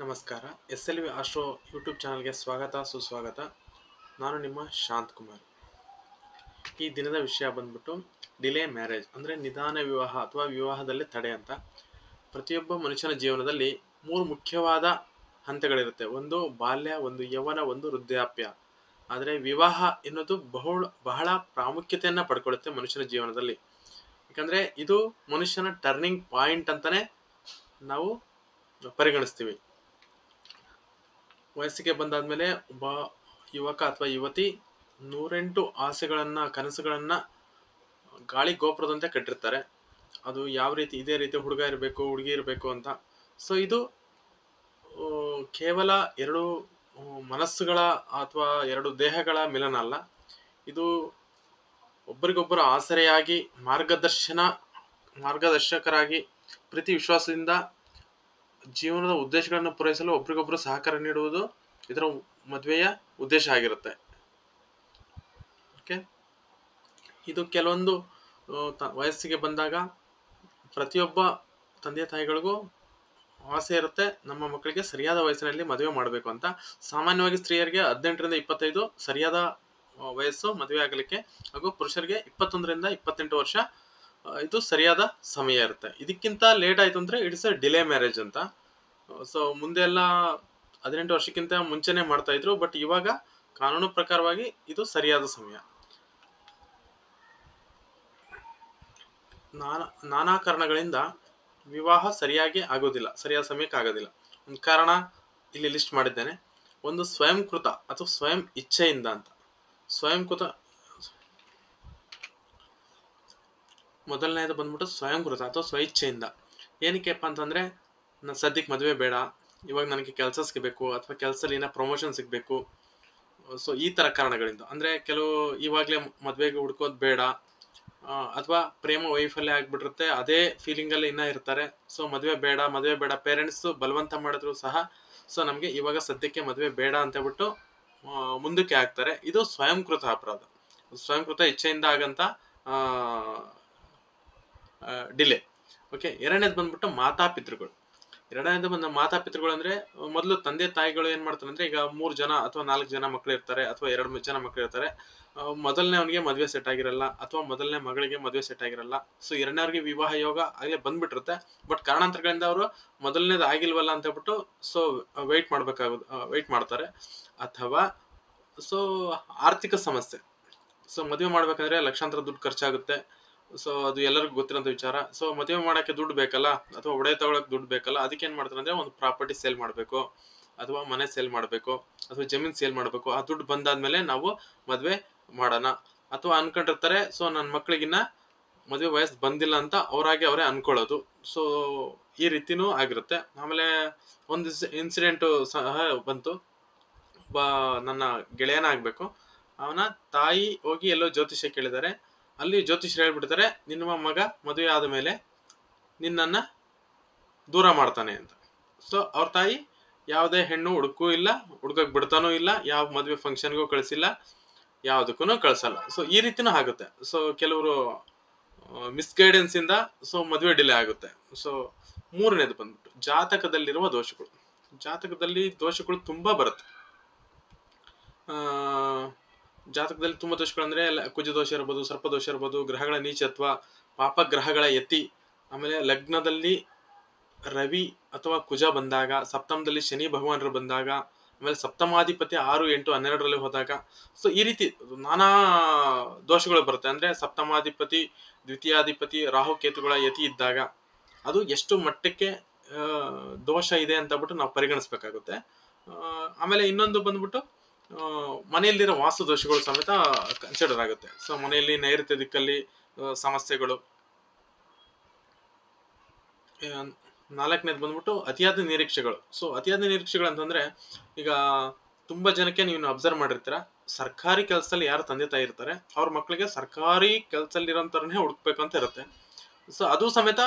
ನಮಸ್ಕಾರ. S L V Astro YouTube ಚಾನಲ್ಗೆ ಸ್ವಾಗತ ಸುಸ್ವಾಗತ. ನಾನು ನಿಮ್ಮ ಶಾಂತ್ ಕುಮಾರ್. ಈ ದಿನದ ವಿಷಯ ಬಂದ್ಬಿಟ್ಟು ಡಿಲೇ ಮ್ಯಾರೇಜ್ ಅಂದರೆ ನಿಧಾನ ವಿವಾಹ ಅಥವಾ ವಿವಾಹದಲ್ಲಿ ತಡೆ ಅಂತ. ಪ್ರತಿಯೊಬ್ಬ ಮನುಷ್ಯನ ಜೀವನದಲ್ಲಿ 3 ಮುಖ್ಯವಾದ ಹಂತಗಳಿರುತ್ತೆ. ಒಂದು ಬಾಲ್ಯ, ಒಂದು ಯೌವನ, ಒಂದು ವೃದ್ಧಾಪ್ಯ. ಆದರೆ ವಿವಾಹ ಎನ್ನುವುದು ಬಹಳ ಪ್ರಾಮುಖ್ಯತೆಯನ್ನು ಪಡ್ಕೊಳ್ಳುತ್ತೆ ಮನುಷ್ಯನ ಜೀವನದಲ್ಲಿ. ಯಾಕಂದರೆ ಇದು ಮನುಷ್ಯನ ಟರ್ನಿಂಗ್ ಪಾಯಿಂಟ್ ಅಂತಾನೆ ನಾವು ಪರಿಗಣಿಸ್ತೀವಿ. ವಯಸ್ಸಿಗೆ ಬಂದಾದ್ಮೇಲೆ ಒಬ್ಬ ಯುವಕ ಅಥವಾ ಯುವತಿ 108 ಆಸೆಗಳನ್ನ ಕನಸುಗಳನ್ನ ಗಾಳಿ ಗೋಪುರದಂತೆ ಕಟ್ಟಿರ್ತಾರೆ. ಅದು ಯಾವ ರೀತಿ, ಇದೇ ರೀತಿ ಹುಡುಗ ಇರಬೇಕು, ಹುಡುಗಿ ಇರಬೇಕು ಅಂತ. ಸೊ ಇದು ಕೇವಲ ಎರಡು ಮನಸ್ಸುಗಳ ಅಥವಾ ಎರಡು ದೇಹಗಳ ಮಿಲನ ಅಲ್ಲ. ಇದು ಒಬ್ಬರಿಗೊಬ್ಬರು ಆಸರೆಯಾಗಿ ಮಾರ್ಗದರ್ಶಕರಾಗಿ ಪ್ರೀತಿ ವಿಶ್ವಾಸದಿಂದ ಜೀವನದ ಉದ್ದೇಶಗಳನ್ನು ಪೂರೈಸಲು ಒಬ್ರಿಗೊಬ್ರು ಸಹಕಾರ ನೀಡುವುದು ಇದರ ಮದುವೆಯ ಉದ್ದೇಶ ಆಗಿರುತ್ತೆ. ಓಕೆ, ಇದು ಕೆಲವೊಂದು ವಯಸ್ಸಿಗೆ ಬಂದಾಗ ಪ್ರತಿಯೊಬ್ಬ ತಂದೆ ತಾಯಿಗಳಿಗೂ ಆಸೆ ಇರುತ್ತೆ, ನಮ್ಮ ಮಕ್ಕಳಿಗೆ ಸರಿಯಾದ ವಯಸ್ಸಿನಲ್ಲಿ ಮದುವೆ ಮಾಡಬೇಕು ಅಂತ. ಸಾಮಾನ್ಯವಾಗಿ ಸ್ತ್ರೀಯರಿಗೆ 18ರಿಂದ 25 ಸರಿಯಾದ ವಯಸ್ಸು ಮದುವೆ ಆಗಲಿಕ್ಕೆ, ಹಾಗೂ ಪುರುಷರಿಗೆ 21ರಿಂದ 28 ವರ್ಷ ಇದು ಸರಿಯಾದ ಸಮಯ ಇರುತ್ತೆ. ಇದಕ್ಕಿಂತ ಲೇಟ್ ಆಯ್ತು ಅಂದ್ರೆ ಇಟ್ಸ್ ಅ ಡಿಲೇ ಮ್ಯಾರೇಜ್ ಅಂತ. ಸೊ ಮುಂದೆ ಎಲ್ಲ 18 ವರ್ಷಕ್ಕಿಂತ ಮುಂಚೆನೆ ಮಾಡ್ತಾ ಇದ್ರು, ಬಟ್ ಇವಾಗ ಕಾನೂನು ಪ್ರಕಾರವಾಗಿ ಇದು ಸರಿಯಾದ ಸಮಯ. ನಾನಾ ಕಾರಣಗಳಿಂದ ವಿವಾಹ ಸರಿಯಾಗಿ ಆಗೋದಿಲ್ಲ, ಸರಿಯಾದ ಸಮಯಕ್ಕೆ ಆಗೋದಿಲ್ಲ. ಒಂದು ಕಾರಣ ಇಲ್ಲಿ ಲಿಸ್ಟ್ ಮಾಡಿದ್ದೇನೆ. ಒಂದು ಸ್ವಯಂಕೃತ ಅಥವಾ ಸ್ವಯಂ ಇಚ್ಛೆಯಿಂದ ಅಂತ. ಮೊದಲನೇದು ಬಂದ್ಬಿಟ್ಟು ಸ್ವಯಂಕೃತ ಅಥವಾ ಸ್ವ ಇಚ್ಛೆಯಿಂದ. ಏನಕ್ಕೆಪ್ಪ ಅಂತಂದ್ರೆ, ಸದ್ಯಕ್ಕೆ ಮದುವೆ ಬೇಡ, ಇವಾಗ ನನಗೆ ಕೆಲಸ ಸಿಗಬೇಕು ಅಥವಾ ಕೆಲಸದಲ್ಲಿ ಏನೋ ಪ್ರಮೋಷನ್ ಸಿಗಬೇಕು. ಸೊ ಈ ತರ ಕಾರಣಗಳಿಂದ, ಅಂದ್ರೆ ಕೆಲವು ಇವಾಗ್ಲೇ ಮದುವೆಗೆ ಹುಡ್ಕೋದು ಬೇಡ, ಅಥವಾ ಪ್ರೇಮ ವೈಫಲ್ಯ ಆಗ್ಬಿಟ್ಟಿರುತ್ತೆ, ಅದೇ ಫೀಲಿಂಗ್ ಅಲ್ಲಿ ಇನ್ನ ಇರ್ತಾರೆ. ಸೊ ಮದುವೆ ಬೇಡ ಪೇರೆಂಟ್ಸ್ ಬಲವಂತ ಮಾಡಿದ್ರು ಸಹ ಸೊ ನಮ್ಗೆ ಇವಾಗ ಸದ್ಯಕ್ಕೆ ಮದುವೆ ಬೇಡ ಅಂತ ಹೇಳ್ಬಿಟ್ಟು ಮುಂದಕ್ಕೆ ಹಾಕ್ತಾರೆ. ಇದು ಸ್ವಯಂಕೃತ ಅಪರಾಧ, ಸ್ವಯಂಕೃತ ಇಚ್ಛೆಯಿಂದ ಆಗಂತ ಡಿಲೇ. ಓಕೆ, ಎರಡನೇದು ಬಂದ್ಬಿಟ್ಟು ಮಾತಾಪಿತೃಗಳು. ಮಾತಾಪಿತೃಗಳು ಅಂದ್ರೆ, ಮೊದಲು ತಂದೆ ತಾಯಿಗಳು ಏನ್ ಮಾಡ್ತಾರೆ ಅಂದ್ರೆ, ಈಗ 3 ಜನ ಅಥವಾ 4 ಜನ ಮಕ್ಳು ಇರ್ತಾರೆ, ಅಥವಾ 2 ಜನ ಮಕ್ಳು ಇರ್ತಾರೆ. ಮೊದಲನೇ ಅವನಿಗೆ ಮದುವೆ ಸೆಟ್ ಆಗಿರಲ್ಲ, ಅಥವಾ ಮೊದಲನೇ ಮಗಳಿಗೆ ಮದುವೆ ಸೆಟ್ ಆಗಿರಲ್ಲ. ಸೊ ಎರಡನೇವ್ರಿಗೆ ವಿವಾಹ ಯೋಗ ಆಗ್ಲೇ ಬಂದ್ಬಿಟ್ಟಿರುತ್ತೆ, ಬಟ್ ಕಾರಣಾಂತರಗಳಿಂದ ಅವರು ಮೊದಲನೇದು ಆಗಿಲ್ವಲ್ಲ ಅಂತ ಹೇಳ್ಬಿಟ್ಟು ಸೊ ವೆಯ್ಟ್ ಮಾಡ್ತಾರೆ. ಅಥವಾ ಸೊ ಆರ್ಥಿಕ ಸಮಸ್ಯೆ. ಸೊ ಮದುವೆ ಮಾಡ್ಬೇಕಂದ್ರೆ ಲಕ್ಷಾಂತರ ದುಡ್ಡು ಖರ್ಚಾಗುತ್ತೆ. ಸೊ ಅದು ಎಲ್ಲರಿಗೂ ಗೊತ್ತಿರೋಂಥ ವಿಚಾರ. ಸೊ ಮದುವೆ ಮಾಡಕ್ಕೆ ದುಡ್ಡು ಬೇಕಲ್ಲ, ಅಥವಾ ಒಡೆ ತಗೊಳಕ್ ದುಡ್ಡು ಬೇಕಲ್ಲ, ಅದಕ್ಕೆ ಏನ್ ಮಾಡ್ತಾರೆ ಅಂದ್ರೆ, ಒಂದು ಪ್ರಾಪರ್ಟಿ ಸೇಲ್ ಮಾಡ್ಬೇಕು, ಅಥವಾ ಮನೆ ಸೇಲ್ ಮಾಡ್ಬೇಕು, ಅಥವಾ ಜಮೀನ್ ಸೇಲ್ ಮಾಡ್ಬೇಕು. ಆ ದುಡ್ಡು ಬಂದಾದ್ಮೇಲೆ ನಾವು ಮದ್ವೆ ಮಾಡೋಣ ಅಥವಾ ಅನ್ಕೊಂಡಿರ್ತಾರೆ. ಸೊ ನನ್ನ ಮಕ್ಳಿಗಿನ್ನ ಮದುವೆ ವಯಸ್ಸು ಬಂದಿಲ್ಲ ಅಂತ ಅವರೇ ಅನ್ಕೊಳ್ಳೋದು. ಸೊ ಈ ರೀತಿನೂ ಆಗಿರುತ್ತೆ. ಆಮೇಲೆ ಒಂದು ಇನ್ಸಿಡೆಂಟ್ ಸಹ ಬಂತು. ನನ್ನ ಗೆಳೆಯನ ಆಗ್ಬೇಕು, ಅವನ ತಾಯಿ ಹೋಗಿ ಎಲ್ಲೋ ಜ್ಯೋತಿಷ್ಯ ಕೇಳಿದ್ದಾರೆ. ಅಲ್ಲಿ ಜ್ಯೋತಿಷ್ಯರು ಹೇಳ್ಬಿಡ್ತಾರೆ, ನಿಮ್ಮ ಮಗ ಮದುವೆ ಆದ ಮೇಲೆ ನಿನ್ನನ್ನ ದೂರ ಮಾಡ್ತಾನೆ ಅಂತ. ಸೊ ಅವ್ರ ತಾಯಿ ಯಾವುದೇ ಹೆಣ್ಣು ಹುಡುಕೂ ಇಲ್ಲ, ಹುಡುಗಕ್ ಬಿಡ್ತಾನೂ ಇಲ್ಲ, ಯಾವ ಮದುವೆ ಫಂಕ್ಷನ್ಗೂ ಕಳಿಸಿಲ್ಲ, ಯಾವ್ದಕ್ಕೂ ಕಳ್ಸಲ್ಲ. ಸೊ ಈ ರೀತಿನೂ ಆಗುತ್ತೆ. ಸೊ ಕೆಲವರು ಮಿಸ್ಗೈಡೆನ್ಸ್ ಇಂದ ಸೊ ಮದುವೆ ಡಿಲೇ ಆಗುತ್ತೆ. ಸೊ ಮೂರನೇದು ಬಂದ್ಬಿಟ್ಟು ಜಾತಕದಲ್ಲಿರುವ ದೋಷಗಳು. ಜಾತಕದಲ್ಲಿ ದೋಷಗಳು ತುಂಬಾ ಬರುತ್ತೆ. ಜಾತಕದಲ್ಲಿ ತುಂಬಾ ದೋಷಗಳು ಅಂದ್ರೆ, ಕುಜ ದೋಷ ಇರ್ಬೋದು, ಸರ್ಪದೋಷ ಇರ್ಬೋದು, ಗ್ರಹಗಳ ನೀಚತ್ವ, ಪಾಪ ಗ್ರಹಗಳ ಯತಿ, ಆಮೇಲೆ ಲಗ್ನದಲ್ಲಿ ರವಿ ಅಥವಾ ಕುಜ ಬಂದಾಗ, ಸಪ್ತಮದಲ್ಲಿ ಶನಿ ಭಗವಾನರು ಬಂದಾಗ, ಆಮೇಲೆ ಸಪ್ತಮಾಧಿಪತಿ 6, 8, 12ರಲ್ಲಿ ಹೋದಾಗ. ಸೊ ಈ ರೀತಿ ನಾನಾ ದೋಷಗಳು ಬರುತ್ತೆ. ಅಂದ್ರೆ ಸಪ್ತಮಾಧಿಪತಿ, ದ್ವಿತೀಯಾಧಿಪತಿ, ರಾಹುಕೇತುಗಳ ಯತಿ ಇದ್ದಾಗ ಅದು ಎಷ್ಟು ಮಟ್ಟಕ್ಕೆ ದೋಷ ಇದೆ ಅಂತ ಬಿಟ್ಟು ನಾವು ಪರಿಗಣಿಸ್ಬೇಕಾಗುತ್ತೆ. ಆಮೇಲೆ ಇನ್ನೊಂದು ಬಂದ್ಬಿಟ್ಟು ಮನೆಯಲ್ಲಿರೋ ವಾಸ್ತು ದೋಷಗಳು ಸಮೇತ ಕನ್ಸಿಡರ್ ಆಗುತ್ತೆ. ಸೊ ಮನೆಯಲ್ಲಿ ನೈಋತ್ಯ ದಿಕ್ಕಲ್ಲಿ ಸಮಸ್ಯೆಗಳು. ನಾಲ್ಕನೇದು ಬಂದ್ಬಿಟ್ಟು ಅತಿಯಾದ ನಿರೀಕ್ಷೆಗಳು. ಸೊ ಅತಿಯಾದ ನಿರೀಕ್ಷೆಗಳು ಅಂತಂದ್ರೆ, ಈಗ ತುಂಬಾ ಜನಕ್ಕೆ ನೀವು ಅಬ್ಸರ್ವ್ ಮಾಡಿರ್ತೀರ, ಸರ್ಕಾರಿ ಕೆಲಸದಲ್ಲಿ ಯಾರು ತಂದೆ ತಾಯಿ ಇರ್ತಾರೆ ಅವ್ರ ಮಕ್ಳಿಗೆ ಸರ್ಕಾರಿ ಕೆಲಸದಲ್ಲಿ ಇರೋಂಥವ್ರನ್ನೇ ಹುಡುಕ್ಬೇಕು ಅಂತ ಇರುತ್ತೆ. ಸೊ ಅದು ಸಮೇತ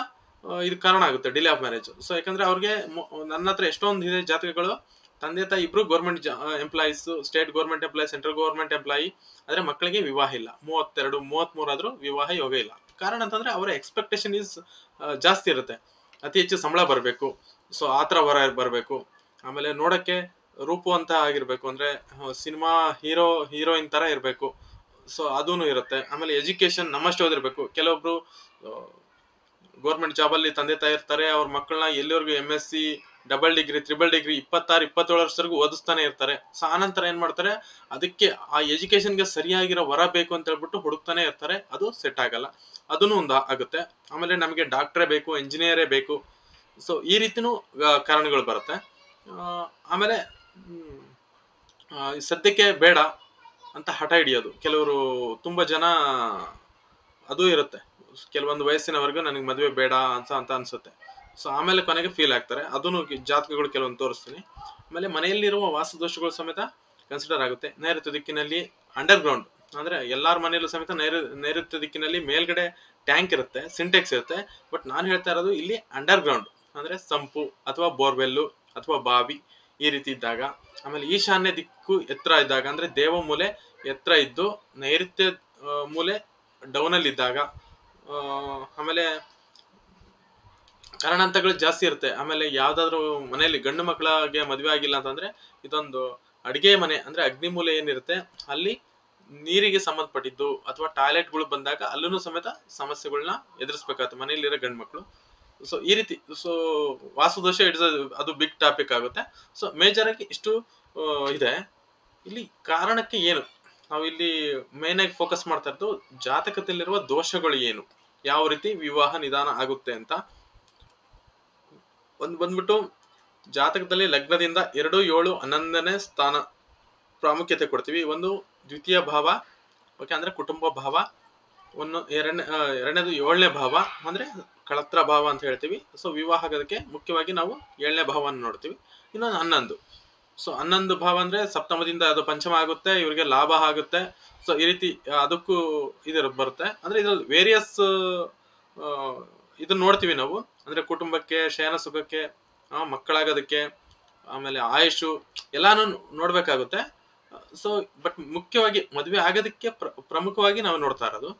ಇದು ಕಾರಣ ಆಗುತ್ತೆ ಡಿಲೇ ಆಫ್ ಮ್ಯಾರೇಜ್. ಸೊ ಯಾಕಂದ್ರೆ ಅವ್ರಿಗೆ ನನ್ನ ಹತ್ರ ಎಷ್ಟೊಂದು ಇದೆ ಜಾತಕಗಳು, ತಂದೆ ತಾಯಿ ಇಬ್ರು government employees, state government employee, central government employee, ಆದ್ರೆ ಮಕ್ಕಳಿಗೆ ವಿವಾಹ ಇಲ್ಲ. 32, 33 ಆದ್ರೂ ವಿವಾಹ ಯೋಗ ಇಲ್ಲ. ಕಾರಣ ಅಂತಂದ್ರೆ ಅವರ ಎಕ್ಸ್ಪೆಕ್ಟೇಷನ್ ಜಾಸ್ತಿ ಇರುತ್ತೆ. ಅತಿ ಹೆಚ್ಚು ಸಂಬಳ ಬರಬೇಕು, ಸೊ ಆತರ ಬರಬೇಕು, ಆಮೇಲೆ ನೋಡಕ್ಕೆ ರೂಪವಂತ ಆಗಿರ್ಬೇಕು, ಅಂದ್ರೆ ಸಿನಿಮಾ ಹೀರೋಯಿನ್ ತರ ಇರ್ಬೇಕು. ಸೊ ಅದೂನು ಇರುತ್ತೆ. ಆಮೇಲೆ ಎಜುಕೇಶನ್ ನಮ್ಮಷ್ಟೇ ಓದಿರ್ಬೇಕು. ಕೆಲವೊಬ್ರು ಗೌರ್ಮೆಂಟ್ ಜಾಬ್ ಅಲ್ಲಿ ತಂದೆ ತಾಯಿ ಇರ್ತಾರೆ, ಅವ್ರ ಮಕ್ಕಳನ್ನ ಎಲ್ಲಿವರೆಗೂ MSc, double degree, triple degree 26-27 ವರ್ಷದವರೆಗೂ ಓದಿಸ್ತಾನೆ ಇರ್ತಾರೆ. ಸೊ ಆನಂತರ ಏನ್ ಮಾಡ್ತಾರೆ, ಅದಕ್ಕೆ ಆ ಎಜುಕೇಶನ್ಗೆ ಸರಿಯಾಗಿರೋ ವರ ಬೇಕು ಅಂತ ಹೇಳ್ಬಿಟ್ಟು ಹುಡುಕ್ತಾನೆ ಇರ್ತಾರೆ. ಅದು ಸೆಟ್ ಆಗಲ್ಲ. ಅದನ್ನು ಒಂದು ಆಗುತ್ತೆ. ಆಮೇಲೆ ನಮಗೆ ಡಾಕ್ಟ್ರೇ ಬೇಕು, ಎಂಜಿನಿಯರೇ ಬೇಕು. ಸೊ ಈ ರೀತಿನೂ ಕಾರಣಗಳು ಬರುತ್ತೆ. ಆಮೇಲೆ ಸದ್ಯಕ್ಕೆ ಬೇಡ ಅಂತ ಹಠ ಹಿಡಿಯೋದು ಕೆಲವರು, ತುಂಬಾ ಜನ ಅದು ಇರುತ್ತೆ. ಕೆಲವೊಂದು ವಯಸ್ಸಿನವರೆಗೂ ನನಗೆ ಮದುವೆ ಬೇಡ ಅಂತ ಅನ್ಸುತ್ತೆ. ಸೊ ಆಮೇಲೆ ಕೊನೆಗೆ ಫೀಲ್ ಆಗ್ತಾರೆ. ಅದನ್ನು ಜಾತಕಗಳು ಕೆಲವೊಂದು ತೋರಿಸ್ತೀನಿ. ಆಮೇಲೆ ಮನೆಯಲ್ಲಿರುವ ವಾಸ್ತುದೋಷಗಳು ಸಮೇತ ಕನ್ಸಿಡರ್ ಆಗುತ್ತೆ. ನೈಋತ್ಯ ದಿಕ್ಕಿನಲ್ಲಿ ಅಂಡರ್ ಗ್ರೌಂಡ್, ಅಂದ್ರೆ ಎಲ್ಲಾರ ಮನೆಯಲ್ಲೂ ಸಮೇತ ನೈಋತ್ಯ ದಿಕ್ಕಿನಲ್ಲಿ ಮೇಲ್ಗಡೆ ಟ್ಯಾಂಕ್ ಇರುತ್ತೆ, ಸಿಂಟೆಕ್ಸ್ ಇರುತ್ತೆ. ಬಟ್ ನಾನು ಹೇಳ್ತಾ ಇರೋದು ಇಲ್ಲಿ ಅಂಡರ್ ಗ್ರೌಂಡ್, ಅಂದ್ರೆ ಸಂಪು ಅಥವಾ ಬೋರ್ವೆಲ್ಲು ಅಥವಾ ಬಾವಿ ಈ ರೀತಿ ಇದ್ದಾಗ. ಆಮೇಲೆ ಈಶಾನ್ಯ ದಿಕ್ಕು ಎತ್ತರ ಇದ್ದಾಗ, ಅಂದ್ರೆ ದೇವ ಮೂಲೆ ಎತ್ತರ ಇದ್ದು ನೈಋತ್ಯ ಮೂಲೆ ಡೌನ್ ಅಲ್ಲಿ ಇದ್ದಾಗ. ಆಮೇಲೆ ಕಾರಣಾಂತರಗಳು ಜಾಸ್ತಿ ಇರುತ್ತೆ. ಆಮೇಲೆ ಯಾವ್ದಾದ್ರು ಮನೆಯಲ್ಲಿ ಗಂಡು ಮಕ್ಕಳಿಗೆ ಮದುವೆ ಆಗಿಲ್ಲ ಅಂತಂದ್ರೆ, ಇದೊಂದು ಅಡಿಗೆ ಮನೆ ಅಂದ್ರೆ ಅಗ್ನಿ ಮೂಲೆ ಏನಿರುತ್ತೆ ಅಲ್ಲಿ ನೀರಿಗೆ ಸಂಬಂಧಪಟ್ಟಿದ್ದು ಅಥವಾ ಟಾಯ್ಲೆಟ್ಗಳು ಬಂದಾಗ ಅಲ್ಲೂ ಸಮೇತ ಸಮಸ್ಯೆಗಳನ್ನ ಎದುರಿಸ್ಬೇಕಾಗುತ್ತೆ ಮನೆಯಲ್ಲಿರೋ ಗಂಡು ಮಕ್ಕಳು. ಸೊ ಈ ರೀತಿ. ಸೊ ವಾಸ್ತುದೋಷ ಅದು ಬಿಗ್ ಟಾಪಿಕ್ ಆಗುತ್ತೆ. ಸೊ ಮೇಜರ್ ಆಗಿ ಇಷ್ಟು ಇದೆ. ಇಲ್ಲಿ ಕಾರಣಕ್ಕೆ ಏನು ನಾವು ಇಲ್ಲಿ ಮೇನ್ ಆಗಿ ಫೋಕಸ್ ಮಾಡ್ತಾ ಇರೋದು, ಜಾತಕದಲ್ಲಿರುವ ದೋಷಗಳು ಏನು, ಯಾವ ರೀತಿ ವಿವಾಹ ನಿಧಾನ ಆಗುತ್ತೆ ಅಂತ. ಒಂದು ಬಂದ್ಬಿಟ್ಟು ಜಾತಕದಲ್ಲಿ ಲಗ್ನದಿಂದ 2, 7, 11ನೇ ಸ್ಥಾನ ಪ್ರಾಮುಖ್ಯತೆ ಕೊಡ್ತೀವಿ. ಒಂದು ದ್ವಿತೀಯ ಭಾವ, ಓಕೆ, ಅಂದ್ರೆ ಕುಟುಂಬ ಭಾವ. ಎರಡನೇದು 7ನೇ ಭಾವ, ಅಂದ್ರೆ ಕಳತ್ರ ಭಾವ ಅಂತ ಹೇಳ್ತೀವಿ. ಸೊ ವಿವಾಹ ಆಗೋದಕ್ಕೆ ಮುಖ್ಯವಾಗಿ ನಾವು 7ನೇ ಭಾವವನ್ನು ನೋಡ್ತೀವಿ. ಇನ್ನೊಂದು 11. ಸೊ 11 ಭಾವ ಅಂದ್ರೆ ಸಪ್ತಮದಿಂದ ಅದು ಪಂಚಮ ಆಗುತ್ತೆ, ಇವರಿಗೆ ಲಾಭ ಆಗುತ್ತೆ. ಸೊ ಈ ರೀತಿ ಅದಕ್ಕೂ ಬರುತ್ತೆ. ಅಂದ್ರೆ ಇದ್ರಲ್ಲಿ ವೇರಿಯಸ್ ಇದನ್ನ ನೋಡ್ತೀವಿ ನಾವು. ಅಂದ್ರೆ ಕುಟುಂಬಕ್ಕೆ, ಶಯನ ಸುಖಕ್ಕೆ, ಮಕ್ಕಳಾಗೋದಕ್ಕೆ, ಆಮೇಲೆ ಆಯುಷು ಎಲ್ಲಾನು ನೋಡ್ಬೇಕಾಗುತ್ತೆ. ಸೊ ಬಟ್ ಮುಖ್ಯವಾಗಿ ಮದುವೆ ಆಗೋದಕ್ಕೆ ಪ್ರಮುಖವಾಗಿ ನಾವು ನೋಡ್ತಾ ಇರೋದು.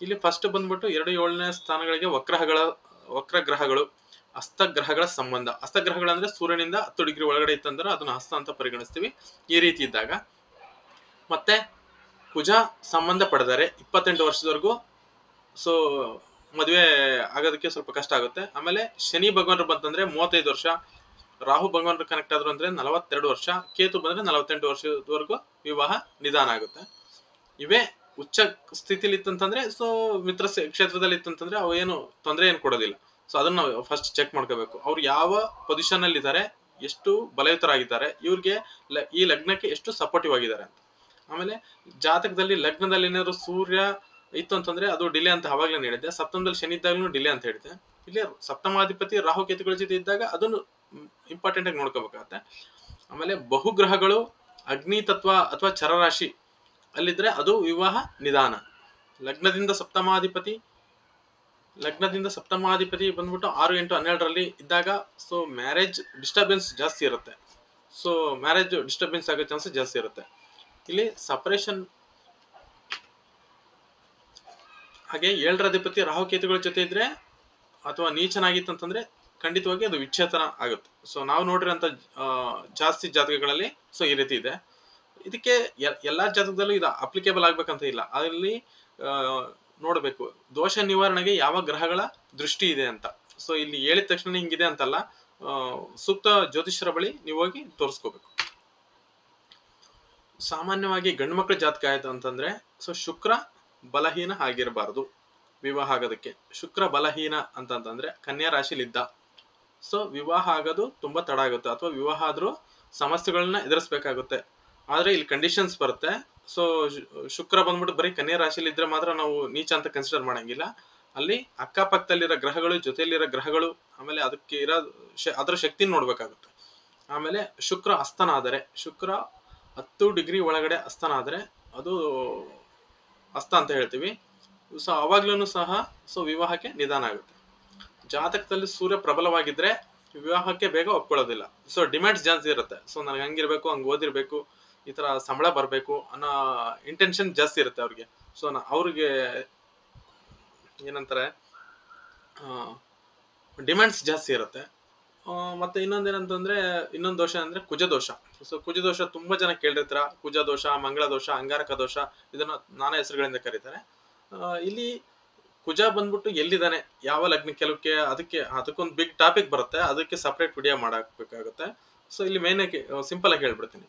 ಇಲ್ಲಿ ಫಸ್ಟ್ ಬಂದ್ಬಿಟ್ಟು 2, 7ನೇ ಸ್ಥಾನಗಳಿಗೆ ವಕ್ರಗ್ರಹಗಳು, ಹಸ್ತಗ್ರಹಗಳ ಸಂಬಂಧ. ಹಸ್ತಗ್ರಹಗಳಂದ್ರೆ ಸೂರ್ಯನಿಂದ 10 ಡಿಗ್ರಿ ಒಳಗಡೆ ಇತ್ತಂದ್ರೆ ಅದನ್ನ ಹಸ್ತ ಅಂತ ಪರಿಗಣಿಸ್ತೀವಿ. ಈ ರೀತಿ ಇದ್ದಾಗ ಮತ್ತೆ ಕುಜ ಸಂಬಂಧ ಪಡೆದರೆ 28 ವರ್ಷದವರೆಗೂ ಸೊ ಮದುವೆ ಆಗೋದಕ್ಕೆ ಸ್ವಲ್ಪ ಕಷ್ಟ ಆಗುತ್ತೆ. ಆಮೇಲೆ ಶನಿ ಭಗವಾನರು ಬಂತಂದ್ರೆ 35 ವರ್ಷ, ರಾಹು ಭಗವಾನರು ಕನೆಕ್ಟ್ ಆದ್ರು ಅಂದ್ರೆ 42 ವರ್ಷ, ಕೇತು ಬಂದ್ರೆ 48 ವರ್ಷದವರೆಗೂ ವಿವಾಹ ನಿಧಾನ ಆಗುತ್ತೆ. ಇವೇ ಉಚ್ಚ ಸ್ಥಿತಿಲಿ ಇತ್ತಂತಂದ್ರೆ, ಸೊ ಮಿತ್ರ ಕ್ಷೇತ್ರದಲ್ಲಿ ಇತ್ತಂತಂದ್ರೆ ಅವು ಏನು ತೊಂದರೆ ಏನು ಕೊಡೋದಿಲ್ಲ. ಸೊ ಅದನ್ನ ನಾವು ಫಸ್ಟ್ ಚೆಕ್ ಮಾಡ್ಕೋಬೇಕು. ಅವ್ರು ಯಾವ ಪೊಸಿಷನ್ ಅಲ್ಲಿ ಇದ್ದಾರೆ, ಎಷ್ಟು ಬಲಯುತರಾಗಿದ್ದಾರೆ, ಇವ್ರಿಗೆ ಈ ಲಗ್ನಕ್ಕೆ ಎಷ್ಟು ಸಪೋರ್ಟಿವ್ ಆಗಿದ್ದಾರೆ ಅಂತ. ಆಮೇಲೆ ಜಾತಕದಲ್ಲಿ ಲಗ್ನದಲ್ಲಿ ಏನಾದ್ರು ಸೂರ್ಯ ಇತ್ತು ಅಂತಂದ್ರೆ ಅದು ಡಿಲೇ ಅಂತ ಅವಾಗ್ಲೇ ಹೇಳಿದ್ದೆ. ಸಪ್ತಮದಲ್ಲಿ ಶನಿ ಇದ್ದಾಗಲೂ ಡಿಲೇ ಅಂತ ಹೇಳಿದೆ. ಇಲ್ಲಿ ಸಪ್ತಮಾಧಿಪತಿ ರಾಹು ಕೇತುಗಳ ಜೊತೆ ಇದ್ದಾಗ ಅದನ್ನು ಇಂಪಾರ್ಟೆಂಟ್ ಆಗಿ ನೋಡ್ಕೋಬೇಕಾಗತ್ತೆ. ಆಮೇಲೆ ಬಹುಗ್ರಹಗಳು ಅಗ್ನಿ ತತ್ವ ಅಥವಾ ಚರರಾಶಿ ಅಲ್ಲಿದ್ರೆ ಅದು ವಿವಾಹ ನಿಧಾನ. ಲಗ್ನದಿಂದ ಸಪ್ತಮಾಧಿಪತಿ ಬಂದ್ಬಿಟ್ಟು 6, 8, 12ರಲ್ಲಿ ಇದ್ದಾಗ ಸೊ ಮ್ಯಾರೇಜ್ ಡಿಸ್ಟರ್ಬೆನ್ಸ್ ಜಾಸ್ತಿ ಇರುತ್ತೆ. ಸೊ ಮ್ಯಾರೇಜ್ ಡಿಸ್ಟರ್ಬೆನ್ಸ್ ಆಗೋ ಚಾನ್ಸಸ್ ಜಾಸ್ತಿ ಇರುತ್ತೆ. ಇಲ್ಲಿ ಸಪರೇಷನ್. ಹಾಗೆ 7ರ ಅಧಿಪತಿ ರಾಹುಕೇತುಗಳ ಜೊತೆ ಇದ್ರೆ ಅಥವಾ ನೀಚನಾಗಿತ್ತಂತಂದ್ರೆ ಖಂಡಿತವಾಗಿ ಅದು ವಿಚ್ಛೇದನ ಆಗುತ್ತೆ. ಸೊ ನಾವು ನೋಡಿರೋಂಥ ಜಾಸ್ತಿ ಜಾತಕಗಳಲ್ಲಿ ಸೊ ಈ ರೀತಿ ಇದೆ. ಇದಕ್ಕೆ ಎಲ್ಲಾ ಜಾತಕದಲ್ಲೂ ಇದು ಅಪ್ಲಿಕೇಬಲ್ ಆಗ್ಬೇಕಂತ ಇಲ್ಲ. ಅದರಲ್ಲಿ ನೋಡ್ಬೇಕು ದೋಷ ನಿವಾರಣೆಗೆ ಯಾವ ಗ್ರಹಗಳ ದೃಷ್ಟಿ ಇದೆ ಅಂತ. ಸೊ ಇಲ್ಲಿ ಹೇಳಿದ ತಕ್ಷಣ ಹಿಂಗಿದೆ ಅಂತಲ್ಲ, ಸೂಕ್ತ ಜ್ಯೋತಿಷ್ಯರ ಬಳಿ ನೀವು ಹೋಗಿ ತೋರಿಸ್ಕೋಬೇಕು. ಸಾಮಾನ್ಯವಾಗಿ ಗಂಡು ಮಕ್ಕಳ ಜಾತಕ ಆಯ್ತು ಅಂತಂದ್ರೆ ಸೊ ಶುಕ್ರ ಬಲಹೀನ ಆಗಿರಬಾರದು ವಿವಾಹ ಆಗೋದಕ್ಕೆ. ಶುಕ್ರ ಬಲಹೀನ ಅಂತಂತಂದ್ರೆ ಕನ್ಯಾ ರಾಶಿಲಿದ್ದ ಸೊ ವಿವಾಹ ಆಗೋದು ತುಂಬಾ ತಡ ಆಗುತ್ತೆ, ಅಥವಾ ವಿವಾಹ ಆದ್ರೂ ಸಮಸ್ಯೆಗಳನ್ನ ಎದುರಿಸ್ಬೇಕಾಗುತ್ತೆ. ಆದ್ರೆ ಇಲ್ಲಿ ಕಂಡೀಷನ್ಸ್ ಬರುತ್ತೆ. ಸೊ ಶುಕ್ರ ಬಂದ್ಬಿಟ್ಟು ಬರೀ ಕನ್ಯಾ ರಾಶಿಲಿ ಇದ್ರೆ ಮಾತ್ರ ನಾವು ನೀಚ ಅಂತ ಕನ್ಸಿಡರ್ ಮಾಡಂಗಿಲ್ಲ. ಅಲ್ಲಿ ಅಕ್ಕಪಕ್ಕದಲ್ಲಿರೋ ಗ್ರಹಗಳು, ಜೊತೆಯಲ್ಲಿರೋ ಗ್ರಹಗಳು, ಆಮೇಲೆ ಅದಕ್ಕೆ ಇರೋ ಅದರ ಶಕ್ತಿ ನೋಡ್ಬೇಕಾಗುತ್ತೆ. ಆಮೇಲೆ ಶುಕ್ರ ಅಸ್ತನ ಆದರೆ, ಶುಕ್ರ 10 ಡಿಗ್ರಿ ಒಳಗಡೆ ಅಸ್ತನ ಆದ್ರೆ ಅದು ಅಸ್ತ ಅಂತ ಹೇಳ್ತೀವಿ. ಸೊ ಅವಾಗ್ಲೂ ಸಹ ಸೊ ವಿವಾಹಕ್ಕೆ ನಿಧಾನ ಆಗುತ್ತೆ. ಜಾತಕದಲ್ಲಿ ಸೂರ್ಯ ಪ್ರಬಲವಾಗಿದ್ರೆ ವಿವಾಹಕ್ಕೆ ಬೇಗ ಒಪ್ಕೊಳ್ಳೋದಿಲ್ಲ. ಸೊ ಡಿಮ್ಯಾಂಡ್ಸ್ ಜಾಸ್ತಿ ಇರುತ್ತೆ. ಸೊ ನನಗೆ ಹಂಗಿರ್ಬೇಕು, ಹಂಗ್ ಓದಿರ್ಬೇಕು, ಈ ತರ ಸಂಬಳ ಬರ್ಬೇಕು ಅನ್ನೋ ಇಂಟೆನ್ಷನ್ ಜಾಸ್ತಿ ಇರುತ್ತೆ ಅವ್ರಿಗೆ. ಸೊ ಅವ್ರಿಗೆ ಏನಂತಾರೆ ಡಿಮ್ಯಾಂಡ್ಸ್ ಜಾಸ್ತಿ ಇರುತ್ತೆ. ಮತ್ತೆ ಇನ್ನೊಂದೇನಂತಂದ್ರೆ ಇನ್ನೊಂದು ದೋಷ ಅಂದ್ರೆ ಕುಜ ದೋಷ. ಸೊ ಕುಜ ದೋಷ ತುಂಬಾ ಜನ ಕೇಳಿರ್ತೀರ. ಕುಜ ದೋಷ, ಮಂಗಳ ದೋಷ, ಅಂಗಾರಕ ದೋಷ, ಇದನ್ನ ನಾನಾ ಹೆಸರುಗಳಿಂದ ಕರೀತಾರೆ. ಇಲ್ಲಿ ಕುಜ ಬಂದ್ಬಿಟ್ಟು ಎಲ್ಲಿದ್ದಾನೆ, ಯಾವ ಲಗ್ನ, ಕೆಲವಕ್ಕೆ ಅದಕ್ಕೊಂದು ಬಿಗ್ ಟಾಪಿಕ್ ಬರುತ್ತೆ, ಅದಕ್ಕೆ ಸಪರೇಟ್ ವಿಡಿಯೋ ಮಾಡಾಕ್ಬೇಕಾಗುತ್ತೆ. ಸೊ ಇಲ್ಲಿ ಮೇನ್ ಆಗಿ ಸಿಂಪಲ್ ಆಗಿ ಹೇಳ್ಬಿಡ್ತೀನಿ.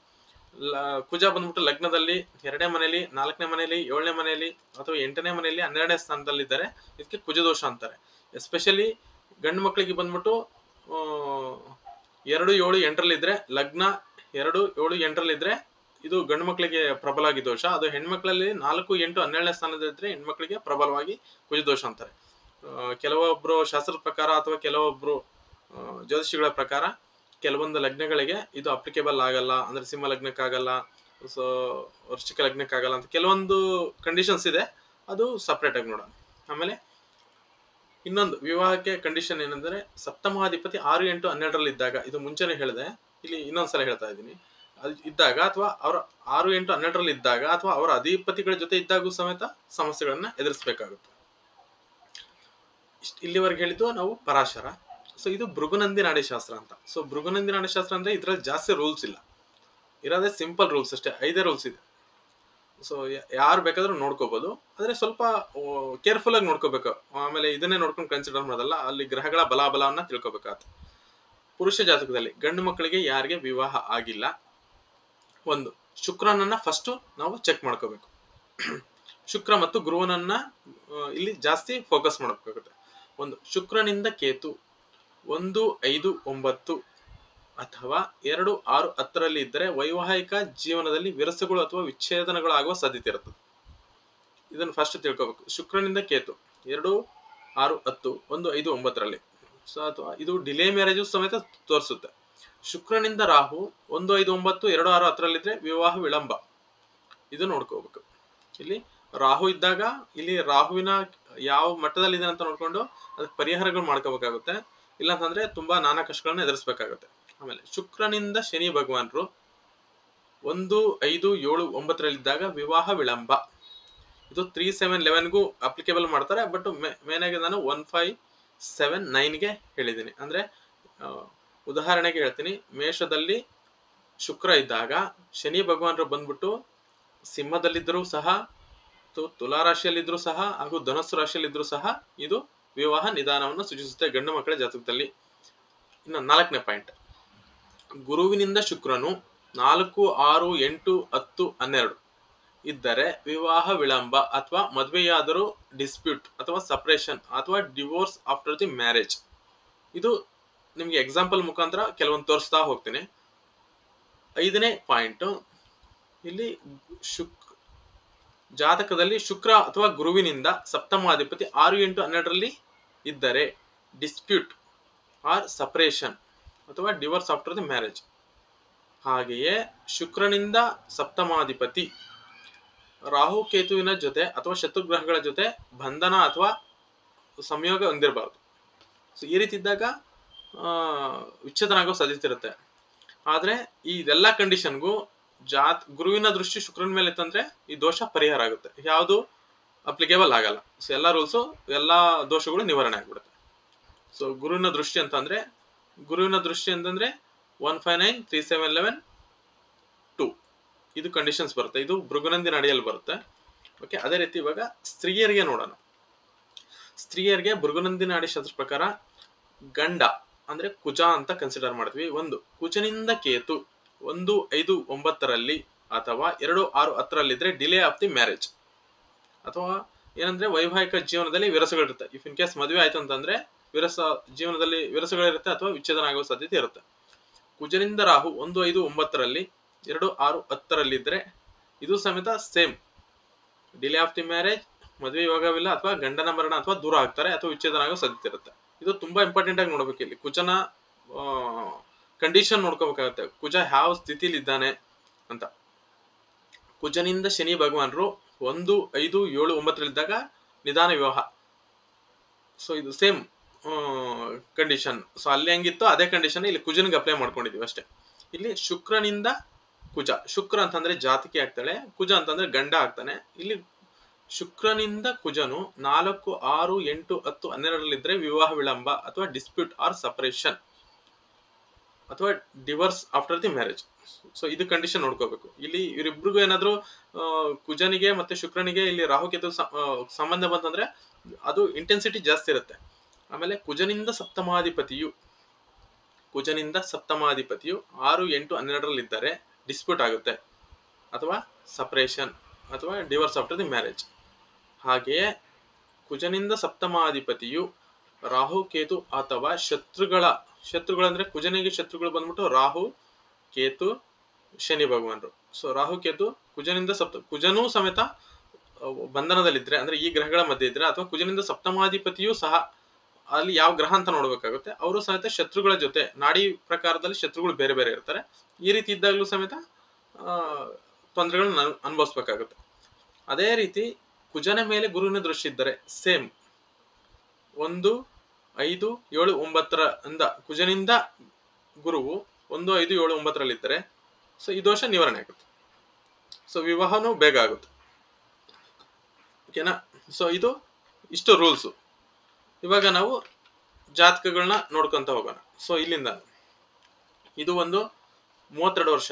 ಕುಜ ಬಂದ್ಬಿಟ್ಟು ಲಗ್ನದಲ್ಲಿ 2ನೇ ಮನೆಯಲ್ಲಿ, 4ನೇ ಮನೆಯಲ್ಲಿ, 7ನೇ ಮನೆಯಲ್ಲಿ ಅಥವಾ 8ನೇ ಮನೆಯಲ್ಲಿ 12ನೇ ಸ್ಥಾನದಲ್ಲಿದ್ದಾರೆ, ಇದಕ್ಕೆ ಕುಜ ದೋಷ ಅಂತಾರೆ. ಎಸ್ಪೆಷಲಿ ಗಂಡು ಮಕ್ಕಳಿಗೆ ಬಂದ್ಬಿಟ್ಟು 2, 7, 8ರಲ್ಲಿದ್ರೆ, ಲಗ್ನ 2, 7, 8ರಲ್ಲಿದ್ರೆ ಇದು ಗಂಡು ಮಕ್ಕಳಿಗೆ ಪ್ರಬಲವಾಗಿ ದೋಷ. ಅದು ಹೆಣ್ಮಕ್ಳಲ್ಲಿ 4, 8, 12ನೇ ಸ್ಥಾನದಲ್ಲಿದ್ರೆ ಹೆಣ್ಮಕ್ಳಿಗೆ ಪ್ರಬಲವಾಗಿ ಕುಜ ದೋಷ ಅಂತಾರೆ. ಕೆಲವೊಬ್ರು ಶಾಸ್ತ್ರದ ಪ್ರಕಾರ ಅಥವಾ ಕೆಲವೊಬ್ರು ಜ್ಯೋತಿಷಿಗಳ ಪ್ರಕಾರ ಕೆಲವೊಂದು ಲಗ್ನಗಳಿಗೆ ಇದು ಅಪ್ಲಿಕೇಬಲ್ ಆಗಲ್ಲ, ಅಂದ್ರೆ ಸಿಂಹ ಲಗ್ನಕ್ಕಾಗಲ್ಲ, ಸೊ ವೃಶ್ಚಿಕ ಲಗ್ನಕ್ಕಾಗಲ್ಲ ಅಂತ ಕೆಲವೊಂದು ಕಂಡೀಷನ್ಸ್ ಇದೆ. ಅದು ಸಪ್ರೇಟ್ ಆಗಿ ನೋಡೋಣ. ಆಮೇಲೆ ಇನ್ನೊಂದು ವಿವಾಹಕ್ಕೆ ಕಂಡೀಷನ್ ಏನಂದ್ರೆ ಸಪ್ತಮಾಧಿಪತಿ 6, 8, 12ರಲ್ಲಿ ಇದ್ದಾಗ, ಇದು ಮುಂಚೆನೆ ಹೇಳಿದೆ, ಇಲ್ಲಿ ಇನ್ನೊಂದ್ಸಲ ಹೇಳ್ತಾ ಇದ್ದೀನಿ, ಅದು ಇದ್ದಾಗ ಅಥವಾ ಅವರ 6, 8, 12ರಲ್ಲಿ ಇದ್ದಾಗ ಅಥವಾ ಅವರ ಅಧಿಪತಿಗಳ ಜೊತೆ ಇದ್ದಾಗೂ ಸಮೇತ ಸಮಸ್ಯೆಗಳನ್ನ ಎದುರಿಸಬೇಕಾಗುತ್ತೆ. ಇಲ್ಲಿವರೆಗೆ ಹೇಳಿದ್ದು ನಾವು ಪರಾಶರ. ಸೊ ಇದು ಭೃಗುನಂದಿ ನಾಡಿಶಾಸ್ತ್ರ ಅಂತ. ಸೊ ಭೃಗುನಂದಿ ನಾಡಿಶಾಸ್ತ್ರ ಅಂದ್ರೆ ಇದ್ರಲ್ಲಿ ಜಾಸ್ತಿ ರೂಲ್ಸ್ ಇಲ್ಲ, ಇರೋದೇ ಸಿಂಪಲ್ ರೂಲ್ಸ್ ಅಷ್ಟೇ, 5 ರೂಲ್ಸ್ ಇದೆ. ಸೊ ಯಾರು ಬೇಕಾದ್ರೂ ನೋಡ್ಕೋಬಹುದು, ಆದ್ರೆ ಸ್ವಲ್ಪ ಕೇರ್ಫುಲ್ ಆಗಿ ನೋಡ್ಕೋಬೇಕು. ಆಮೇಲೆ ಇದನ್ನೇ ನೋಡ್ಕೊಂಡು ಕನ್ಸಿಡರ್ ಮಾಡೋದಲ್ಲ, ಅಲ್ಲಿ ಗ್ರಹಗಳ ಬಲಾಬಲವನ್ನ ತಿಳ್ಕೊಬೇಕಾಗುತ್ತೆ. ಪುರುಷ ಜಾತಕದಲ್ಲಿ ಗಂಡು ಮಕ್ಕಳಿಗೆ ಯಾರಿಗೆ ವಿವಾಹ ಆಗಿಲ್ಲ, ಒಂದು ಶುಕ್ರನನ್ನ ಫಸ್ಟ್ ನಾವು ಚೆಕ್ ಮಾಡ್ಕೋಬೇಕು. ಶುಕ್ರ ಮತ್ತು ಗುರುವನನ್ನ ಇಲ್ಲಿ ಜಾಸ್ತಿ ಫೋಕಸ್ ಮಾಡಬೇಕಾಗುತ್ತೆ. ಒಂದು ಶುಕ್ರನಿಂದ ಕೇತು 1, 5, 9 ಅಥವಾ 2, 6, 10ರಲ್ಲಿ ಇದ್ದರೆ ವೈವಾಹಿಕ ಜೀವನದಲ್ಲಿ ವಿರಸಗಳು ಅಥವಾ ವಿಚ್ಛೇದನಗಳು ಆಗುವ ಸಾಧ್ಯತೆ ಇರುತ್ತದೆ. ಇದನ್ನು ಫಸ್ಟ್ ತಿಳ್ಕೋಬೇಕು. ಶುಕ್ರನಿಂದ ಕೇತು 2, 6, 10, 1, 5, 9ರಲ್ಲಿ, ಸೊ ಅಥವಾ ಇದು ಡಿಲೇ ಮ್ಯಾರೇಜು ಸಮೇತ ತೋರಿಸುತ್ತೆ. ಶುಕ್ರನಿಂದ ರಾಹು 1, 5, 9, 2, 6, 10ರಲ್ಲಿದ್ರೆ ವಿವಾಹ ವಿಳಂಬ, ಇದು ನೋಡ್ಕೋಬೇಕು. ಇಲ್ಲಿ ರಾಹು ಇದ್ದಾಗ ಇಲ್ಲಿ ರಾಹುವಿನ ಯಾವ ಮಟ್ಟದಲ್ಲಿದೆ ಅಂತ ನೋಡ್ಕೊಂಡು ಅದಕ್ಕೆ ಪರಿಹಾರಗಳು ಮಾಡ್ಕೋಬೇಕಾಗುತ್ತೆ. ಇಲ್ಲ ಅಂತಂದ್ರೆ ತುಂಬಾ ನಾನಾ ಕಷ್ಟಗಳನ್ನ ಎದುರಿಸಬೇಕಾಗುತ್ತೆ. ಆಮೇಲೆ ಶುಕ್ರನಿಂದ ಶನಿ ಭಗವಾನರು 1, 5, 7, 9ರಲ್ಲಿದ್ದಾಗ ವಿವಾಹ ವಿಳಂಬ, ಇದು 3, 7, 11ಗೂ ಅಪ್ಲಿಕೇಬಲ್ ಮಾಡ್ತಾರೆ. ಬಟ್ ಮೇನ್ ಆಗಿ ನಾನು 1, 5, 7, 9ಗೆ ಹೇಳಿದ್ದೀನಿ. ಅಂದ್ರೆ ಉದಾಹರಣೆಗೆ ಹೇಳ್ತೀನಿ, ಮೇಷದಲ್ಲಿ ಶುಕ್ರ ಇದ್ದಾಗ ಶನಿ ಭಗವಾನರು ಬಂದ್ಬಿಟ್ಟು ಸಿಂಹದಲ್ಲಿದ್ದರೂ ಸಹ, ತುಲಾ ರಾಶಿಯಲ್ಲಿದ್ರೂ ಸಹ ಹಾಗೂ ಧನಸ್ಸು ರಾಶಿಯಲ್ಲಿದ್ರೂ ಸಹ ಇದು ವಿವಾಹ ನಿಧಾನವನ್ನು ಸೂಚಿಸುತ್ತೆ ಗಂಡು ಮಕ್ಕಳ ಜಾತಕದಲ್ಲಿ. ಇನ್ನು 4ನೇ ಪಾಯಿಂಟ್, ಗುರುವಿನಿಂದ ಶುಕ್ರನು 4, 6, 8, 10, 12 ಇದ್ದರೆ ವಿವಾಹ ವಿಳಂಬ ಅಥವಾ ಮದುವೆಯಾದರೂ ಡಿಸ್ಪ್ಯೂಟ್ ಅಥವಾ ಸಪರೇಷನ್ ಅಥವಾ ಡಿವೋರ್ಸ್ ಆಫ್ಟರ್ ದಿ ಮ್ಯಾರೇಜ್. ಇದು ನಿಮ್ಗೆ ಎಕ್ಸಾಂಪಲ್ ಮುಖಾಂತರ ಕೆಲವೊಂದು ತೋರಿಸ್ತಾ ಹೋಗ್ತೀನಿ. 5ನೇ ಪಾಯಿಂಟ್, ಇಲ್ಲಿ ಜಾತಕದಲ್ಲಿ ಶುಕ್ರ ಅಥವಾ ಗುರುವಿನಿಂದ ಸಪ್ತಮಾಧಿಪತಿ 6, 8, 12ರಲ್ಲಿ ಇದ್ದರೆ ಡಿಸ್ಪ್ಯೂಟ್ ಆರ್ ಸಪರೇಷನ್ ಅಥವಾ ಡಿವೋರ್ಸ್ ಆಫ್ಟರ್ ದಿ ಮ್ಯಾರೇಜ್. ಹಾಗೆಯೇ ಶುಕ್ರನಿಂದ ಸಪ್ತಮಾಧಿಪತಿ ರಾಹು ಕೇತುವಿನ ಜೊತೆ ಅಥವಾ ಶತ್ರುಗ್ರಹಗಳ ಜೊತೆ ಬಂಧನ ಅಥವಾ ಸಂಯೋಗ ಹೊಂದಿರಬಾರ್ದು. ಸೊ ಈ ರೀತಿ ಇದ್ದಾಗ ವಿಚ್ಛೇದನ ಆಗೋ ಸಾಧ್ಯತೆ ಇರುತ್ತೆ. ಆದ್ರೆ ಈ ಇದೆಲ್ಲ ಕಂಡೀಷನ್ಗೂ ಗುರುವಿನ ದೃಷ್ಟಿ ಶುಕ್ರನ ಮೇಲೆ ಇತ್ತಂದ್ರೆ ಈ ದೋಷ ಪರಿಹಾರ ಆಗುತ್ತೆ, ಯಾವುದು ಅಪ್ಲಿಕೇಬಲ್ ಆಗಲ್ಲ. ಸೊ ಎಲ್ಲಾ ರೂಲ್ಸು, ಎಲ್ಲಾ ದೋಷಗಳು ನಿವಾರಣೆ ಆಗ್ಬಿಡುತ್ತೆ. ಸೊ ಗುರುವಿನ ದೃಷ್ಟಿ ಅಂತಂದ್ರೆ 1, 5, 9, 3, 7, 11, 2 ಇದು ಕಂಡೀಷನ್ಸ್ ಬರುತ್ತೆ. ಇದು ಭೃಗುನಂದಿ ನಾಡಿಯಲ್ಲಿ ಬರುತ್ತೆ. ಓಕೆ, ಅದೇ ರೀತಿ ಇವಾಗ ಸ್ತ್ರೀಯರಿಗೆ ನೋಡೋಣ. ಸ್ತ್ರೀಯರಿಗೆ ಭೃಗುನಂದಿ ನಾಡಿ ಶಾಸ್ತ್ರ ಪ್ರಕಾರ ಗಂಡ ಅಂದ್ರೆ ಕುಜ ಅಂತ ಕನ್ಸಿಡರ್ ಮಾಡ್ತೀವಿ. ಒಂದು ಕುಜನಿಂದ ಕೇತು 1, 5, 9ರಲ್ಲಿ ಅಥವಾ 2, 6, 10ರಲ್ಲಿದ್ರೆ ಡಿಲೇ ಆಫ್ ದಿ ಮ್ಯಾರೇಜ್, ಅಥವಾ ಏನಂದ್ರೆ ವೈವಾಹಿಕ ಜೀವನದಲ್ಲಿ ವಿರಸಗಳಿರುತ್ತೆ. ಇಫ್ ಇನ್ ಕೇಸ್ ಮದುವೆ ಆಯ್ತು ಅಂತಂದ್ರೆ ಜೀವನದಲ್ಲಿ ವಿರಸಗಳಿರುತ್ತೆ ಅಥವಾ ವಿಚ್ಛೇದನ ಆಗುವ ಸಾಧ್ಯತೆ ಇರುತ್ತೆ. ಕುಜನಿಂದ ರಾಹು 1, 5, 9ರಲ್ಲಿ 2, 6, 10ರಲ್ಲಿದ್ರೆ ಇದು ಸಮೇತ same, delay of the marriage, ಮದುವೆ ಯೋಗವಿಲ್ಲ ಅಥವಾ ಗಂಡನ ಮರಣ ಅಥವಾ ದೂರ ಆಗ್ತಾರೆ ಅಥವಾ ವಿಚ್ಛೇದನ ಆಗೋ ಸಾಧ್ಯತೆ ಇರುತ್ತೆ. ಇದು ತುಂಬಾ ಇಂಪಾರ್ಟೆಂಟ್ ಆಗಿ ನೋಡ್ಬೇಕು. ಇಲ್ಲಿ ಕುಜನ ಕಂಡೀಷನ್ ನೋಡ್ಕೋಬೇಕಾಗುತ್ತೆ, ಕುಜ ಯಾವ ಸ್ಥಿತಿಲಿ ಇದ್ದಾನೆ ಅಂತ. ಕುಜನಿಂದ ಶನಿ ಭಗವಾನರು 1, 5, 7, 9ರಲ್ಲಿದ್ದಾಗ ನಿಧಾನ ವಿವಾಹ. ಸೊ ಇದು ಸೇಮ್ ಕಂಡೀಷನ್. ಸೊ ಅಲ್ಲಿ ಹೆಂಗಿತ್ತು ಅದೇ ಕಂಡೀಷನ್ ಇಲ್ಲಿ ಕುಜನಿಗೆ ಅಪ್ಲೈ ಮಾಡ್ಕೊಂಡಿದೀವಿ ಅಷ್ಟೇ. ಇಲ್ಲಿ ಶುಕ್ರನಿಂದ ಕುಜ, ಶುಕ್ರ ಅಂತಂದ್ರೆ ಜಾತಕಿ ಆಗ್ತಾಳೆ, ಕುಜ ಅಂತಂದ್ರೆ ಗಂಡ ಆಗ್ತಾನೆ. ಇಲ್ಲಿ ಶುಕ್ರನಿಂದ ಕುಜನು 4, 6, 8, 10, 12ರಲ್ಲಿದ್ರೆ ವಿವಾಹ ವಿಳಂಬ ಅಥವಾ ಡಿಸ್ಪ್ಯೂಟ್ ಆರ್ ಸಪರೇಷನ್. ಅಥವಾ divorce after the marriage. So ಇದು ಕಂಡೀಷನ್ ನೋಡ್ಕೋಬೇಕು. ಇಲ್ಲಿ ಇವರಿಬ್ರಿಗೂ ಏನಾದ್ರು ಕುಜನಿಗೆ ಮತ್ತೆ ಶುಕ್ರನಿಗೆ ಇಲ್ಲಿ ರಾಹುಕೇತು ಸಂಬಂಧ ಬಂತಂದ್ರೆ ಅದು ಇಂಟೆನ್ಸಿಟಿ ಜಾಸ್ತಿ ಇರುತ್ತೆ. ಆಮೇಲೆ ಕುಜನಿಂದ ಸಪ್ತಮಾಧಿಪತಿಯು 6, 8, 12 ಇದ್ದರೆ ಡಿಸ್ಪ್ಯೂಟ್ ಆಗುತ್ತೆ, ಅಥವಾ ಸಪರೇಷನ್ ಅಥವಾ ಡಿವೋರ್ಸ್ ಆಫ್ಟರ್ ದಿ ಮ್ಯಾರೇಜ್. ಹಾಗೆಯೇ ಕುಜನಿಂದ ಸಪ್ತಮಾಧಿಪತಿಯು ರಾಹು ಕೇತು ಅಥವಾ ಶತ್ರುಗಳಂದ್ರೆ ಕುಜನಿಗೆ ಶತ್ರುಗಳು ಬಂದ್ಬಿಟ್ಟು ರಾಹು ಕೇತು ಶನಿ ಭಗವಾನರು. ಸೊ ರಾಹು ಕೇತು ಕುಜನೂ ಸಮೇತ ಬಂಧನದಲ್ಲಿದ್ರೆ, ಅಂದ್ರೆ ಈ ಗ್ರಹಗಳ ಮಧ್ಯೆ ಇದ್ರೆ, ಅಥವಾ ಕುಜನಿಂದ ಸಪ್ತಮಾಧಿಪತಿಯೂ ಸಹ, ಅಲ್ಲಿ ಯಾವ ಗ್ರಹ ಅಂತ ನೋಡ್ಬೇಕಾಗುತ್ತೆ, ಅವರು ಸಮೇತ ಶತ್ರುಗಳ ಜೊತೆ ನಾಡಿ ಪ್ರಕಾರದಲ್ಲಿ ಶತ್ರುಗಳು ಬೇರೆ ಬೇರೆ ಇರ್ತಾರೆ. ಈ ರೀತಿ ಇದ್ದಾಗಲೂ ಸಮೇತ ತೊಂದರೆಗಳನ್ನ ಅನುಭವಿಸ್ಬೇಕಾಗುತ್ತೆ. ಅದೇ ರೀತಿ ಕುಜನ ಮೇಲೆ ಗುರುವಿನ ದೃಷ್ಟಿ ಇದ್ದರೆ ಸೇಮ್ 1, 5, 7, 9 ಕುಜನಿಂದ ಗುರುವು 1, 5, 7, 9 ಇದ್ದರೆ ಸೊ ಈ ದೋಷ ನಿವಾರಣೆ ಆಗುತ್ತೆ. ಸೊ ವಿವಾಹನೂ ಬೇಗ ಆಗುತ್ತೆ. ಓಕೆನಾ? ಸೊ ಇಷ್ಟು ರೂಲ್ಸು. ಇವಾಗ ನಾವು ಜಾತಕಗಳನ್ನ ನೋಡ್ಕೊಂತ ಹೋಗೋಣ. ಸೊ ಇಲ್ಲಿಂದ ಇದು ಒಂದು 32 ವರ್ಷ.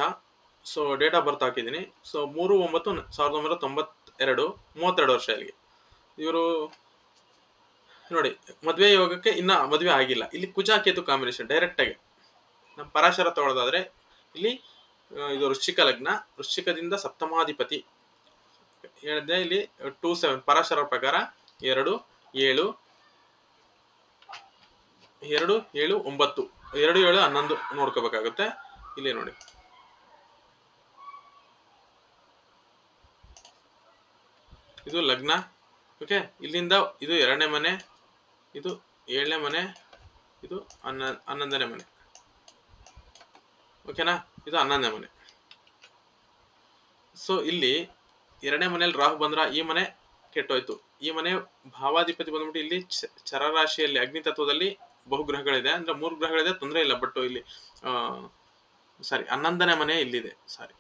ಸೊ ಡೇಟ್ ಆಫ್ ಬರ್ತ್ ಹಾಕಿದ್ದೀನಿ. ಸೊ 3/9/1992, 32 ವರ್ಷ. ಇಲ್ಲಿಗೆ ಇವರು ನೋಡಿ, ಮದುವೆ ಯೋಗಕ್ಕೆ ಇನ್ನ ಮದುವೆ ಆಗಿಲ್ಲ. ಇಲ್ಲಿ ಕುಜ ಕೇತು ಕಾಂಬಿನೇಷನ್ ಡೈರೆಕ್ಟ್ ಆಗಿ ನಮ್ಮ ಪರಾಶರ ತಗೊಳ್ಳೋದಾದ್ರೆ ಇಲ್ಲಿ ಇದು ವೃಶ್ಚಿಕ ಲಗ್ನ, ವೃಶ್ಚಿಕದಿಂದ ಸಪ್ತಮಾಧಿಪತಿ ಹೇಳಿದೆ. ಇಲ್ಲಿ 2, 7 ಪರಾಶರ ಪ್ರಕಾರ 2, 7, 2, 7, 9, 2, 7, 11 ನೋಡ್ಕೋಬೇಕಾಗುತ್ತೆ. ಇಲ್ಲಿ ನೋಡಿ, ಇದು ಲಗ್ನ. ಓಕೆ, ಇಲ್ಲಿಂದ ಇದು 2ನೇ ಮನೆ, ಇದು 7ನೇ ಮನೆ, ಇದು 11ನೇ ಮನೆ. ಓಕೆನಾ? ಇದು 11ನೇ ಮನೆ. ಸೊ ಇಲ್ಲಿ 2ನೇ ಮನೆಯಲ್ಲಿ ರಾಹು ಬಂದ್ರ ಈ ಮನೆ ಕೆಟ್ಟೋಯ್ತು. ಈ ಮನೆ ಭಾವಾಧಿಪತಿ ಬಂದ್ಬಿಟ್ಟು ಇಲ್ಲಿ ಚರರಾಶಿಯಲ್ಲಿ ಅಗ್ನಿ ತತ್ವದಲ್ಲಿ ಬಹುಗ್ರಹಗಳಿದೆ, ಅಂದ್ರೆ 3 ಗ್ರಹಗಳಿದೆ, ತೊಂದರೆ ಇಲ್ಲ. ಬಟ್ ಇಲ್ಲಿ ಸಾರಿ 11ನೇ ಮನೆ ಇಲ್ಲಿದೆ. ಸಾರಿ,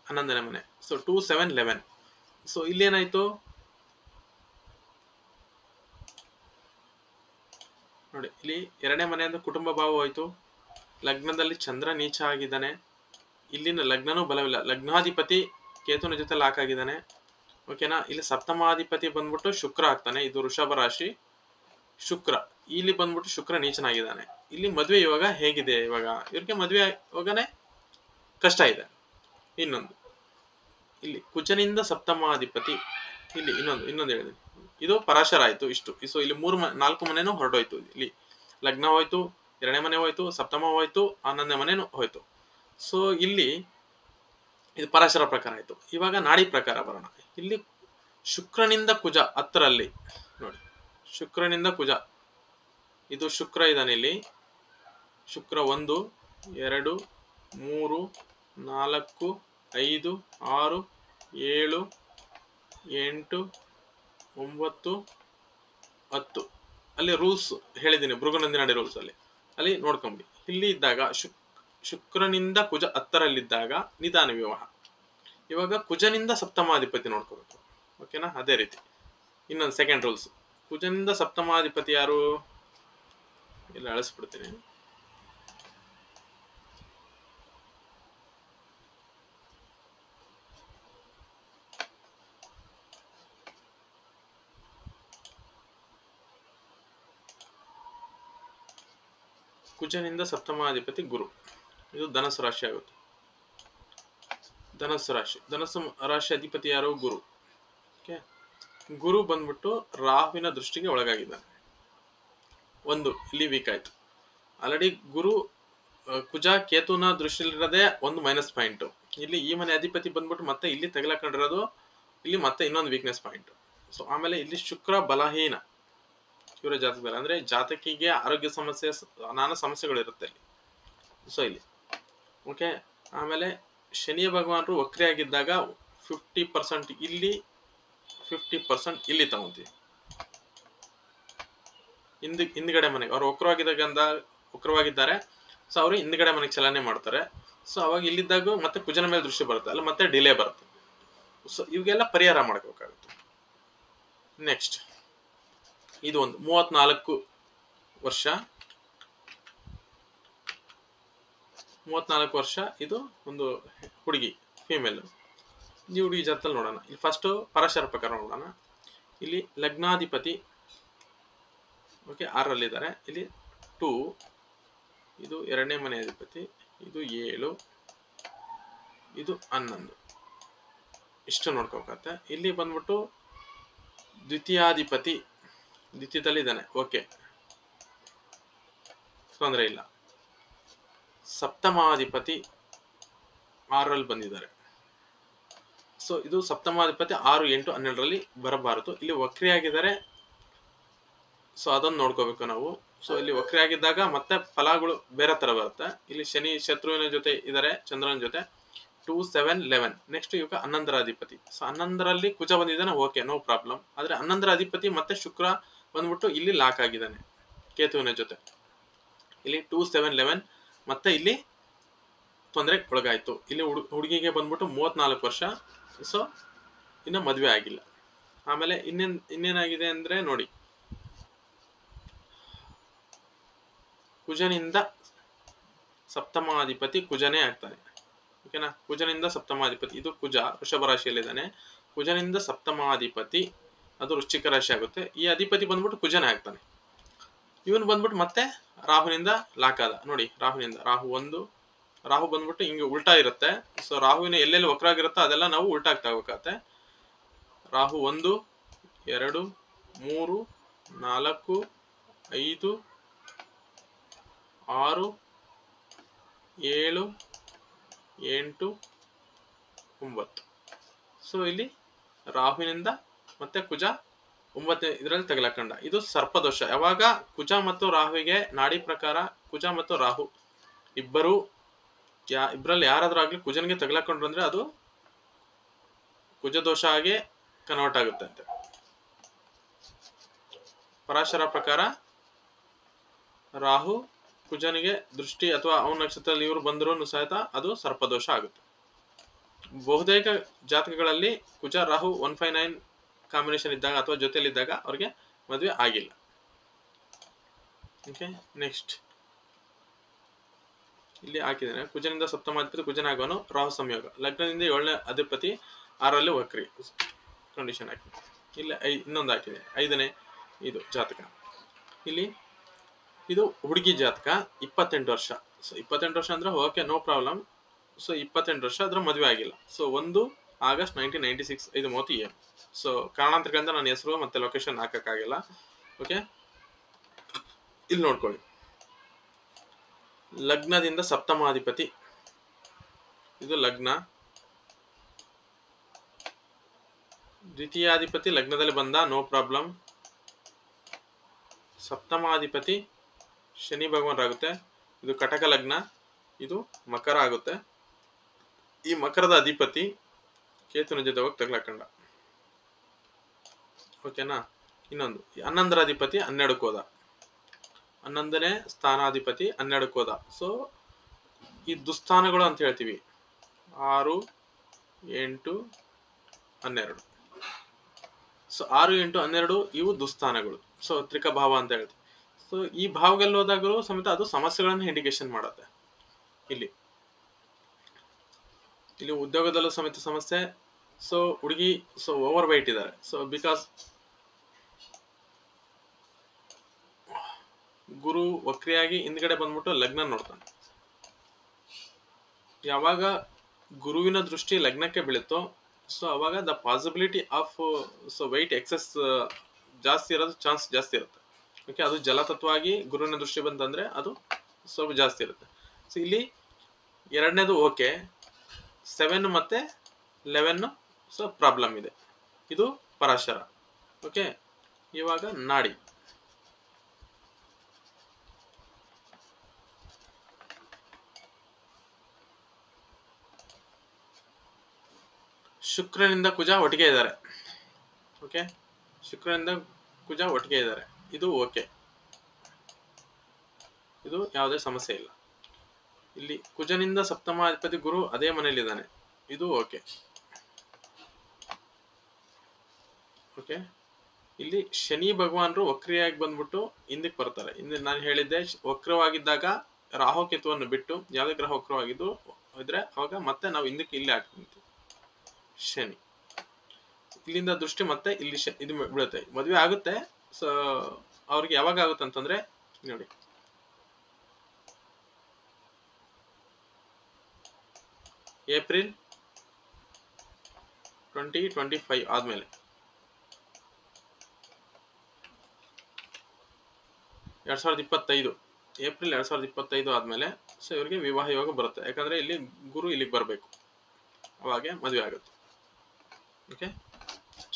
ಹನ್ನೊಂದನೇ ಮನೆ. ಸೊ 2, 7, 11. ಸೊ ಇಲ್ಲೇನಾಯ್ತು ನೋಡಿ, ಇಲ್ಲಿ 2ನೇ ಮನೆಯಿಂದ ಕುಟುಂಬ ಭಾವ ಹೋಯ್ತು. ಲಗ್ನದಲ್ಲಿ ಚಂದ್ರ ನೀಚ ಆಗಿದ್ದಾನೆ. ಇಲ್ಲಿನ ಲಗ್ನನೂ ಬಲವಿಲ್ಲ. ಲಗ್ನಾಧಿಪತಿ ಕೇತುನ ಜೊತೆ ಲಾಕ್ ಆಗಿದ್ದಾನೆ. ಓಕೆನಾ? ಇಲ್ಲಿ ಸಪ್ತಮಾಧಿಪತಿ ಬಂದ್ಬಿಟ್ಟು ಶುಕ್ರ ಆಗ್ತಾನೆ. ಇದು ವೃಷಭ ರಾಶಿ ಶುಕ್ರ. ಇಲ್ಲಿ ಬಂದ್ಬಿಟ್ಟು ಶುಕ್ರ ನೀಚನಾಗಿದ್ದಾನೆ. ಇಲ್ಲಿ ಮದುವೆ ಇವಾಗ ಹೇಗಿದೆ? ಇವಾಗ ಇವ್ರಿಗೆ ಮದುವೆ ಇವಾಗನೇ ಕಷ್ಟ ಇದೆ. ಇನ್ನೊಂದು ಇಲ್ಲಿ ಕುಜನಿಂದ ಸಪ್ತಮಾಧಿಪತಿ, ಇಲ್ಲಿ ಇನ್ನೊಂದು ಹೇಳಿದೆ. ಇದು ಪರಾಶರ ಆಯ್ತು ಇಷ್ಟು. ಸೊ ಇಲ್ಲಿ 4 ಮನೆನೂ ಹೊರಟೋಯ್ತು. ಇಲ್ಲಿ ಲಗ್ನ ಹೋಯ್ತು, 2ನೇ ಮನೆ ಹೋಯ್ತು, ಸಪ್ತಮ ಹೋಯ್ತು, 11ನೇ ಮನೆನೂ ಹೋಯ್ತು. ಸೊ ಇಲ್ಲಿ ಇದು ಪರಾಶರ ಪ್ರಕಾರ ಆಯ್ತು. ಇವಾಗ ನಾಡಿ ಪ್ರಕಾರ ಬರೋಣ. ಇಲ್ಲಿ ಶುಕ್ರನಿಂದ ಕುಜ 10ರಲ್ಲಿ ನೋಡಿ, ಶುಕ್ರನಿಂದ ಕುಜ, ಇದು ಶುಕ್ರ ಇದ್ದಾನೆ. ಇಲ್ಲಿ ಶುಕ್ರ 1, 2, 3, 4, 5, 6, 7, 8, 9, 10. ಅಲ್ಲಿ ರೂಲ್ಸ್ ಹೇಳಿದ್ದೀನಿ, ಭೃಗುನಂದಿನಾಡಿ ರೂಲ್ಸ್ ಅಲ್ಲಿ ನೋಡ್ಕೊಂಬಿಡಿ. ಇಲ್ಲಿ ಇದ್ದಾಗ ಶುಕ್ರನಿಂದ ಕುಜ 10ರಲ್ಲಿದ್ದಾಗ ನಿಧಾನ ವಿವಾಹ. ಇವಾಗ ಕುಜನಿಂದ ಸಪ್ತಮಾಧಿಪತಿ ನೋಡ್ಕೋಬೇಕು. ಓಕೆನಾ? ಅದೇ ರೀತಿ ಇನ್ನೊಂದು ಸೆಕೆಂಡ್ ರೂಲ್ಸ್, ಕುಜನಿಂದ ಸಪ್ತಮಾಧಿಪತಿ ಯಾರು? ಇಲ್ಲಿ ಅಳಿಸ್ಬಿಡ್ತೀನಿ. ಕುಜನಿಂದ ಸಪ್ತಮಾಧಿಪತಿ ಗುರು. ಇದು ಧನಸ್ಸು ರಾಶಿ ಆಗುತ್ತೆ. ಧನಸ್ಸು ರಾಶಿ ಅಧಿಪತಿ ಯಾರು? ಗುರು. ಓಕೆ, ಗುರು ಬಂದ್ಬಿಟ್ಟು ರಾಹುವಿನ ದೃಷ್ಟಿಗೆ ಒಳಗಾಗಿದ್ದಾನೆ. ಇಲ್ಲಿ ವೀಕ್ ಆಯ್ತು. ಆಲ್ರೆಡಿ ಗುರು ಕುಜ ಕೇತುನ ದೃಷ್ಟಿಲಿರೋದೇ ಒಂದು ಮೈನಸ್ ಪಾಯಿಂಟ್. ಇಲ್ಲಿ ಈ ಮನೆ ಅಧಿಪತಿ ಬಂದ್ಬಿಟ್ಟು ಮತ್ತೆ ಇಲ್ಲಿ ತಗಲಾಕೊಂಡಿರೋದು, ಇಲ್ಲಿ ಮತ್ತೆ ಇನ್ನೊಂದು ವೀಕ್ನೆಸ್ ಪಾಯಿಂಟ್. ಸೊ ಆಮೇಲೆ ಇಲ್ಲಿ ಶುಕ್ರ ಬಲಹೀನ ಇವರ ಜಾತಕದಲ್ಲಿ, ಅಂದ್ರೆ ಜಾತಕಿಗೆ ಆರೋಗ್ಯ ಸಮಸ್ಯೆ, ನಾನಾ ಸಮಸ್ಯೆಗಳು ಇರುತ್ತೆ ಇಲ್ಲಿ. ಸೊ ಇಲ್ಲಿ ಓಕೆ. ಆಮೇಲೆ ಶನಿಯ ಭಗವಾನರು ವಕ್ರಿಯಾಗಿದ್ದಾಗ 50% ಇಲ್ಲಿ, 50% ಇಲ್ಲಿ ತಗೊಂತೀವಿ. ಹಿಂದ್ಗಡೆ ಮನೆಗೆ ಅವ್ರು ವಕ್ರವಾಗಿದ್ದಾರೆ. ಸೊ ಅವರು ಹಿಂದ್ಗಡೆ ಮನೆಗೆ ಚಲನೆ ಮಾಡ್ತಾರೆ. ಸೊ ಅವಾಗ ಇಲ್ಲಿದ್ದಾಗ ಮತ್ತೆ ಕುಜನ ಮೇಲೆ ದೃಷ್ಟಿ ಬರುತ್ತೆ, ಅಲ್ಲಿ ಮತ್ತೆ ಡಿಲೇ ಬರುತ್ತೆ. ಸೊ ಇವಾಗೆಲ್ಲ ಪರಿಹಾರ ಮಾಡ್ಕೋಬೇಕಾಗುತ್ತೆ. ನೆಕ್ಸ್ಟ್ ಇದು ಒಂದು 34 ವರ್ಷ, 34 ವರ್ಷ ಇದು ಒಂದು ಹುಡುಗಿ, ಫೀಮೇಲ್. ಈ ಹುಡುಗಿ ಜಾತಕದಲ್ಲಿ ನೋಡೋಣ. ಇಲ್ಲಿ ಫಸ್ಟ್ ಪರಾಶರ ಪ್ರಕಾರ ನೋಡೋಣ. ಇಲ್ಲಿ ಲಗ್ನಾಧಿಪತಿ ಓಕೆ 6ರಲ್ಲಿದ್ದಾರೆ, ಇಲ್ಲಿ 2, ಇದು 2ನೇ ಮನೆ ಅಧಿಪತಿ, ಇದು 7, ಇದು 11, ಇಷ್ಟು ನೋಡ್ಕೋಬೇಕತ್ತೆ. ಇಲ್ಲಿ ಬಂದ್ಬಿಟ್ಟು ದ್ವಿತೀಯಾಧಿಪತಿ ದ್ವಿತೀಯದಲ್ಲಿ ಇದ್ದಾನೆ, ಓಕೆ ತೊಂದರೆ ಇಲ್ಲ. ಸಪ್ತಮಾಧಿಪತಿ 6ರಲ್ಲಿ ಬಂದಿದ್ದಾರೆ. ಸೊ ಇದು ಸಪ್ತಮಾಧಿಪತಿ 6, 8, 12ರಲ್ಲಿ ಬರಬಾರದು. ಇಲ್ಲಿ ವಕ್ರಿಯಾಗಿದ್ದಾರೆ, ಸೊ ಅದನ್ನು ನೋಡ್ಕೋಬೇಕು ನಾವು. ಸೊ ಇಲ್ಲಿ ವಕ್ರಿಯಾಗಿದ್ದಾಗ ಮತ್ತೆ ಫಲಗಳು ಬೇರೆ ತರ ಬರುತ್ತೆ. ಇಲ್ಲಿ ಶನಿ ಶತ್ರುವಿನ ಜೊತೆ ಇದ್ದಾರೆ, ಚಂದ್ರನ ಜೊತೆ 2, 7, 11. ನೆಕ್ಸ್ಟ್ ಇವಾಗ 11ರ ಅಧಿಪತಿ. ಸೊ 11ರಲ್ಲಿ ಕುಜ ಬಂದಿದ್ದಾನೆ, ಓಕೆ ನೋ ಪ್ರಾಬ್ಲಮ್. ಆದ್ರೆ 11ರ ಅಧಿಪತಿ ಮತ್ತೆ ಶುಕ್ರ ಬಂದ್ಬಿಟ್ಟು ಇಲ್ಲಿ ಲಾಕ್ ಆಗಿದ್ದಾನೆ ಕೇತುವಿನ ಜೊತೆ. ಇಲ್ಲಿ 2, 7, 11 ಮತ್ತೆ ಇಲ್ಲಿ ತೊಂದರೆಗೆ ಒಳಗಾಯ್ತು. ಇಲ್ಲಿ ಹುಡುಗಿಗೆ ಬಂದ್ಬಿಟ್ಟು 34 ವರ್ಷ, ಸೊ ಇನ್ನು ಮದುವೆ ಆಗಿಲ್ಲ. ಆಮೇಲೆ ಇನ್ನೇನಾಗಿದೆ ಅಂದ್ರೆ ನೋಡಿ, ಕುಜನಿಂದ ಸಪ್ತಮಾಧಿಪತಿ ಕುಜನೇ ಆಗ್ತಾನೆ, ಓಕೆನಾ. ಕುಜನಿಂದ ಸಪ್ತಮಾಧಿಪತಿ, ಇದು ಕುಜ ವೃಷಭ ರಾಶಿಯಲ್ಲಿದ್ದಾನೆ, ಕುಜನಿಂದ ಸಪ್ತಮಾಧಿಪತಿ ಅದು ವೃಶ್ಚಿಕ ರಾಶಿ ಆಗುತ್ತೆ. ಈ ಅಧಿಪತಿ ಬಂದ್ಬಿಟ್ಟು ಕುಜನೇ ಆಗ್ತಾನೆ. ಇವನು ಬಂದ್ಬಿಟ್ಟು ಮತ್ತೆ ರಾಹುನಿಂದ ಲಾಕ್ ಆದ ನೋಡಿ. ರಾಹು ಬಂದ್ಬಿಟ್ಟು ಹಿಂಗೆ ಉಲ್ಟಾ ಇರುತ್ತೆ. ಸೊ ರಾಹುವಿನ ಎಲ್ಲೆಲ್ಲಿ ವಕ್ರಾಗಿರುತ್ತೋ ಅದೆಲ್ಲ ನಾವು ಉಲ್ಟಾ ತಗೋಬೇಕಾಗತ್ತೆ. ರಾಹು 1, 2, 3, 4, 5, 6, 7, 8, 9. ಸೊ ಇಲ್ಲಿ ರಾಹುವಿನಿಂದ ಮತ್ತೆ ಕುಜ 9 ಇದರಲ್ಲಿ ತಗಲಕಂಡ. ಇದು ಸರ್ಪದೋಷ. ಯಾವಾಗ ಕುಜ ಮತ್ತು ರಾಹುವಿಗೆ ನಾಡಿ ಪ್ರಕಾರ ಕುಜ ಮತ್ತು ರಾಹು ಇಬ್ಬರಲ್ಲಿ ಯಾರಾದ್ರೂ ಆಗ್ಲಿ ಕುಜನಿಗೆ ತಗಲಕೊಂಡ್ರು ಅಂದ್ರೆ ಅದು ಕುಜ ದೋಷ ಆಗಿ ಕನ್ವರ್ಟ್ ಆಗುತ್ತೆ ಅಂತೆ. ಪರಾಶರ ಪ್ರಕಾರ ರಾಹು ಕುಜನಿಗೆ ದೃಷ್ಟಿ ಅಥವಾ ಅವನ ನಕ್ಷತ್ರದಲ್ಲಿ ಇವರು ಬಂದರೂ ಸಹಿತ ಅದು ಸರ್ಪದೋಷ ಆಗುತ್ತೆ. ಬಹುತೇಕ ಜಾತಕಗಳಲ್ಲಿ ಕುಜ ರಾಹು 159 ಕಾಂಬಿನೇಷನ್ ಇದ್ದಾಗ ಅಥವಾ ಜೊತೆಯಲ್ಲಿದ್ದಾಗ ಅವ್ರಿಗೆ ಮದುವೆ ಆಗಿಲ್ಲ. ಓಕೆ, ನೆಕ್ಸ್ಟ್ ಇಲ್ಲಿ ಹಾಕಿದ್ದೇನೆ. ಕುಜನಿಂದ ಸಪ್ತಮಾಧಿಪತಿ ಕುಜನಾಗುವನು ರಾಹು ಸಂಯೋಗ. ಲಗ್ನದಿಂದ 7ನೇ ಅಧಿಪತಿ 6ರಲ್ಲಿ ವಕ್ರಿ ಕಂಡೀಷನ್ ಹಾಕಿದೆ. ಇಲ್ಲಿ ಇನ್ನೊಂದು ಹಾಕಿದೆ 5ನೇ ಇದು ಜಾತಕ. ಇಲ್ಲಿ ಇದು ಹುಡುಗಿ ಜಾತಕ 28 ವರ್ಷ. ಸೊ 28 ವರ್ಷ ಅಂದ್ರೆ ಓಕೆ ನೋ ಪ್ರಾಬ್ಲಮ್. ಸೊ 28 ವರ್ಷ ಅದ್ರ ಮದುವೆ ಆಗಿಲ್ಲ. So 1 August 1996 5:30 AM. ಸೊ ಕಾರಣಾಂತರಗಳಿಂದ ನನ್ನ ಹೆಸರು ಮತ್ತೆ ಲೊಕೇಶನ್ ಹಾಕಕ್ಕಾಗಿಲ್ಲ. ಓಕೆ, ಇಲ್ಲಿ ನೋಡ್ಕೊಳ್ಳಿ. ಲಗ್ನದಿಂದ ಸಪ್ತಮಾಧಿಪತಿ, ಇದು ಲಗ್ನ. ದ್ವಿತೀಯಾಧಿಪತಿ ಲಗ್ನದಲ್ಲಿ ಬಂದ, ನೋ ಪ್ರಾಬ್ಲಮ್. ಸಪ್ತಮಾಧಿಪತಿ ಶನಿ ಭಗವಾನರಾಗುತ್ತೆ. ಇದು ಕಟಕ ಲಗ್ನ, ಇದು ಮಕರ ಆಗುತ್ತೆ. ಈ ಮಕರದ ಅಧಿಪತಿ ಕೇತುನ ಜೊತೆ ಹೋಗಿ ತಗ್ಲಾಕಂಡ, ಓಕೆನಾ. ಇನ್ನೊಂದು 11ರ ಅಧಿಪತಿ 12ಕ್ಕೆ ಹೋದ, 11ನೇ ಸ್ಥಾನಾಧಿಪತಿ 12ಕ್ಕೆ ಹೋದ. ಸೊ ಈ ದುಸ್ಥಾನಗಳು ಅಂತ ಹೇಳ್ತೀವಿ 6, 8, 12. ಸೊ 6, 8, 12 ಇವು ದುಸ್ಥಾನಗಳು. ಸೊ ತ್ರಿಕ ಭಾವ ಅಂತ ಹೇಳ್ತೀವಿ. ಸೊ ಈ ಭಾವದಲ್ಲಿ ಹೋದಾಗಲೂ ಸಮೇತ ಅದು ಸಮಸ್ಯೆಗಳನ್ನು ಇಂಡಿಕೇಶನ್ ಮಾಡುತ್ತೆ. ಇಲ್ಲಿ ಉದ್ಯೋಗದಲ್ಲೂ ಸಮೇತ ಸಮಸ್ಯೆ. ಸೊ ಹುಡುಗಿ ಓವರ್ ವೈಟ್ ಇದ್ದಾರೆ. ಸೊ ಬಿಕಾಸ್ ಗುರು ವಕ್ರಿಯಾಗಿ ಹಿಂದ್ಗಡೆ ಬಂದ್ಬಿಟ್ಟು ಲಗ್ನ ನೋಡ್ತಾನೆ. ಯಾವಾಗ ಗುರುವಿನ ದೃಷ್ಟಿ ಲಗ್ನಕ್ಕೆ ಬೀಳುತ್ತೋ ಸೊ ಅವಾಗ the possibility of weight excess ಜಾಸ್ತಿ ಇರೋದು ಚಾನ್ಸ್ ಜಾಸ್ತಿ ಇರುತ್ತೆ. ಓಕೆ, ಅದು ಜಲತತ್ವವಾಗಿ ಗುರುವಿನ ದೃಷ್ಟಿ ಬಂತಂದ್ರೆ ಅದು ಸ್ವಲ್ಪ ಜಾಸ್ತಿ ಇರುತ್ತೆ. ಸೊ ಇಲ್ಲಿ ಎರಡನೇದು ಓಕೆ, 7 ಮತ್ತೆ 11 ಸೊ ಪ್ರಾಬ್ಲಮ್ ಇದೆ. ಇದು ಪರಾಶರ. ಓಕೆ, ಇವಾಗ ನಾಡಿ. ಶುಕ್ರನಿಂದ ಕುಜ ಒಟ್ಟಿಗೆ ಇದ್ದಾರೆ. ಓಕೆ, ಶುಕ್ರನಿಂದ ಕುಜ ಒಟ್ಟಿಗೆ ಇದ್ದಾರೆ. ಇದು ಓಕೆ, ಇದು ಯಾವುದೇ ಸಮಸ್ಯೆ ಇಲ್ಲ. ಇಲ್ಲಿ ಕುಜನಿಂದ ಸಪ್ತಮಾಧಿಪತಿ ಗುರು ಅದೇ ಮನೆಯಲ್ಲಿ ಇದ್ದಾನೆ, ಇದು ಓಕೆ. ಓಕೆ, ಇಲ್ಲಿ ಶನಿ ಭಗವಾನರು ವಕ್ರಿಯಾಗಿ ಬಂದ್ಬಿಟ್ಟು ಹಿಂದಕ್ಕೆ ಬರ್ತಾರೆ. ಹಿಂದೆ ನಾನು ಹೇಳಿದ್ದೆ, ವಕ್ರವಾಗಿದ್ದಾಗ ರಾಹುಕೇತುವನ್ನು ಬಿಟ್ಟು ಯಾವುದೇ ಗ್ರಹ ವಕ್ರವಾಗಿದ್ದು ಇದ್ರೆ ಅವಾಗ ಮತ್ತೆ ನಾವು ಹಿಂದಕ್ಕೆ ಇಲ್ಲಿ ಹಾಕ್ತೀವಿ. ಶನಿ ಇಲ್ಲಿಂದ ದೃಷ್ಟಿ ಮತ್ತೆ ಇಲ್ಲಿ ಇದು ಬೀಳುತ್ತೆ, ಮದುವೆ ಆಗುತ್ತೆ. ಸೊ ಅವ್ರಿಗೆ ಯಾವಾಗ ಆಗುತ್ತೆ ಅಂತಂದ್ರೆ ನೋಡಿ, ಏಪ್ರಿಲ್ 2025 ಆದ್ಮೇಲೆ, 2025 ಏಪ್ರಿಲ್ 2025 ಆದ್ಮೇಲೆ ಸೊ ಇವರಿಗೆ ವಿವಾಹ ಯೋಗ ಬರುತ್ತೆ. ಯಾಕಂದ್ರೆ ಇಲ್ಲಿ ಗುರು ಇಲ್ಲಿಗೆ ಬರಬೇಕು, ಅವಾಗೆ ಮದುವೆ ಆಗುತ್ತೆ. ಓಕೆ,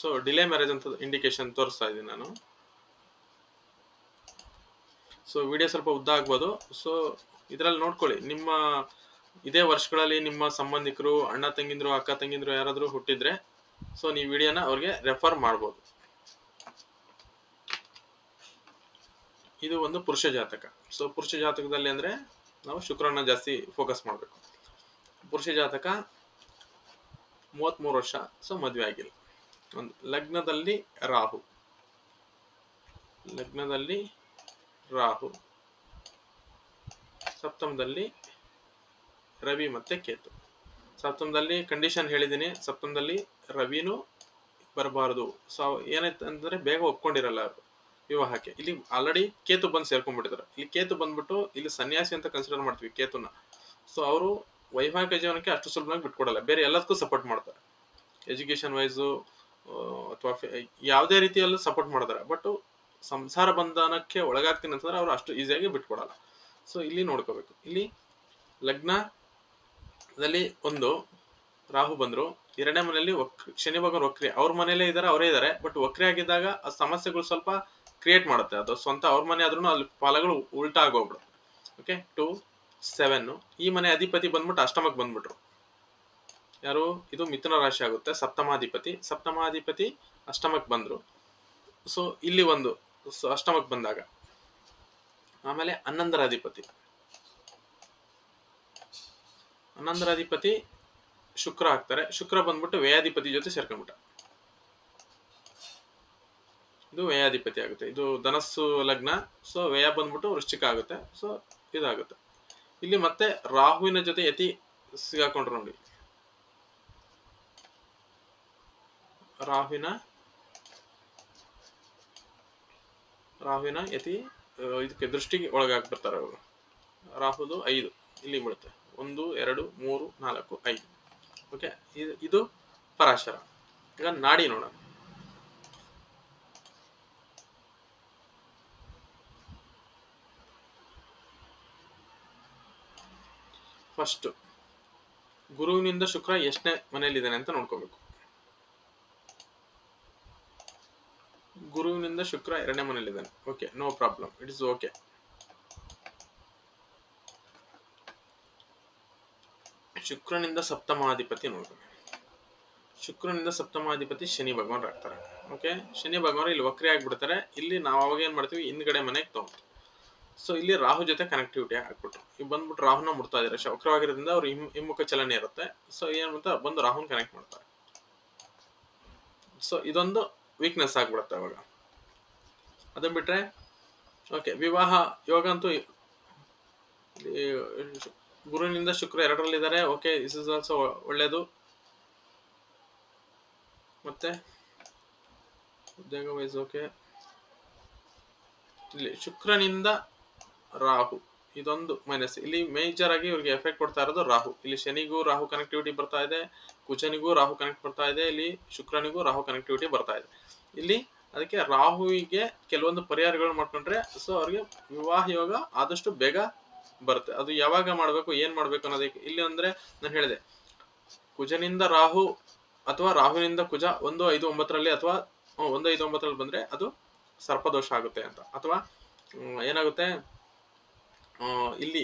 ಸೊ ಡಿಲೇ ಮ್ಯಾರೇಜ್ ಅಂತ ಇಂಡಿಕೇಶನ್ ತೋರಿಸ್ತಾ ಇದ್ದೀನಿ ನಾನು. ಸೊ ವಿಡಿಯೋ ಸ್ವಲ್ಪ ಉದ್ದ ಆಗ್ಬೋದು. ಸೊ ಇದರಲ್ಲಿ ನೋಡ್ಕೊಳ್ಳಿ, ನಿಮ್ಮ ಇದೇ ವರ್ಷಗಳಲ್ಲಿ ನಿಮ್ಮ ಸಂಬಂಧಿಕರು, ಅಣ್ಣ ತಂಗಿಂದ್ರು, ಅಕ್ಕ ತಂಗಿಂದ್ರು ಯಾರಾದರೂ ಹುಟ್ಟಿದ್ರೆ ಸೊ ನೀವು ವಿಡಿಯೋನ ಅವ್ರಿಗೆ ರೆಫರ್ ಮಾಡ್ಬೋದು. ಇದು ಒಂದು ಪುರುಷ ಜಾತಕ. ಸೊ ಪುರುಷ ಜಾತಕದಲ್ಲಿ ಅಂದ್ರೆ ನಾವು ಶುಕ್ರನ ಜಾಸ್ತಿ ಫೋಕಸ್ ಮಾಡಬೇಕು. ಪುರುಷ ಜಾತಕ 33 ವರ್ಷ, ಸೊ ಮದುವೆ ಆಗಿಲ್ಲ. ಒಂದು ಲಗ್ನದಲ್ಲಿ ರಾಹು, ಸಪ್ತಮದಲ್ಲಿ ರವಿ ಮತ್ತೆ ಕೇತು. ಸಪ್ತಮದಲ್ಲಿ ಕಂಡೀಷನ್ ಹೇಳಿದ್ದೀನಿ, ಸಪ್ತಮದಲ್ಲಿ ರವಿನೂ ಬರಬಾರದು. ಸೊ ಏನಾಯ್ತು ಅಂದ್ರೆ ಬೇಗ ಒಪ್ಕೊಂಡಿರಲ್ಲ ಅವರು ವಿವಾಹಕ್ಕೆ. ಇಲ್ಲಿ ಆಲ್ರೆಡಿ ಕೇತು ಬಂದು ಸೇರ್ಕೊಂಡ್ಬಿಟ್ಟಿದ್ದಾರೆ. ಇಲ್ಲಿ ಕೇತು ಬಂದ್ಬಿಟ್ಟು ಇಲ್ಲಿ ಸನ್ಯಾಸಿ ಅಂತ ಕನ್ಸಿಡರ್ ಮಾಡ್ತೀವಿ ಕೇತುನ. ಸೊ ಅವರು ವೈವಾಹಿಕ ಜೀವನಕ್ಕೆ ಅಷ್ಟು ಸುಲಭವಾಗಿ ಬಿಟ್ಕೊಡಲ್ಲ, ಬೇರೆ ಎಲ್ಲದಕ್ಕೂ ಸಪೋರ್ಟ್ ಮಾಡ್ತಾರೆ. ಎಜುಕೇಶನ್ ವೈಸು ಅಥವಾ ಯಾವುದೇ ರೀತಿಯಲ್ಲೂ ಸಪೋರ್ಟ್ ಮಾಡ್ತಾರೆ. ಬಟ್ ಸಂಸಾರ ಬಂಧನಕ್ಕೆ ಒಳಗಾಗ್ತೀನಿ ಅಂತಂದ್ರೆ ಅವ್ರು ಅಷ್ಟು ಈಸಿಯಾಗಿ ಬಿಟ್ಕೊಡಲ್ಲ. ಸೊ ಇಲ್ಲಿ ನೋಡ್ಕೋಬೇಕು. ಇಲ್ಲಿ ಲಗ್ನದಲ್ಲಿ ಒಂದು ರಾಹು ಬಂದ್ರು, ಎರಡನೇ ಮನೆಯಲ್ಲಿ ಶನಿ ಭಗವಾನ್ ವಕ್ರಿ, ಅವ್ರ ಮನೆಯಲ್ಲೇ ಇದ್ದಾರೆ, ಅವರೇ ಇದ್ದಾರೆ. ಬಟ್ ವಕ್ರಿ ಆಗಿದ್ದಾಗ ಆ ಸಮಸ್ಯೆಗಳು ಸ್ವಲ್ಪ ಕ್ರಿಯೇಟ್ ಮಾಡುತ್ತೆ. ಅದು ಸ್ವಂತ ಅವ್ರ ಮನೆ ಆದ್ರೂ ಅಲ್ಲಿ ಫಲಗಳು ಉಲ್ಟಾ ಆಗೋಗ್ಬಿಡುತ್ತೆ. ಓಕೆ, 2, 7 ಈ ಮನೆ ಅಧಿಪತಿ ಬಂದ್ಬಿಟ್ಟು ಅಷ್ಟಮಕ್ಕೆ ಬಂದ್ಬಿಟ್ರು. ಯಾರು? ಇದು ಮಿಥುನ ರಾಶಿ ಆಗುತ್ತೆ. ಸಪ್ತಮಾಧಿಪತಿ ಅಷ್ಟಮಕ್ಕೆ ಬಂದ್ರು. ಸೊ ಇಲ್ಲಿ ಒಂದು ಅಷ್ಟಮಕ್ಕೆ ಬಂದಾಗ ಆಮೇಲೆ 11ರ ಅಧಿಪತಿ ಶುಕ್ರ ಆಗ್ತಾರೆ. ಶುಕ್ರ ಬಂದ್ಬಿಟ್ಟು ವ್ಯಯಾಧಿಪತಿ ಜೊತೆ ಸೇರ್ಕೊಂಡ್ಬಿಟ್ಟ. ಇದು ವ್ಯಯಾಧಿಪತಿ ಆಗುತ್ತೆ. ಇದು ಧನಸ್ಸು ಲಗ್ನ, ಸೊ ವ್ಯಯ ಬಂದ್ಬಿಟ್ಟು ವೃಶ್ಚಿಕ ಆಗುತ್ತೆ. ಸೊ ಇದಾಗುತ್ತೆ. ಇಲ್ಲಿ ಮತ್ತೆ ರಾಹುವಿನ ಜೊತೆ ಯತಿ ಸಿಗಾಕೊಂಡ್ರು ನೋಡಿ. ರಾಹುವಿನ ಯತಿ ಇದಕ್ಕೆ ದೃಷ್ಟಿಗೆ ಒಳಗಾಗ್ಬಿಡ್ತಾರೆ ಅವರು. ರಾಹುದು 5 ಇಲ್ಲಿ ಬೀಳುತ್ತೆ. 1, 2, 3, 4, 5. ಓಕೆ, ಇದು ಪರಾಶರ. ಈಗ ನಾಡಿ ನೋಡೋಣ. ಫಸ್ಟ್ ಗುರುವಿನಿಂದ ಶುಕ್ರ ಎಷ್ಟನೇ ಮನೆಯಲ್ಲಿದ್ದಾನೆ ಅಂತ ನೋಡ್ಕೋಬೇಕು. ಗುರುವಿನಿಂದ ಶುಕ್ರ 2ನೇ ಮನೆಯಲ್ಲಿದ್ದಾನೆ. Okay, no problem, it is okay. ಶುಕ್ರನಿಂದ ಸಪ್ತಮಾಧಿಪತಿ ನೋಡ್ಬೇಕು. ಶುಕ್ರನಿಂದ ಸಪ್ತಮಾಧಿಪತಿ ಶನಿ ಭಗವಾನ್ ಆಗ್ತಾರೆ. ಓಕೆ, ಶನಿ ಭಗವಾನ್ ಇಲ್ಲಿ ವಕ್ರಿ ಆಗ್ಬಿಡ್ತಾರೆ. ಇಲ್ಲಿ ನಾವು ಅವಾಗ ಏನ್ ಮಾಡ್ತೀವಿ, ಹಿಂದ್ಗಡೆ ಮನೆಗೆ ತಗೊಂಡ್ತೀವಿ. ಸೊ ಇಲ್ಲಿ ರಾಹು ಜೊತೆ ಕನೆಕ್ಟಿವಿಟಿ ಆಗ್ಬಿಟ್ರು. ಈಗ ಬಂದ್ಬಿಟ್ಟು ರಾಹುನ ಮುಡ್ತಾ ಇದಾರೆ. ವಕ್ರವಾಗಿರೋದ್ರಿಂದ ಅವ್ರು ಹಿಮ್ಮುಖ ಚಲನೆ ಇರುತ್ತೆ. ಸೊ ಏನ್ ಅಂತ ಬಂದು ರಾಹುನ್ ಕನೆಕ್ಟ್ ಮಾಡ್ತಾರೆ. ಸೊ ಇದೊಂದು ವೀಕ್ನೆಸ್ ಆಗ್ಬಿಡುತ್ತೆ ಅವಾಗ. ಅದನ್ನ ಬಿಟ್ರೆ ಓಕೆ, ವಿವಾಹ ಯೋಗ ಅಂತೂ ಗುರುವಿನಿಂದ ಶುಕ್ರ 2ರಲ್ಲಿದ್ದಾರೆ. ಓಕೆ, ದಿಸ್ ಇಸ್ ಆಲ್ಸೋ ಒಳ್ಳೇದು. ಮತ್ತೆ ಉದ್ಯೋಗ ವೈಸ್ ಓಕೆ. ಇಲ್ಲಿ ಶುಕ್ರನಿಂದ ರಾಹು ಇದೊಂದು ಮೈನಸ್. ಇಲ್ಲಿ ಮೇಜರ್ ಆಗಿ ಇವ್ರಿಗೆ ಎಫೆಕ್ಟ್ ಕೊಡ್ತಾ ಇರೋದು ರಾಹು. ಇಲ್ಲಿ ಶನಿಗೂ ರಾಹು ಕನೆಕ್ಟಿವಿಟಿ ಬರ್ತಾ ಇದೆ, ಕುಜನಿಗೂ ರಾಹು ಕನೆಕ್ಟ್ ಬರ್ತಾ ಇದೆ, ಇಲ್ಲಿ ಶುಕ್ರನಿಗೂ ರಾಹು ಕನೆಕ್ಟಿವಿಟಿ ಬರ್ತಾ ಇದೆ. ಇಲ್ಲಿ ಅದಕ್ಕೆ ರಾಹುವಿಗೆ ಕೆಲವೊಂದು ಪರಿಹಾರಗಳು ಮಾಡ್ಕೊಂಡ್ರೆ ಸೊ ಅವ್ರಿಗೆ ವಿವಾಹ ಯೋಗ ಆದಷ್ಟು ಬೇಗ ಬರುತ್ತೆ. ಅದು ಯಾವಾಗ ಮಾಡ್ಬೇಕು, ಏನ್ ಮಾಡ್ಬೇಕು ಅನ್ನೋದಕ್ಕೆ ಇಲ್ಲಿ ಅಂದ್ರೆ ನಾನು ಹೇಳಿದೆ, ಕುಜನಿಂದ ರಾಹು ಅಥವಾ ರಾಹುವಿನಿಂದ ಕುಜ 1, 5, 9ರಲ್ಲಿ ಅಥವಾ 1, 5, 9ರಲ್ಲಿ ಬಂದ್ರೆ ಅದು ಸರ್ಪದೋಷ ಆಗುತ್ತೆ ಅಂತ. ಅಥವಾ ಏನಾಗುತ್ತೆ, ಇಲ್ಲಿ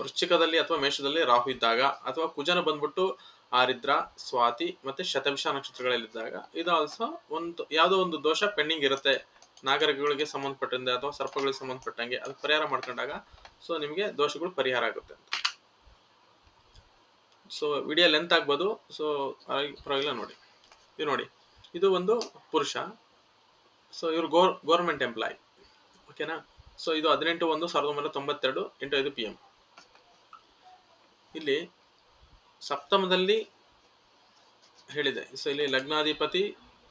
ವೃಶ್ಚಿಕದಲ್ಲಿ ಅಥವಾ ಮೇಷದಲ್ಲಿ ರಾಹು ಇದ್ದಾಗ, ಅಥವಾ ಕುಜನ ಬಂದ್ಬಿಟ್ಟು ಆರಿದ್ರ, ಸ್ವಾತಿ ಮತ್ತೆ ಶತಭಿಷ ನಕ್ಷತ್ರಗಳಲ್ಲಿದ್ದಾಗ ಇದು ಆಲ್ಸೋ ಒಂದು ಯಾವುದೋ ಒಂದು ದೋಷ ಪೆಂಡಿಂಗ್ ಇರುತ್ತೆ. ನಾಗರಿಕಗಳಿಗೆ ಸಂಬಂಧಪಟ್ಟಂತೆ ಅಥವಾ ಸರ್ಪಗಳಿಗೆ ಸಂಬಂಧಪಟ್ಟಂಗೆ ಅದು ಪರಿಹಾರ ಮಾಡ್ಕೊಂಡಾಗ ಸೊ ನಿಮಗೆ ದೋಷಗಳು ಪರಿಹಾರ ಆಗುತ್ತೆ ಅಂತ. ಸೊ ವಿಡಿಯೋ ಲೆಂತ್ ಆಗ್ಬೋದು, ಸೊ ಪರವಾಗಿಲ್ಲ ನೋಡಿ. ಇದು ನೋಡಿ, ಇದು ಒಂದು ಪುರುಷ. ಸೊ ಇವರು ಗೌರ್ಮೆಂಟ್ ಎಂಪ್ಲಾಯ್, ಓಕೆನಾ. ಸೊ ಇದು 18/1/1992 8:05 PM. ಇಲ್ಲಿ ಸಪ್ತಮದಲ್ಲಿ ಹೇಳಿದೆ. ಸೊ ಇಲ್ಲಿ ಲಗ್ನಾಧಿಪತಿ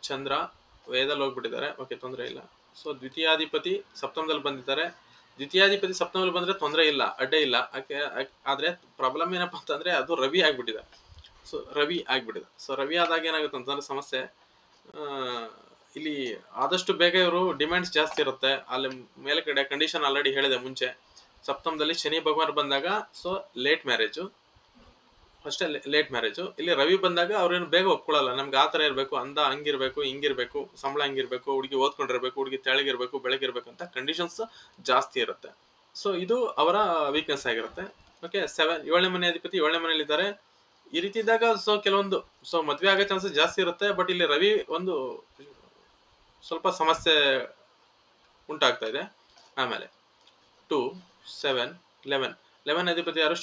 ಚಂದ್ರ ವೇದಲ್ಲಿ ಹೋಗ್ಬಿಟ್ಟಿದ್ದಾರೆ, ಓಕೆ, ತೊಂದರೆ ಇಲ್ಲ. ಸೊ ದ್ವಿತೀಯಾಧಿಪತಿ ಸಪ್ತಮದಲ್ಲಿ ಬಂದಿದ್ದಾರೆ. ದ್ವಿತೀಯಾಧಿಪತಿ ಸಪ್ತಮದಲ್ಲಿ ಬಂದ್ರೆ ತೊಂದರೆ ಇಲ್ಲ, ಅಡ್ಡೆ ಇಲ್ಲ. ಆದ್ರೆ ಪ್ರಾಬ್ಲಮ್ ಏನಪ್ಪಾ ಅಂತಂದ್ರೆ ಅದು ರವಿ ಆಗ್ಬಿಟ್ಟಿದೆ. ಸೊ ರವಿ ಆಗ್ಬಿಟ್ಟಿದೆ. ಸೊ ರವಿ ಆದಾಗ ಏನಾಗುತ್ತೆ ಅಂತಂದ್ರೆ ಸಮಸ್ಯೆ, ಇಲ್ಲಿ ಆದಷ್ಟು ಬೇಗ ಇವರು ಡಿಮ್ಯಾಂಡ್ಸ್ ಜಾಸ್ತಿ ಇರುತ್ತೆ. ಅಲ್ಲಿ ಮೇಲೆ ಕಡೆ ಕಂಡೀಷನ್ ಆಲ್ರೆಡಿ ಹೇಳಿದೆ ಮುಂಚೆ. ಸಪ್ತಮದಲ್ಲಿ ಶನಿ ಭಗವಾನ್ ಬಂದಾಗ ಸೊ ಲೇಟ್ ಮ್ಯಾರೇಜು, ಅಷ್ಟೇ ಲೇಟ್ ಮ್ಯಾರೇಜು. ಇಲ್ಲಿ ರವಿ ಬಂದಾಗ ಅವ್ರೇನು ಬೇಗ ಒಪ್ಕೊಳ್ಳಲ್ಲ. ನಮ್ಗೆ ಆ ಥರ ಇರಬೇಕು, ಅಂದ ಹಂಗಿರ್ಬೇಕು, ಹಿಂಗಿರ್ಬೇಕು, ಸಂಬಳ ಹಂಗಿರ್ಬೇಕು, ಹುಡುಗಿ ಓದ್ಕೊಂಡಿರ್ಬೇಕು, ಹುಡುಗಿ ತೆಳಗಿರ್ಬೇಕು, ಬೆಳಗಿರ್ಬೇಕು ಅಂತ ಕಂಡೀಷನ್ಸ್ ಜಾಸ್ತಿ ಇರುತ್ತೆ. ಸೊ ಇದು ಅವರ ವೀಕ್ನೆಸ್ ಆಗಿರುತ್ತೆ. ಓಕೆ, 7ನೇ ಮನೆ ಅಧಿಪತಿ 7ನೇ ಮನೆಯಲ್ಲಿ ಇದ್ದಾರೆ. ಈ ರೀತಿ ಇದ್ದಾಗ ಸೊ ಕೆಲವೊಂದು ಸೊ ಮದ್ವೆ ಆಗೋ ಚಾನ್ಸಸ್ ಜಾಸ್ತಿ ಇರುತ್ತೆ. ಬಟ್ ಇಲ್ಲಿ ರವಿ ಒಂದು ಸ್ವಲ್ಪ ಸಮಸ್ಯೆ ಉಂಟಾಗ್ತಾ ಇದೆ. ಆಮೇಲೆ 2, 7, 11 ಅಧಿಪತಿ ಯಾರು?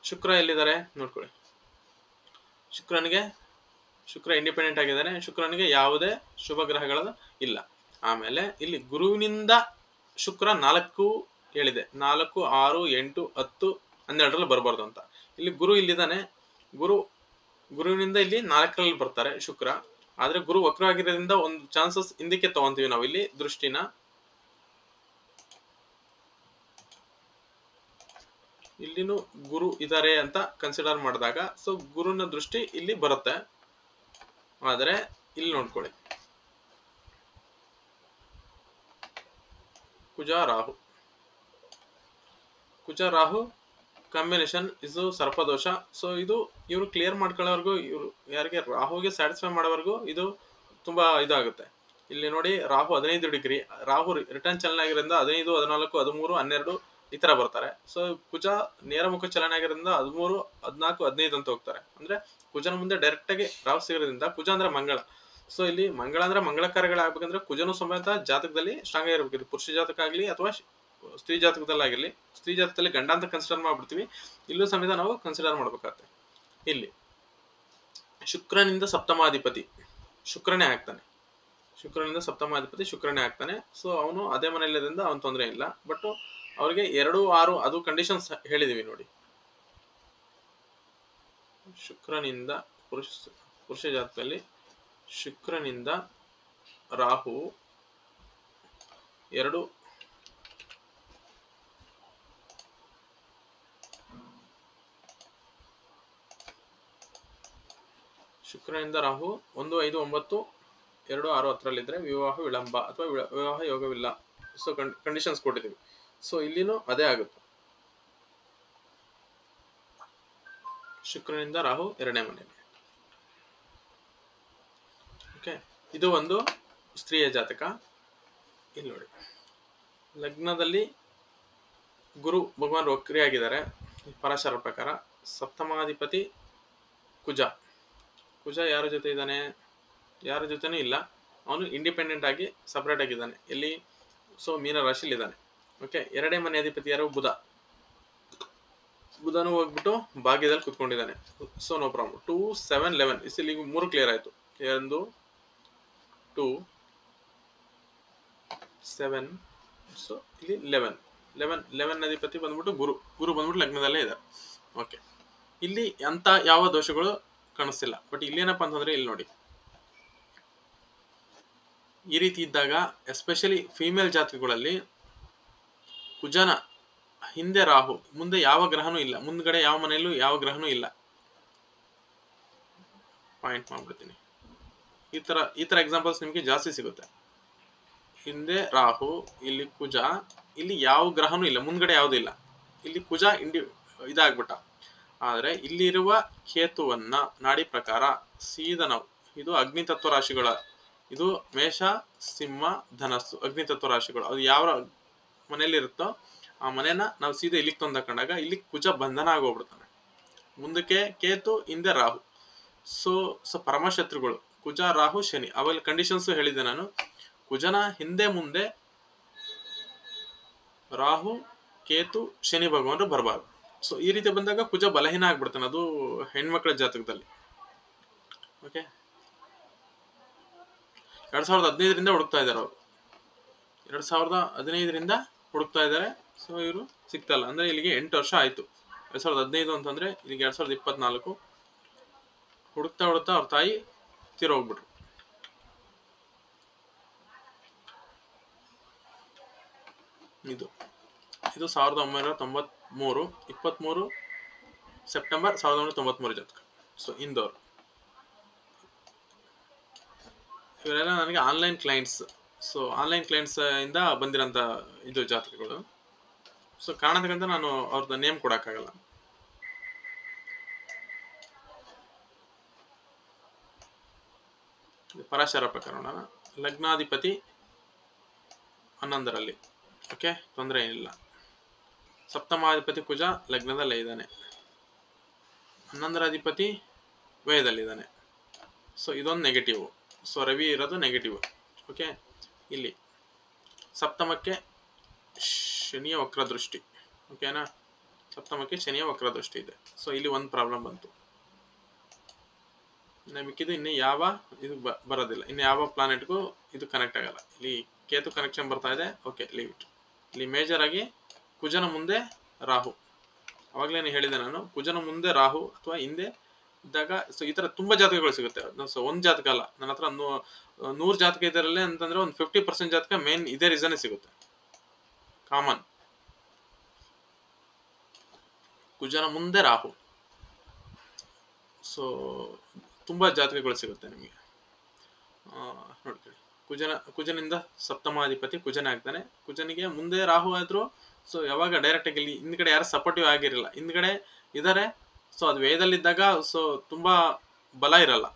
ಶುಕ್ರ ಎಲ್ಲಿದ್ದಾರೆ ನೋಡ್ಕೊಳ್ಳಿ. ಶುಕ್ರ ಇಂಡಿಪೆಂಡೆಂಟ್ ಆಗಿದ್ದಾನೆ. ಶುಕ್ರನಿಗೆ ಯಾವುದೇ ಶುಭ ಗ್ರಹಗಳ ಇಲ್ಲ. ಆಮೇಲೆ ಇಲ್ಲಿ ಗುರುವಿನಿಂದ ಶುಕ್ರ 4 ಹೇಳಿದೆ, 4, 6, 8, 10, 12ರಲ್ಲಿ ಬರಬಾರ್ದು ಅಂತ. ಇಲ್ಲಿ ಗುರು ಇಲ್ಲಿದ್ದಾನೆ. ಗುರುವಿನಿಂದ ಇಲ್ಲಿ 4ರಲ್ಲಿ ಬರ್ತಾರೆ ಶುಕ್ರ. ಆದ್ರೆ ಗುರು ವಕ್ರ ಆಗಿರೋದ್ರಿಂದ ಒಂದು ಚಾನ್ಸಸ್ ಹಿಂದಕ್ಕೆ ತಗೊಂತೀವಿ ನಾವು ಇಲ್ಲಿ ದೃಷ್ಟಿನ. ಇಲ್ಲಿನೂ ಗುರು ಇದ್ದಾರೆ ಅಂತ ಕನ್ಸಿಡರ್ ಮಾಡಿದಾಗ ಸೊ ಗುರುನ ದೃಷ್ಟಿ ಇಲ್ಲಿ ಬರುತ್ತೆ. ಆದ್ರೆ ಇಲ್ಲಿ ನೋಡ್ಕೊಳ್ಳಿ, ಕುಜ ರಾಹು ಕಾಂಬಿನೇಷನ್ ಇದು ಸರ್ಪದೋಷ. ಸೊ ಇದು ಇವರು ಕ್ಲಿಯರ್ ಮಾಡ್ಕೊಳ್ಳೋವರೆಗೂ, ಇವರು ಯಾರಿಗೆ ರಾಹುಗೆ ಸ್ಯಾಟಿಸ್ಫೈ ಮಾಡೋವರೆಗೂ ಇದು ತುಂಬಾ ಇದಾಗುತ್ತೆ. ಇಲ್ಲಿ ನೋಡಿ, ರಾಹು 15 ಡಿಗ್ರಿ, ರಾಹು ರಿಟರ್ನ್ ಚಲನೆ ಆಗಿರೋದ್ರಿಂದ 15, 14, 13, 12 ಈ ತರ ಬರ್ತಾರೆ. ಸೊ ಕುಜ ನೇರ ಮುಖ ಚಲನೆ ಆಗಿರೋದ್ರಿಂದ 13, 14, 15 ಅಂತ ಹೋಗ್ತಾರೆ. ಅಂದ್ರೆ ಕುಜನ ಮುಂದೆ ಡೈರೆಕ್ಟ್ ಆಗಿ ರಾಹು ಸಿಗೋದ್ರಿಂದ, ಕುಜ ಅಂದ್ರೆ ಮಂಗಳ. ಸೊ ಇಲ್ಲಿ ಮಂಗಳ ಅಂದ್ರೆ ಮಂಗಳ ಕಾರ್ಯಗಳಾಗಬೇಕಂದ್ರೆ ಕುಜನು ಸಮೇತ ಜಾತಕದಲ್ಲಿ ಸ್ಟ್ರಾಂಗ್ ಆಗಿರ್ಬೇಕು. ಇದು ಪುರುಷ ಜಾತಕ ಆಗ್ಲಿ ಅಥವಾ ಸ್ತ್ರೀ ಜಾತಕದಲ್ಲಿ ಆಗಿರ್ಲಿ. ಸ್ತ್ರೀ ಜಾತಕದಲ್ಲಿ ಗಂಡ ಅಂತ ಕನ್ಸಿಡರ್ ಮಾಡ್ಬಿಡ್ತೀವಿ, ಇಲ್ಲೂ ಸಮೇತ ನಾವು ಕನ್ಸಿಡರ್ ಮಾಡ್ಬೇಕಾಗತ್ತೆ. ಇಲ್ಲಿ ಶುಕ್ರನಿಂದ ಸಪ್ತಮಾಧಿಪತಿ ಶುಕ್ರನೇ ಆಗ್ತಾನೆ. ಸೊ ಅವನು ಅದೇ ಮನೆಯಲ್ಲಿರೋದ್ರಿಂದ ಅವನು ತೊಂದರೆ ಇಲ್ಲ. ಬಟ್ ಅವ್ರಿಗೆ 2, 6 ಅದು ಕಂಡೀಷನ್ಸ್ ಹೇಳಿದೀವಿ ನೋಡಿ. ಶುಕ್ರನಿಂದ ಪುರುಷ ಜಾತಕದಲ್ಲಿ ಶುಕ್ರನಿಂದ ರಾಹು 2, ಶುಕ್ರನಿಂದ ರಾಹು 1, 5, 9, 2, 6, 10ರಲ್ಲಿದ್ರೆ ವಿವಾಹ ವಿಳಂಬ ಅಥವಾ ವಿವಾಹ ಯೋಗವಿಲ್ಲ. ಸೊ ಕಂಡೀಷನ್ಸ್ ಕೊಟ್ಟಿದ್ದೀವಿ. ಸೊ ಇಲ್ಲಿನೂ ಅದೇ ಆಗುತ್ತೆ. ಶುಕ್ರನಿಂದ ರಾಹು 2ನೇ ಮನೆಯಲ್ಲಿ. ಓಕೆ, ಇದು ಒಂದು ಸ್ತ್ರೀಯ ಜಾತಕ. ಇಲ್ಲಿ ನೋಡಿ, ಲಗ್ನದಲ್ಲಿ ಗುರು ಭಗವಾನ್ ವಕ್ರಿ ಆಗಿದ್ದಾರೆ ಪರಾಶರ ಪ್ರಕಾರ. ಸಪ್ತಮಾಧಿಪತಿ ಕುಜ ಯಾರ ಜೊತೆ ಇದ್ದಾನೆ? ಯಾರ ಜೊತೆನೂ ಇಲ್ಲ, ಅವನು ಇಂಡಿಪೆಂಡೆಂಟ್ ಆಗಿ ಸಪರೇಟ್ ಆಗಿದ್ದಾನೆ. ಎಲ್ಲಿ? ಸೊ ಮೀನ ರಾಶಿಲಿ ಇದ್ದಾನೆ. ಓಕೆ, 2ನೇ ಮನೆ ಅಧಿಪತಿ ಯಾರು? ಬುಧನು ಹೋಗ್ಬಿಟ್ಟು ಭಾಗ್ಯದಲ್ಲಿ ಕುತ್ಕೊಂಡಿದ್ದಾನೆ. So no problem. 2, 7, 11 ಇಲ್ಲಿ 3 ಕ್ಲಿಯರ್ ಆಯ್ತು. 1, 2, 7, ಸೊ ಇಲ್ಲಿ 11 ಅಧಿಪತಿ ಬಂದ್ಬಿಟ್ಟು ಗುರು ಬಂದ್ಬಿಟ್ಟು ಲಗ್ನದಲ್ಲೇ ಇದ್ದಾರೆ. ಓಕೆ, ಇಲ್ಲಿ ಅಂತ ಯಾವ ದೋಷಗಳು ಕಾಣಿಸ್ತಿಲ್ಲ. ಬಟ್ ಇಲ್ಲಿ ಏನಪ್ಪಾ ಅಂತಂದ್ರೆ, ಇಲ್ಲಿ ನೋಡಿ, ಈ ರೀತಿ ಇದ್ದಾಗ ಎಸ್ಪೆಷಲಿ ಫೀಮೇಲ್ ಜಾತಕಗಳಲ್ಲಿ ಕುಜನ ಹಿಂದೆ ರಾಹು, ಮುಂದೆ ಯಾವ ಗ್ರಹನೂ ಇಲ್ಲ, ಮುಂದ್ಗಡೆ ಯಾವ ಮನೆಯಲ್ಲೂ ಯಾವ ಗ್ರಹನೂ ಇಲ್ಲ. ಪಾಯಿಂಟ್ ಮಾಡ್ಬಿಡ್ತೀನಿ. ಈ ತರ ಎಕ್ಸಾಂಪಲ್ಸ್ ನಿಮ್ಗೆ ಜಾಸ್ತಿ ಸಿಗುತ್ತೆ. ಹಿಂದೆ ರಾಹು, ಇಲ್ಲಿ ಕುಜ, ಇಲ್ಲಿ ಯಾವ ಗ್ರಹನೂ ಇಲ್ಲ, ಮುಂದ್ಗಡೆ ಯಾವ್ದು ಇಲ್ಲ. ಇಲ್ಲಿ ಕುಜ ಇದಾಗ್ಬಿಟ್ಟ. ಆದ್ರೆ ಇಲ್ಲಿರುವ ಕೇತುವನ್ನ ನಾಡಿ ಪ್ರಕಾರ ಸೀದಾ ನಾವು, ಇದು ಅಗ್ನಿತತ್ವ ರಾಶಿಗಳ, ಇದು ಮೇಷ, ಸಿಂಹ, ಧನಸ್ಸು ಅಗ್ನಿತತ್ವ ರಾಶಿಗಳು. ಅದು ಯಾವ ಮನೆಯಲ್ಲಿ ಇರುತ್ತೋ ಆ ಮನೆನ ನಾವು ಸೀದಾ ಇಲ್ಲಿಗೆ ತಂದಾಕೊಂಡಾಗ ಇಲ್ಲಿ ಕುಜ ಬಂಧನ ಆಗೋಗ್ಬಿಡ್ತಾನೆ. ಮುಂದಕ್ಕೆ ಕೇತು, ಹಿಂದೆ ರಾಹು. ಸೊ ಪರಮಶತ್ರುಗಳು ಕುಜ, ರಾಹು, ಶನಿ. ಅವೆಲ್ಲ ಕಂಡೀಷನ್ಸ್ ಹೇಳಿದ್ದೆ ನಾನು. ಕುಜನ ಹಿಂದೆ ಮುಂದೆ ರಾಹು, ಕೇತು, ಶನಿ ಭಗವಾನರು ಬರಬಾರ್ದು. ಸೊ ಈ ರೀತಿ ಬಂದಾಗ ಕುಜ ಬಲಹೀನ ಆಗ್ಬಿಡ್ತಾನೆ, ಅದು ಹೆಣ್ಮಕ್ಳ ಜಾತಕದಲ್ಲಿ. ಓಕೆ, 2015ರಿಂದ ಹುಡುಕ್ತಾ ಇದ್ದಾರೆ ಅವರು, 2015ರಿಂದ ಹುಡುಕ್ತಾ ಇದ್ದಾರೆ. ಸೊ ಇವರು ಸಿಗ್ತಾ ಇಲ್ಲ, ಅಂದ್ರೆ ಇಲ್ಲಿಗೆ 8 ವರ್ಷ ಆಯ್ತು. 2015 ಅಂತಂದ್ರೆ ಇಲ್ಲಿಗೆ 2024. ಹುಡುಕ್ತಾ ಹುಡುಕ್ತಾ ಅವ್ರ ತಾಯಿ ತೀರೋಗ್ಬಿಟ್ರು. ಇದು 1993, 23 ಸೆಪ್ಟೆಂಬರ್ 1993 ಜಾತಕ. ಸೊ ಇಂದೋರ್. ಇವರೆಲ್ಲ ನನಗೆ online clients. So online clients ಇಂದ ಬಂದಿರೋಂಥ ಇದು ಜಾತಕಗಳು. ಸೊ ಕಾರಣಕ್ಕಂತ ನಾನು ಅವ್ರದ್ದು ನೇಮ್ ಕೊಡೋಕ್ಕಾಗಲ್ಲ. ಪರಾಶರ ಪ್ರಕಾರ ನೋಡೋಣ. ಲಗ್ನಾಧಿಪತಿ 11ರಲ್ಲಿ, ಓಕೆ, ತೊಂದರೆ ಏನಿಲ್ಲ. ಸಪ್ತಮಾಧಿಪತಿ ಕುಜ ಲಗ್ನದಲ್ಲೇ ಇದ್ದಾನೆ. 11ರ ಅಧಿಪತಿ ವ್ಯಯದಲ್ಲಿದ್ದಾನೆ. ಸೊ ಇದೊಂದು ನೆಗೆಟಿವ್. ಸೊ ರವಿ ಇರೋದು ನೆಗೆಟಿವ್. ಓಕೆ, ಇಲ್ಲಿ ಸಪ್ತಮಕ್ಕೆ ಶನಿಯ ವಕ್ರದೃಷ್ಟಿ. ಓಕೆನಾ, ಸಪ್ತಮಕ್ಕೆ ಶನಿಯ ವಕ್ರದೃಷ್ಟಿ ಇದೆ. ಸೊ ಇಲ್ಲಿ ಒಂದು ಪ್ರಾಬ್ಲಮ್ ಬಂತು. ಮಿಕ್ಕಿದ್ದು ಇನ್ನು ಯಾವ ಇದು ಬರೋದಿಲ್ಲ, ಇನ್ನು ಯಾವ ಪ್ಲಾನೆಟ್ಗೂ ಇದು ಕನೆಕ್ಟ್ ಆಗಲ್ಲ. ಇಲ್ಲಿ ಕೇತು ಕನೆಕ್ಷನ್ ಬರ್ತಾ ಇದೆ. Okay, leave it. ಇಲ್ಲಿ ಮೇಜರ್ ಆಗಿ ಕುಜನ ಮುಂದೆ ರಾಹು. ಅವಾಗಲೇ ಹೇಳಿದೆ ನಾನು, ಕುಜನ ಮುಂದೆ ರಾಹು ಅಥವಾ ಹಿಂದೆ ಇದ್ದಾಗ. ಸೊ ಈ ತರ ತುಂಬಾ ಜಾತಕಗಳು ಸಿಗುತ್ತೆ. ಸೊ ಒಂದ್ ಜಾತಕ ಅಲ್ಲ, ನನ್ನ ಹತ್ರ 100 ಜಾತಕ ಇದರಲ್ಲೇ ಅಂತಂದ್ರೆ ಒಂದು 50% ಜಾತಕ ಮೇನ್ ಇದೇ ರೀಸನ್ ಸಿಗುತ್ತೆ, ಕಾಮನ್. ಕುಜನ ಮುಂದೆ ರಾಹು. ಸೊ ತುಂಬಾ ಜಾತಕಗಳು ಸಿಗುತ್ತೆ ನಿಮಗೆ. ನೋಡ್ಕೊಳ್ಳಿ, ಕುಜನಿಂದ ಸಪ್ತಮಾಧಿಪತಿ ಕುಜನ ಆಗ್ತಾನೆ. ಕುಜನಿಗೆ ಮುಂದೆ ರಾಹು ಆದ್ರು ಸೊ ಯಾವಾಗ ಡೈರೆಕ್ಟ್ ಆಗಿ ಇಲ್ಲಿ ಹಿಂದ್ಗಡೆ ಯಾರು ಸಪೋರ್ಟಿವ್ ಆಗಿರಲ್ಲ, ಹಿಂದ್ಗಡೆ ಇದಾರೆ. ಸೊ ಅದು ವೇದಲ್ಲಿದ್ದಾಗ ಸೊ ತುಂಬಾ ಬಲ ಇರಲ್ಲ.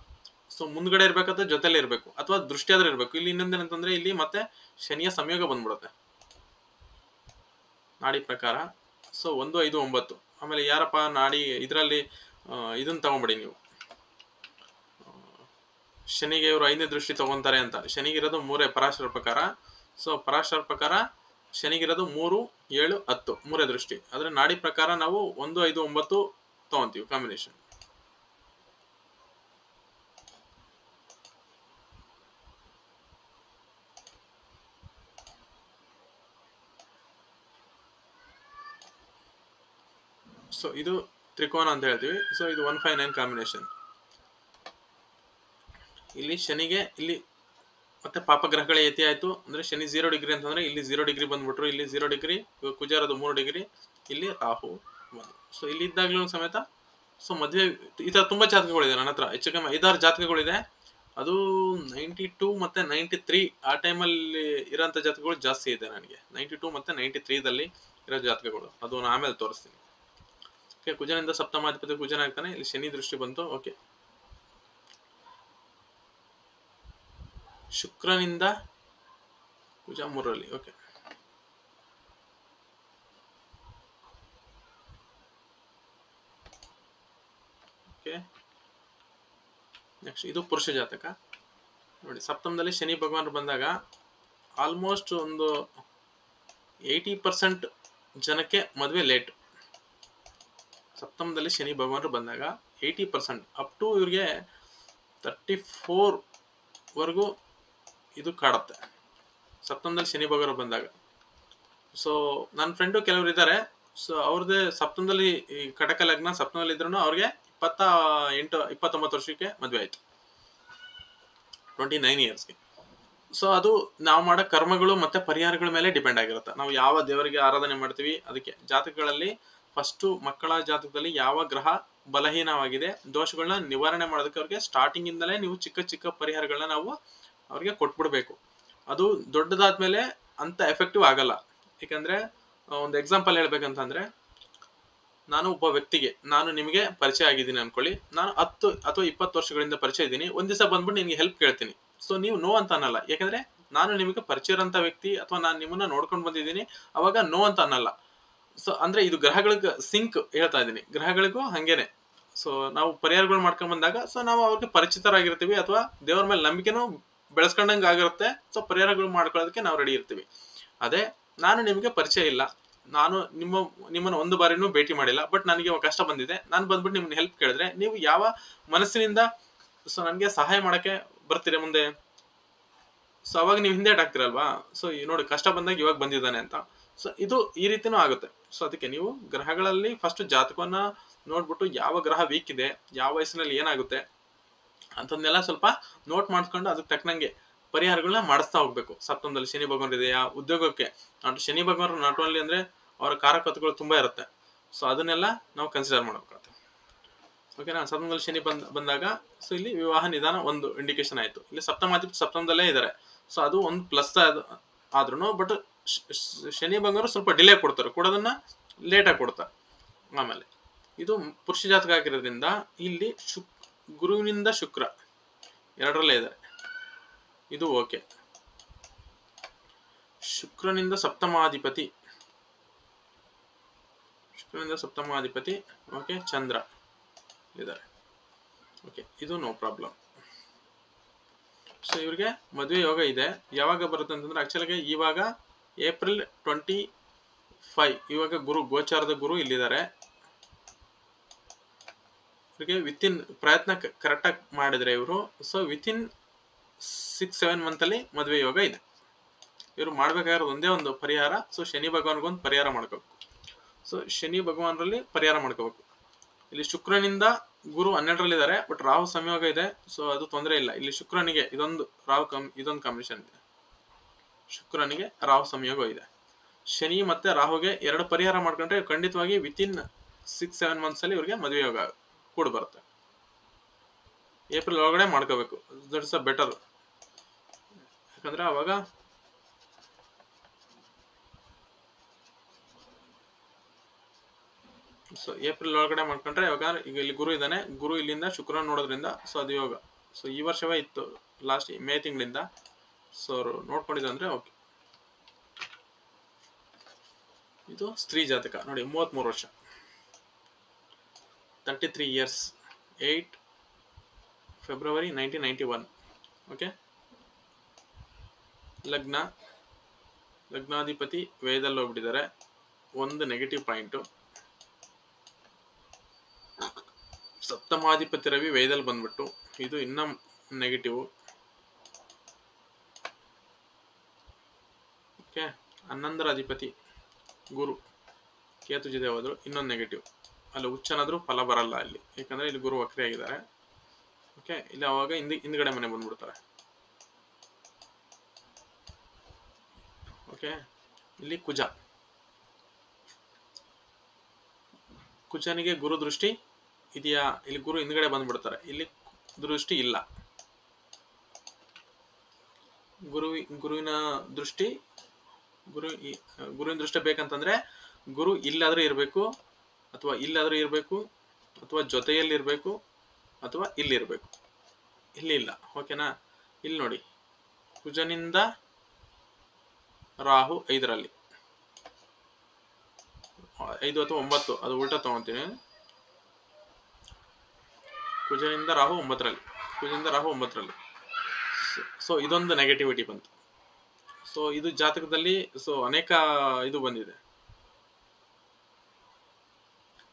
ಸೊ ಮುಂದ್ಗಡೆ ಇರ್ಬೇಕಂತ ಜೊತೆಲಿ ಇರ್ಬೇಕು, ಅಥವಾ ದೃಷ್ಟಿ ಆದ್ರೆ ಇರ್ಬೇಕು. ಇಲ್ಲಿ ಇನ್ನೊಂದೇನಂತಂದ್ರೆ ಇಲ್ಲಿ ಮತ್ತೆ ಶನಿಯ ಸಂಯೋಗ ಬಂದ್ಬಿಡುತ್ತೆ ನಾಡಿ ಪ್ರಕಾರ. ಸೊ 1, 5, 9. ಆಮೇಲೆ ಯಾರಪ್ಪ ನಾಡಿ ಇದರಲ್ಲಿ ಇದನ್ನ ತಗೊಂಬಿಡಿ ನೀವು, ಶನಿಗೆ ಇವರು 5ನೇ ದೃಷ್ಟಿ ತಗೊಂತಾರೆ ಅಂತ. ಶನಿಗಿರೋದು 3 ಪರಾಶರ ಪ್ರಕಾರ. ಸೊ ಪರಾಶರ ಪ್ರಕಾರ ಶನಿಗಿರೋದು 3, 7, 10 3 ದೃಷ್ಟಿ. ಆದ್ರೆ ನಾಡಿ ಪ್ರಕಾರ ನಾವು 1, 5, 9 ತಗೊಂತೀವಿ ಕಾಂಬಿನೇಷನ್. ಸೊ ಇದು ತ್ರಿಕೋನ ಅಂತ ಹೇಳ್ತೀವಿ. ಸೊ ಇದು 159 ಕಾಂಬಿನೇಷನ್. ಇಲ್ಲಿ ಶನಿಗೆ ಇಲ್ಲಿ ಮತ್ತೆ ಪಾಪಗ್ರಹಗಳ ಯತಿ ಆಯ್ತು ಅಂದ್ರೆ ಶನಿ 0 ಡಿಗ್ರಿ ಅಂತಂದ್ರೆ ಇಲ್ಲಿ 0 ಡಿಗ್ರಿ ಬಂದ್ಬಿಟ್ರು. ಇಲ್ಲಿ 0 ಡಿಗ್ರಿ, ಕುಜಾರದು 3 ಡಿಗ್ರಿ, ಇಲ್ಲಿ ರಾಹು ಬಂದು. ಸೊ ಇಲ್ಲಿ ಇದ್ದಾಗ್ಲೂ ಸಮೇತ ಸೊ ಮದುವೆ ಈ ತರ ತುಂಬಾ ಜಾತಕಗಳಿದೆ ನನ್ನ ಹತ್ರ. ಹೆಚ್ಚು ಕಮ್ಮಿ 5-6 ಜಾತಕಗಳಿದೆ. ಅದು 92 ಮತ್ತೆ 93 ಆ ಟೈಮಲ್ಲಿ ಇರೋಂಥ ಜಾತಕಗಳು ಜಾಸ್ತಿ ಇದೆ ನನಗೆ. 92 ಮತ್ತೆ 93ದಲ್ಲಿ ಇರೋ ಜಾತಕಗಳು, ಅದು ನಾನು ಆಮೇಲೆ ತೋರಿಸ್ತೀನಿ. ಓಕೆ, ಕುಜನಿಂದ ಸಪ್ತಮಾಧಿಪತಿ ಕುಜನ ಆಗ್ತಾನೆ. ಇಲ್ಲಿ ಶನಿ ದೃಷ್ಟಿ ಬಂತು. ಓಕೆ, ಶುಕ್ರನಿಂದ ಕುಜ 3ರಲ್ಲಿ. ಓಕೆ, ಓಕೆ, ನೆಕ್ಸ್ಟ್ ಇದು ಪುರುಷ ಜಾತಕ ನೋಡಿ. ಸಪ್ತಮದಲ್ಲಿ ಶನಿ ಭಗವಾನರು ಬಂದಾಗ ಆಲ್ಮೋಸ್ಟ್ ಒಂದು 80% ಜನಕ್ಕೆ ಮದುವೆ ಲೇಟ್. ಸಪ್ತಮದಲ್ಲಿ ಶನಿ ಭಗವಾನರು ಬಂದಾಗ 80% ಅಪ್ ಟು ಇವ್ರಿಗೆ 34 ವರೆಗೂ ಇದು ಕಾಡುತ್ತೆ ಸಪ್ತಮದಲ್ಲಿ ಶನಿ ಭಗವಾನರು ಬಂದಾಗ. ಸೊ ನನ್ನ ಫ್ರೆಂಡು ಕೆಲವರು ಇದ್ದಾರೆ. ಸೊ ಅವ್ರದ್ದೇ ಸಪ್ತಮದಲ್ಲಿ ಈ ಕಟಕ ಲಗ್ನ ಸಪ್ತಮದಲ್ಲಿ ಇದ್ರು ಅವ್ರಿಗೆ 29 ವರ್ಷಕ್ಕೆ ಮದುವೆ ಆಯ್ತು, 29 ಇಯರ್ಸ್ಗೆ. ಸೊ ಅದು ನಾವು ಮಾಡೋ ಕರ್ಮಗಳು ಮತ್ತೆ ಪರಿಹಾರಗಳ ಮೇಲೆ ಡಿಪೆಂಡ್ ಆಗಿರುತ್ತೆ. ನಾವು ಯಾವ ದೇವರಿಗೆ ಆರಾಧನೆ ಮಾಡ್ತೀವಿ ಅದಕ್ಕೆ. ಜಾತಕಗಳಲ್ಲಿ ಫಸ್ಟು ಮಕ್ಕಳ ಜಾತಕದಲ್ಲಿ ಯಾವ ಗ್ರಹ ಬಲಹೀನವಾಗಿದೆ, ದೋಷಗಳನ್ನ ನಿವಾರಣೆ ಮಾಡೋದಕ್ಕೆ ಅವ್ರಿಗೆ ಸ್ಟಾರ್ಟಿಂಗ್ ಇಂದಲೇ ನೀವು ಚಿಕ್ಕ ಚಿಕ್ಕ ಪರಿಹಾರಗಳನ್ನ ನಾವು ಅವ್ರಿಗೆ ಕೊಟ್ಬಿಡ್ಬೇಕು. ಅದು ದೊಡ್ಡದಾದ್ಮೇಲೆ ಅಂತ ಎಫೆಕ್ಟಿವ್ ಆಗಲ್ಲ. ಯಾಕಂದ್ರೆ ಒಂದು ಎಕ್ಸಾಂಪಲ್ ಹೇಳ್ಬೇಕಂತಂದ್ರೆ, ನಾನು ಒಬ್ಬ ವ್ಯಕ್ತಿಗೆ, ನಾನು ನಿಮಗೆ ಪರಿಚಯ ಆಗಿದ್ದೀನಿ ಅನ್ಕೊಳ್ಳಿ. ನಾನು 10 ಅಥವಾ 20 ವರ್ಷಗಳಿಂದ ಪರಿಚಯ ಇದ್ದೀನಿ. ಒಂದ್ ದಿವಸ ಬಂದ್ಬಿಟ್ಟು ನಿಮ್ಗೆ ಹೆಲ್ಪ್ ಕೇಳ್ತೀನಿ. ಸೊ ನೀವು ನೋ ಅಂತ ಅನ್ನಲ್ಲ, ಯಾಕಂದ್ರೆ ನಾನು ನಿಮಗೆ ಪರಿಚಯ ಇರೋಂಥ ವ್ಯಕ್ತಿ ಅಥವಾ ನಾನು ನಿಮ್ಮನ್ನ ನೋಡ್ಕೊಂಡು ಬಂದಿದ್ದೀನಿ, ಅವಾಗ ನೋ ಅಂತ ಅನ್ನಲ್ಲ. ಸೊ ಅಂದ್ರೆ ಇದು ಗ್ರಹಗಳಿಗೆ ಸಿಂಕ್ ಹೇಳ್ತಾ ಇದ್ದೀನಿ, ಗ್ರಹಗಳಿಗೂ ಹಂಗೇನೆ. ಸೊ ನಾವು ಪರಿಹಾರಗಳು ಮಾಡ್ಕೊಂಡ್ ಬಂದಾಗ ಸೊ ನಾವು ಅವ್ರಿಗೆ ಪರಿಚಿತರಾಗಿರ್ತೀವಿ ಅಥವಾ ದೇವರ ಮೇಲೆ ನಂಬಿಕೆನೂ ಬೆಳೆಸ್ಕೊಂಡಂಗೆ ಆಗಿರುತ್ತೆ. ಸೊ ಪರಿಹಾರಗಳು ಮಾಡ್ಕೊಳ್ಳೋದಕ್ಕೆ ನಾವು ರೆಡಿ ಇರ್ತೀವಿ. ಅದೇ ನಾನು ನಿಮಗೆ ಪರಿಚಯ ಇಲ್ಲ, ನಾನು ನಿಮ್ಮನ್ನ ಒಂದು ಬಾರಿನೂ ಭೇಟಿ ಮಾಡಿಲ್ಲ, ಬಟ್ ನನಗೆ ಕಷ್ಟ ಬಂದಿದೆ, ನಾನು ಬಂದ್ಬಿಟ್ಟು ನಿಮ್ಮನ್ನ ಹೆಲ್ಪ್ ಕೇಳಿದ್ರೆ ನೀವು ಯಾವ ಮನಸ್ಸಿನಿಂದ ಸೊ ನನಗೆ ಸಹಾಯ ಮಾಡಕ್ಕೆ ಬರ್ತೀರಾ ಮುಂದೆ? ಸೊ ಅವಾಗ ನೀವು ಹಿಂದೆ ಹಾಕ್ತಿರಲ್ವಾ? ಸೊ ನೋಡಿ, ಕಷ್ಟ ಬಂದಾಗ ಇವಾಗ ಬಂದಿದ್ದಾನೆ ಅಂತ. ಸೊ ಇದು ಈ ರೀತಿನೂ ಆಗುತ್ತೆ. ಸೊ ಅದಕ್ಕೆ ನೀವು ಗ್ರಹಗಳಲ್ಲಿ ಫಸ್ಟ್ ಜಾತಕವನ್ನ ನೋಡ್ಬಿಟ್ಟು ಯಾವ ಗ್ರಹ ವೀಕ್ ಇದೆ, ಯಾವ ವಯಸ್ಸಿನಲ್ಲಿ ಏನಾಗುತ್ತೆ ಅಂತಂದೆಲ್ಲ ಸ್ವಲ್ಪ ನೋಟ್ ಮಾಡ್ಕೊಂಡು ಅದಕ್ಕೆ ತಕ್ಕನಂಗೆ ಪರಿಹಾರಗಳನ್ನ ಮಾಡಿಸ್ತಾ ಹೋಗ್ಬೇಕು. ಸಪ್ತಮದಲ್ಲಿ ಶನಿ ಭಗವಾನ್ ಇದೆಯಾ, ಉದ್ಯೋಗಕ್ಕೆ ಶನಿ ಭಗವಾನ್ ನಾಟ್ ಓನ್ಲಿ ಅಂದ್ರೆ ಅವರ ಕಾರಕತ್ವಗಳು ತುಂಬಾ ಇರುತ್ತೆ. ಸೊ ಅದನ್ನೆಲ್ಲ ನಾವು ಕನ್ಸಿಡರ್ ಮಾಡಬೇಕಾಗುತ್ತೆ. ಓಕೆನಾ? ಸಪ್ತಮದಲ್ಲಿ ಶನಿ ಬಂದಾಗ ಸೊ ಇಲ್ಲಿ ವಿವಾಹ ನಿಧಾನ ಒಂದು ಇಂಡಿಕೇಶನ್ ಆಯ್ತು. ಇಲ್ಲಿ ಸಪ್ತಮಾಧಿಪತಿ ಸಪ್ತಮದಲ್ಲೇ ಇದ್ದಾರೆ. ಸೊ ಅದು ಒಂದು ಪ್ಲಸ್ ಆದ್ರೂ, ಬಟ್ ಶನಿ ಭಗವಾನ್ ಸ್ವಲ್ಪ ಡಿಲೇ ಕೊಡ್ತಾರೆ, ಕೊಡೋದನ್ನ ಲೇಟ್ ಆಗಿ ಕೊಡ್ತಾರೆ. ಆಮೇಲೆ ಇದು ಪುರುಷ ಜಾತಕ ಆಗಿರೋದ್ರಿಂದ ಇಲ್ಲಿ ಗುರುವಿನಿಂದ ಶುಕ್ರ ಎರಡರಲ್ಲೇ ಇದ್ದಾರೆ, ಇದು ಓಕೆ. ಶುಕ್ರನಿಂದ ಸಪ್ತಮಾಧಿಪತಿ ಓಕೆ, ಚಂದ್ರ ಇದ್ದಾರೆ, ಓಕೆ, ಇದು ನೋ ಪ್ರಾಬ್ಲಮ್. ಸೊ ಇವ್ರಿಗೆ ಮದುವೆ ಯೋಗ ಇದೆ. ಯಾವಾಗ ಬರುತ್ತೆ ಅಂತಂದ್ರೆ ಆಕ್ಚುಲಿಗೆ ಇವಾಗ ಏಪ್ರಿಲ್ 25 ಇವಾಗ ಗೋಚಾರದ ಗುರು ಇಲ್ಲಿದ್ದಾರೆ. ಇವ್ರಿಗೆ ವಿತಿನ್ ಪ್ರಯತ್ನ ಕರೆಕ್ಟಾಗಿ ಮಾಡಿದ್ರೆ ಇವರು, ಸೊ ವಿತಿನ್ 6-7 ಮಂತ್ ಅಲ್ಲಿ ಮದುವೆ ಯೋಗ ಇದೆ. ಇವರು ಮಾಡ್ಬೇಕಾಗಿರೋದು ಒಂದೇ ಒಂದು ಪರಿಹಾರ. ಸೊ ಶನಿ ಭಗವಾನ್ಗೊಂದು ಪರಿಹಾರ ಮಾಡ್ಕೋಬೇಕು. ಸೊ ಶನಿ ಭಗವಾನ್ರಲ್ಲಿ ಪರಿಹಾರ ಮಾಡ್ಕೋಬೇಕು. ಇಲ್ಲಿ ಶುಕ್ರನಿಂದ ಗುರು 12ರಲ್ಲಿದ್ದಾರೆ, ಬಟ್ ರಾಹು ಸಂಯೋಗ ಇದೆ. ಸೊ ಅದು ತೊಂದರೆ ಇಲ್ಲ. ಇಲ್ಲಿ ಶುಕ್ರನಿಗೆ ಇದೊಂದು ಇದೊಂದು ಕಾಂಬಿನೇಷನ್ ಇದೆ, ಶುಕ್ರನಿಗೆ ರಾಹು ಸಂಯೋಗ ಇದೆ. ಶನಿ ಮತ್ತೆ ರಾಹುಗೆ ಎರಡು ಪರಿಹಾರ ಮಾಡ್ಕೊಂಡ್ರೆ ಖಂಡಿತವಾಗಿ ವಿತಿನ್ 6-7 ಮಂತ್ಸ್ ಅಲ್ಲಿ ಇವ್ರಿಗೆ ಮದುವೆ ಯೋಗ ಕೂಡ ಬರುತ್ತೆ. ಏಪ್ರಿಲ್ ಒಳಗಡೆ ಮಾಡ್ಕೋಬೇಕು, ದಟ್ಸ್ ಅ ಬೆಟರ್. ಯಾಕಂದ್ರೆ ಅವಾಗ ಸೊ ಏಪ್ರಿಲ್ ಒಳಗಡೆ ಮಾಡ್ಕೊಂಡ್ರೆ ಇವಾಗ ಈಗ ಇಲ್ಲಿ ಗುರು ಇದ್ದಾನೆ, ಗುರು ಇಲ್ಲಿಂದ ಶುಕ್ರನ ನೋಡೋದ್ರಿಂದ ಸೊ ಅದು ಯೋಗ. ಸೊ ಈ ವರ್ಷವೇ ಇತ್ತು ಲಾಸ್ಟ್ ಮೇ ತಿಂಗಳಿಂದ. ಸೊ ಅವರು ನೋಡ್ಕೊಂಡಿದ್ದು ಅಂದ್ರೆ ಓಕೆ. ಇದು ಸ್ತ್ರೀ ಜಾತಕ ನೋಡಿ, 33 ವರ್ಷ, 33 years, 8 February 1991. ಓಕೆ. ಲಗ್ನಾಧಿಪತಿ ವೇದದಲ್ಲಿ ಹೋಗ್ಬಿಟ್ಟಿದ್ದಾರೆ, ಒಂದು ನೆಗೆಟಿವ್ ಪಾಯಿಂಟು. ಸಪ್ತಮಾಧಿಪತಿ ರವಿ ವೇದದಲ್ಲಿ ಬಂದ್ಬಿಟ್ಟು ಇದು ಇನ್ನ ನೆಗೆಟಿವ್. ಓಕೆ. 11ರ ಅಧಿಪತಿ ಗುರು ಕೇತು ಜೊತೆ ಹೋದ್ರು, ಇನ್ನೊಂದು ನೆಗೆಟಿವ್. ಅಲ್ಲಿ ಹುಚ್ಚನಾದ್ರೂ ಫಲ ಬರಲ್ಲ ಇಲ್ಲಿ, ಯಾಕಂದ್ರೆ ಇಲ್ಲಿ ಗುರು ವಕ್ರಿ ಆಗಿದ್ದಾರೆ. ಓಕೆ. ಇಲ್ಲಿ ಅವಾಗ ಹಿಂದ್ಗಡೆ ಮನೆ ಬಂದ್ಬಿಡ್ತಾರೆ. ಓಕೆ. ಇಲ್ಲಿ ಕುಜನಿಗೆ ಗುರು ದೃಷ್ಟಿ ಇದೆಯಾ? ಇಲ್ಲಿ ಗುರು ಹಿಂದ್ಗಡೆ ಬಂದ್ಬಿಡ್ತಾರೆ, ಇಲ್ಲಿ ದೃಷ್ಟಿ ಇಲ್ಲ. ಗುರುವಿನ ದೃಷ್ಟಿ ಬೇಕಂತಂದ್ರೆ ಗುರು ಇಲ್ಲಾದ್ರೂ ಇರ್ಬೇಕು, ಅಥವಾ ಇಲ್ಲಾದ್ರೂ ಇರ್ಬೇಕು, ಅಥವಾ ಜೊತೆಯಲ್ಲಿ ಇರ್ಬೇಕು, ಅಥವಾ ಇಲ್ಲಿರ್ಬೇಕು. ಇಲ್ಲಿ ಇಲ್ಲ. ಓಕೆನಾ? ಇಲ್ಲಿ ನೋಡಿ, ಕುಜನಿಂದ ರಾಹು 5ರಲ್ಲಿ, 5 ಅಥವಾ 9, ಅದು ಉಲ್ಟಾ ತಗೊಂತೀನಿ. ಕುಜನಿಂದ ರಾಹು 9ರಲ್ಲಿ. ಸೊ ಇದೊಂದು ನೆಗೆಟಿವಿಟಿ ಬಂತು. ಸೊ ಇದು ಜಾತಕದಲ್ಲಿ ಸೊ ಅನೇಕ ಇದು ಬಂದಿದೆ.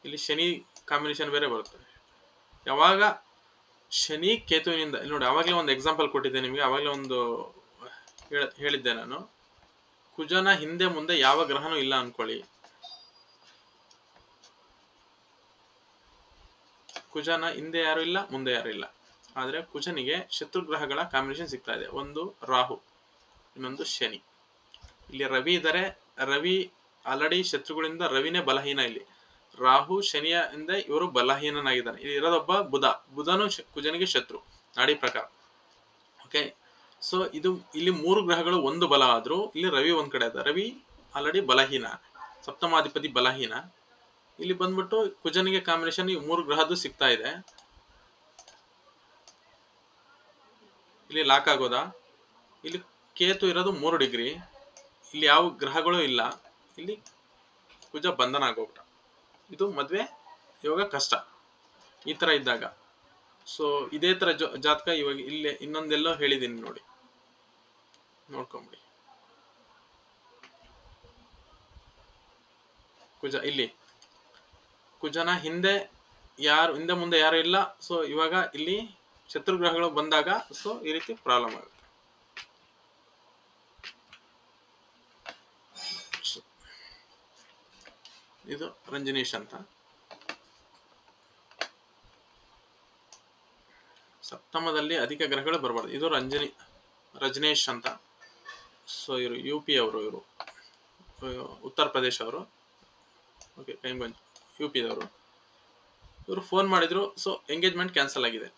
ಇಲ್ಲಿ ಶನಿ ಕಾಂಬಿನೇಷನ್ ಬೇರೆ ಬರುತ್ತೆ. ಯಾವಾಗ ಶನಿ ಕೇತುವಿನಿಂದ, ಇಲ್ಲಿ ನೋಡಿ, ಅವಾಗಲೇ ಒಂದು ಎಕ್ಸಾಂಪಲ್ ಕೊಟ್ಟಿದ್ದೆ ನಿಮಗೆ, ಅವಾಗಲೇ ಒಂದು ಹೇಳಿದ್ದೆ ನಾನು. ಕುಜನ ಹಿಂದೆ ಮುಂದೆ ಯಾವ ಗ್ರಹನೂ ಇಲ್ಲ ಅನ್ಕೊಳ್ಳಿ. ಕುಜನ ಹಿಂದೆ ಯಾರು ಇಲ್ಲ, ಮುಂದೆ ಯಾರು ಇಲ್ಲ. ಆದ್ರೆ ಕುಜನಿಗೆ ಶತ್ರು ಗ್ರಹಗಳ ಕಾಂಬಿನೇಷನ್ ಸಿಗ್ತಾ ಇದೆ. ಒಂದು ರಾಹು, ಇನ್ನೊಂದು ಶನಿ. ಇಲ್ಲಿ ರವಿ ಇದ್ದಾರೆ. ರವಿ ಆಲ್ರೆಡಿ ಶತ್ರುಗಳಿಂದ ರವಿನೇ ಬಲಹೀನ. ಇಲ್ಲಿ ರಾಹು ಶನಿಯಿಂದ ಇವರು ಬಲಹೀನನಾಗಿದ್ದಾನೆ. ಇಲ್ಲಿ ಇರೋದೊಬ್ಬ ಬುಧನು ಕುಜನಿಗೆ ಶತ್ರು ನಾಡಿ ಪ್ರಕಾರ. ಓಕೆ. ಸೊ ಇದು ಇಲ್ಲಿ 3 ಗ್ರಹಗಳು ಒಂದು ಬಲ ಆದ್ರೂ ಇಲ್ಲಿ ರವಿ ಒಂದ್ ಕಡೆ ಇದೆ. ರವಿ ಆಲ್ರೆಡಿ ಬಲಹೀನ, ಸಪ್ತಮಾಧಿಪತಿ ಬಲಹೀನ. ಇಲ್ಲಿ ಬಂದ್ಬಿಟ್ಟು ಕುಜನಿಗೆ ಕಾಂಬಿನೇಷನ್ ಈ 3 ಗ್ರಹದ್ದು ಸಿಗ್ತಾ ಇದೆ. ಇಲ್ಲಿ ಲಾಕ್ ಆಗೋದಾ? ಇಲ್ಲಿ ಕೇತು ಇರೋದು 3 ಡಿಗ್ರಿ, ಇಲ್ಲಿ ಯಾವ ಗ್ರಹಗಳು ಇಲ್ಲ. ಇಲ್ಲಿ ಕುಜ ಬಂಧನ ಆಗೋಗ್ಬಿಟ್ಟ. ಇದು ಮದ್ವೆ ಯೋಗ ಕಷ್ಟ ಈ ತರ ಇದ್ದಾಗ. ಸೊ ಇದೇ ತರ ಜಾತಕ ಇವಾಗ ಇಲ್ಲೇ ಇನ್ನೊಂದೆಲ್ಲೋ ಹೇಳಿದೀನಿ ನೋಡಿ, ನೋಡ್ಕೊಂಬಿಡಿ. ಕುಜ ಇಲ್ಲಿ ಕುಜನ ಹಿಂದೆ ಹಿಂದೆ ಮುಂದೆ ಯಾರು ಇಲ್ಲ. ಸೊ ಇವಾಗ ಇಲ್ಲಿ ಶತ್ರುಗ್ರಹಗಳು ಬಂದಾಗ ಸೊ ಈ ರೀತಿ ಪ್ರಾಬ್ಲಮ್ ಆಗುತ್ತೆ. ಇದು ರಂಜನೀಶ್ ಅಂತ. ಸಪ್ತಮದಲ್ಲಿ ಅಧಿಕ ಗ್ರಹಗಳು ಬರಬಾರ್ದು. ಇದು ರಜನೇಶ್ ಅಂತ. ಸೊ ಇವರು UP ಅವರು, ಇವರು ಉತ್ತರ ಪ್ರದೇಶ ಅವರು. ಓಕೆ, ಕೈಂಗಂಜ್ UP ದವರು. ಇವರು ಫೋನ್ ಮಾಡಿದ್ರು. ಸೊ ಎಂಗೇಜ್ಮೆಂಟ್ ಕ್ಯಾನ್ಸಲ್ ಆಗಿದೆ.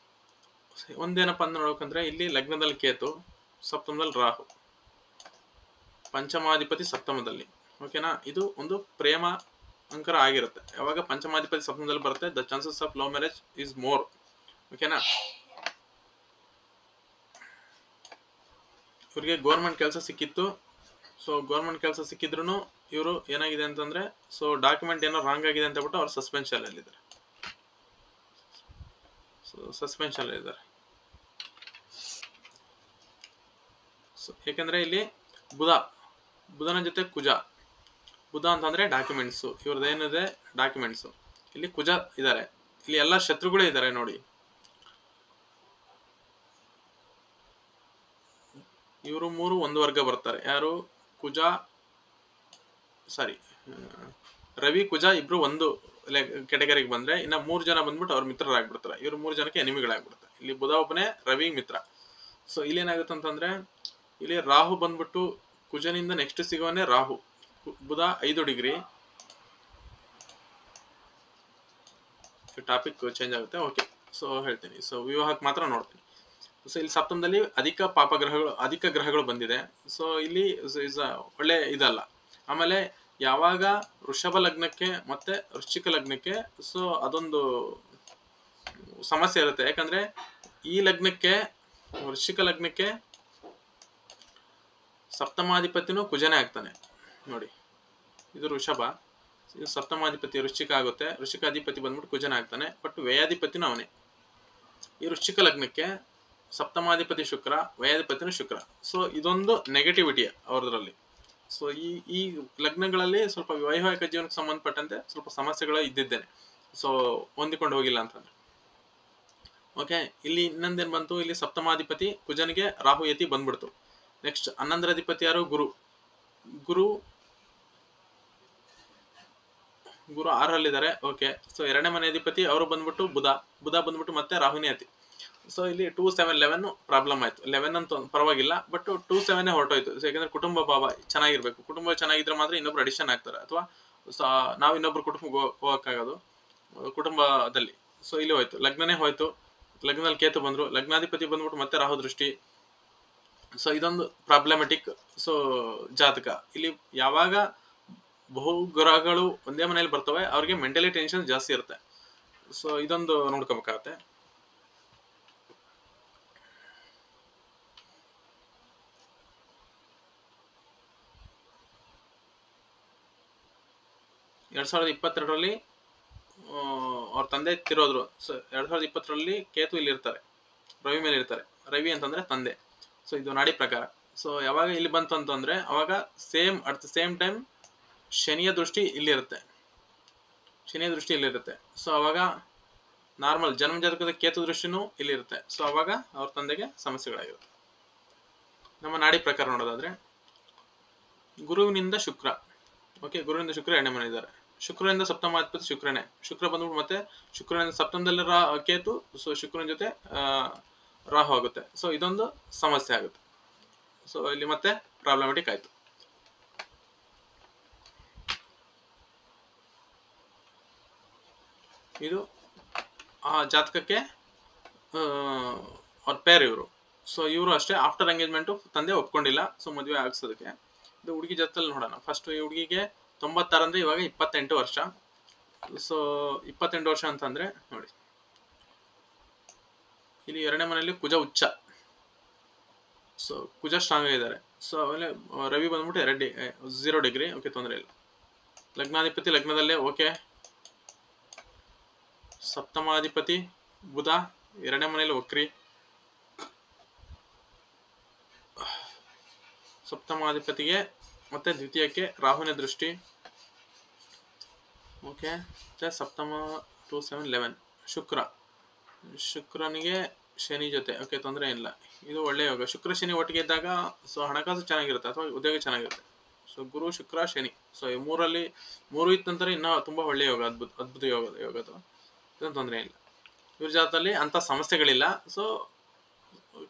ಒಂದೇನಪ್ಪ ಅಂತ ನೋಡ್ಬೇಕಂದ್ರೆ ಇಲ್ಲಿ ಲಗ್ನದಲ್ಲಿ ಕೇತು, ಸಪ್ತಮದಲ್ಲಿ ರಾಹು, ಪಂಚಮಾಧಿಪತಿ ಸಪ್ತಮದಲ್ಲಿ. ಓಕೆನಾ, ಇದು ಒಂದು ಪ್ರೇಮ ಅಂಕರ ಆಗಿರುತ್ತೆ. ಯಾವಾಗ ಪಂಚಮಾಧಿಪತಿ ಸಪ್ತಮದಲ್ಲಿ ಬರುತ್ತೆ, the chances of love marriage is more. ಓಕೆನಾ, ಇವ್ರಿಗೆ ಗೌರ್ಮೆಂಟ್ ಕೆಲಸ ಸಿಕ್ಕಿತ್ತು. ಸೊ ಗೌರ್ಮೆಂಟ್ ಕೆಲಸ ಸಿಕ್ಕಿದ್ರು ಇವರು ಏನಾಗಿದೆ ಅಂತಂದ್ರೆ, ಸೊ ಡಾಕ್ಯುಮೆಂಟ್ ಏನೋ ರಾಂಗ್ ಆಗಿದೆ ಅಂತ ಹೇಳ್ಬಿಟ್ಟು ಅವ್ರು ಸಸ್ಪೆನ್ಷನ್ ಅಲ್ಲಿದ್ದಾರೆ. ಸೊ ಸಸ್ಪೆನ್ಷನ್ ಅಲ್ಲಿದ್ದಾರೆ. ಸೊ ಯಾಕಂದ್ರೆ ಇಲ್ಲಿ ಬುಧನ ಜೊತೆ ಕುಜ. ಬುಧ ಅಂತಂದ್ರೆ ಡಾಕ್ಯುಮೆಂಟ್ಸ್, ಇವ್ರದ್ದು ಏನಿದೆ ಡಾಕ್ಯುಮೆಂಟ್ಸ್. ಇಲ್ಲಿ ಕುಜ ಇದ್ದಾರೆ, ಇಲ್ಲಿ ಎಲ್ಲ ಶತ್ರುಗಳೇ ಇದ್ದಾರೆ ನೋಡಿ. ಇವರು ಮೂರು ಒಂದು ವರ್ಗ ಬರ್ತಾರೆ. ಯಾರು? ರವಿ ಕುಜ ಇಬ್ರು ಒಂದು ಕೆಟಗರಿಗೆ ಬಂದ್ರೆ, ಇನ್ನ 3 ಜನ ಬಂದ್ಬಿಟ್ಟು ಅವ್ರ ಮಿತ್ರರಾಗ್ಬಿಡ್ತಾರೆ. ಇವ್ರು 3 ಜನಕ್ಕೆ ಎನಿಮಿಗಳಾಗ್ಬಿಡ್ತಾರೆ. ಇಲ್ಲಿ ಬುಧ ಒಬ್ಬನೇ, ರವಿ ಮಿತ್ರ. ಸೊ ಇಲ್ಲಿ ಏನಾಗುತ್ತೆ ಅಂತಂದ್ರೆ, ಇಲ್ಲಿ ರಾಹು ಬಂದ್ಬಿಟ್ಟು ಕುಜನಿಂದ ನೆಕ್ಸ್ಟ್ ಸಿಗೋನೆ ರಾಹು. ಬುಧ 5 ಡಿಗ್ರಿ. ಟಾಪಿಕ್ ಚೇಂಜ್ ಆಗುತ್ತೆ. ಓಕೆ, ಸೊ ಹೇಳ್ತೀನಿ. ಸೊ ವಿವಾಹಕ್ಕೆ ಮಾತ್ರ ನೋಡ್ತೀನಿ. ಸೊ ಇಲ್ಲಿ ಸಪ್ತಮದಲ್ಲಿ ಅಧಿಕ ಗ್ರಹಗಳು ಬಂದಿದೆ. ಸೊ ಇಲ್ಲಿ ಒಳ್ಳೆ ಇದಲ್ಲ. ಆಮೇಲೆ ಯಾವಾಗ ವೃಷಭ ಲಗ್ನಕ್ಕೆ ಮತ್ತೆ ವೃಶ್ಚಿಕ ಲಗ್ನಕ್ಕೆ ಸೊ ಅದೊಂದು ಸಮಸ್ಯೆ ಇರುತ್ತೆ. ಯಾಕಂದ್ರೆ ಈ ಲಗ್ನಕ್ಕೆ, ವೃಶ್ಚಿಕ ಲಗ್ನಕ್ಕೆ ಸಪ್ತಮಾಧಿಪತಿನೂ ಕುಜನೇ ಆಗ್ತಾನೆ ನೋಡಿ. ಇದು ವೃಷಭ, ಇದು ಸಪ್ತಮಾಧಿಪತಿ ವೃಶ್ಚಿಕ ಆಗುತ್ತೆ. ವೃಶ್ಚಿಕ ಅಧಿಪತಿ ಬಂದ್ಬಿಟ್ಟು ಕುಜನ ಆಗ್ತಾನೆ, ಬಟ್ ವ್ಯಯಾಧಿಪತಿನೂ ಅವನೇ. ಈ ವೃಶ್ಚಿಕ ಲಗ್ನಕ್ಕೆ ಸಪ್ತಮಾಧಿಪತಿ ಶುಕ್ರ, ವ್ಯಯಾಧಿಪತಿನೂ ಶುಕ್ರ. ಸೊ ಇದೊಂದು ನೆಗೆಟಿವಿಟಿ ಅವ್ರದ್ರಲ್ಲಿ. ಸೊ ಈ ಲಗ್ನಗಳಲ್ಲಿ ಸ್ವಲ್ಪ ವೈವಾಹಿಕ ಜೀವನಕ್ಕೆ ಸಂಬಂಧಪಟ್ಟಂತೆ ಸ್ವಲ್ಪ ಸಮಸ್ಯೆಗಳು ಇದ್ದಿದ್ದೇನೆ. ಸೊ ಹೊಂದಿಕೊಂಡು ಹೋಗಿಲ್ಲ ಅಂತಂದ್ರೆ. ಓಕೆ, ಇಲ್ಲಿ ಇನ್ನೊಂದೇನ್ ಬಂತು, ಇಲ್ಲಿ ಸಪ್ತಮಾಧಿಪತಿ ಕುಜನಿಗೆ ರಾಹು ಯತಿ ಬಂದ್ಬಿಡ್ತು. ನೆಕ್ಸ್ಟ್ 11ರ ಅಧಿಪತಿ ಯಾರು? ಗುರು 6ರಲ್ಲಿದ್ದಾರೆ. ಓಕೆ, ಸೊ 2ನೇ ಮನೆ ಅಧಿಪತಿ ಅವರು ಬಂದ್ಬಿಟ್ಟು ಬುಧ ಬಂದ್ಬಿಟ್ಟು ಮತ್ತೆ ರಾಹುನೇ ಅತಿ. ಸೊ ಇಲ್ಲಿ 2, 7, 11 ಪ್ರಾಬ್ಲಮ್ ಆಯ್ತು. 11 ಅಂತ ಪರವಾಗಿಲ್ಲ, ಬಟ್ 2, 7 ಹೊರಟೋಯ್ತು. ಯಾಕಂದ್ರೆ ಕುಟುಂಬ ಭಾವ ಚೆನ್ನಾಗಿರ್ಬೇಕು. ಕುಟುಂಬ ಚೆನ್ನಾಗಿದ್ರೆ ಮಾತ್ರ ಇನ್ನೊಬ್ರು ಅಡಿಷನ್ ಆಗ್ತಾರೆ, ಅಥವಾ ನಾವು ಇನ್ನೊಬ್ರು ಕುಟುಂಬ ಹೋಗಕ್ಕಾಗೋದು ಕುಟುಂಬದಲ್ಲಿ. ಸೊ ಇಲ್ಲಿ ಹೋಯ್ತು, ಲಗ್ನನೇ ಹೋಯ್ತು. ಲಗ್ನದಲ್ಲಿ ಕೇತು ಬಂದ್ರು, ಲಗ್ನಾಧಿಪತಿ ಬಂದ್ಬಿಟ್ಟು ಮತ್ತೆ ರಾಹು ದೃಷ್ಟಿ. ಸೊ ಇದೊಂದು ಪ್ರಾಬ್ಲಮೆಟಿಕ್. ಸೊ ಜಾತಕ ಇಲ್ಲಿ ಯಾವಾಗ ಬಹು ಗ್ರಹಗಳು ಒಂದೇ ಮನೆಯಲ್ಲಿ ಬರ್ತವೆ, ಅವ್ರಿಗೆ ಮೆಂಟಲಿ ಟೆನ್ಷನ್ ಜಾಸ್ತಿ ಇರುತ್ತೆ. ಸೊ ಇದೊಂದು ನೋಡ್ಕೋಬೇಕಾಗತ್ತೆ. ಎರಡ್ 2022ರಲ್ಲಿ ಅವ್ರ ತಂದೆ ತಿರೋದ್ರು. ಸೊ 2020ರಲ್ಲಿ ಕೇತು ಇಲ್ಲಿ ಇರ್ತಾರೆ, ರವಿ ಮೇಲೆ ಇರ್ತಾರೆ. ರವಿ ಅಂತಂದ್ರೆ ತಂದೆ. ಸೊ ಇದು ನಾಡಿ ಪ್ರಕಾರ. ಸೊ ಯಾವಾಗ ಇಲ್ಲಿ ಬಂತು ಅಂತಂದ್ರೆ, ಅವಾಗ ಅಟ್ ದ ಸೇಮ್ ಟೈಮ್ ಶನಿಯ ದೃಷ್ಟಿ ಇಲ್ಲಿರುತ್ತೆ. ಸೊ ಅವಾಗ ನಾರ್ಮಲ್ ಜನ್ಮ ಜಾತಕದ ಕೇತು ದೃಷ್ಟಿನೂ ಇಲ್ಲಿರುತ್ತೆ. ಸೊ ಅವಾಗ ಅವ್ರ ತಂದೆಗೆ ಸಮಸ್ಯೆಗಳಾಗಿರುತ್ತೆ. ನಮ್ಮ ನಾಡಿ ಪ್ರಕಾರ ನೋಡೋದಾದ್ರೆ, ಗುರುವಿನಿಂದ ಶುಕ್ರ. ಓಕೆ, ಗುರುವಿನಿಂದ ಶುಕ್ರ 2ನೇ ಮನೆ ಇದ್ದಾರೆ. ಶುಕ್ರನಿಂದ ಸಪ್ತಮಾಧಿಪತಿ ಶುಕ್ರನೇ. ಶುಕ್ರ ಬಂದ್ಬಿಟ್ಟು ಮತ್ತೆ ಶುಕ್ರನಿಂದ ಸಪ್ತಮದಲ್ಲಿ ಕೇತು. ಸೊ ಶುಕ್ರನ ಜೊತೆ ರಾಹು ಆಗುತ್ತೆ. ಸೊ ಇದೊಂದು ಸಮಸ್ಯೆ ಆಗುತ್ತೆ. ಸೊ ಇಲ್ಲಿ ಮತ್ತೆ ಪ್ರಾಬ್ಲಮೆಟಿಕ್ ಆಯ್ತು. ಇದು ಆ ಜಾತಕಕ್ಕೆ ಅವ್ರ ಪೇರ್ ಇವರು. ಸೊ ಇವರು ಅಷ್ಟೇ ಆಫ್ಟರ್ ಎಂಗೇಜ್ಮೆಂಟ್ ತಂದೆ ಒಪ್ಕೊಂಡಿಲ್ಲ. ಸೊ ಮದುವೆ ಆಗಿಸೋದಕ್ಕೆ. ಇದು ಹುಡುಗಿ ಜಾತಕದಲ್ಲಿ ನೋಡೋಣ. ಫಸ್ಟ್ ಈ ಹುಡುಗಿಗೆ 96 ಅಂದ್ರೆ ಇವಾಗ 28 ವರ್ಷ. ಸೊ 28 ವರ್ಷ ಅಂತಂದ್ರೆ ನೋಡಿ, ಇಲ್ಲಿ 2ನೇ ಮನೆಯಲ್ಲಿ ಕುಜ ಉಚ್ಚ. ಸೊ ಕುಜ ಸ್ಟ್ರಾಂಗ್ ಆಗಿದ್ದಾರೆ. ಸೊ ಆಮೇಲೆ ರವಿ ಬಂದ್ಬಿಟ್ಟು 0 ಡಿಗ್ರಿ. ಓಕೆ, ತೊಂದರೆ ಇಲ್ಲ. ಲಗ್ನಾಧಿಪತಿ ಲಗ್ನದಲ್ಲೇ. ಓಕೆ, ಸಪ್ತಮಾಧಿಪತಿ ಬುಧ 2ನೇ ಮನೆಯಲ್ಲಿ ವಕ್ರಿ. ಸಪ್ತಮಾಧಿಪತಿಗೆ ಮತ್ತೆ ದ್ವಿತೀಯಕ್ಕೆ ರಾಹುವಿನ ದೃಷ್ಟಿ. ಓಕೆ. ಮತ್ತೆ ಸಪ್ತಮ 2 7 11 ಶುಕ್ರನಿಗೆ ಶನಿ ಜೊತೆ ಓಕೆ, ತೊಂದರೆ ಇಲ್ಲ. ಇದು ಒಳ್ಳೆ ಯೋಗ. ಶುಕ್ರ ಶನಿ ಒಟ್ಟಿಗೆ ಇದ್ದಾಗ ಸೊ ಹಣಕಾಸು ಚೆನ್ನಾಗಿರುತ್ತೆ ಅಥವಾ ಉದ್ಯೋಗ ಚೆನ್ನಾಗಿರುತ್ತೆ. ಸೊ ಗುರು ಶುಕ್ರ ಶನಿ, ಸೊ ಈ ಮೂರು ಇತ್ತ ನಂತರ ಇನ್ನೂ ತುಂಬಾ ಒಳ್ಳೆ ಯೋಗ, ಅದ್ಭುತ ಯೋಗದು. ಇದೊಂದು ತೊಂದರೆ ಇಲ್ಲ. ಇವ್ರ ಜಾತದಲ್ಲಿ ಅಂತ ಸಮಸ್ಯೆಗಳಿಲ್ಲ. ಸೊ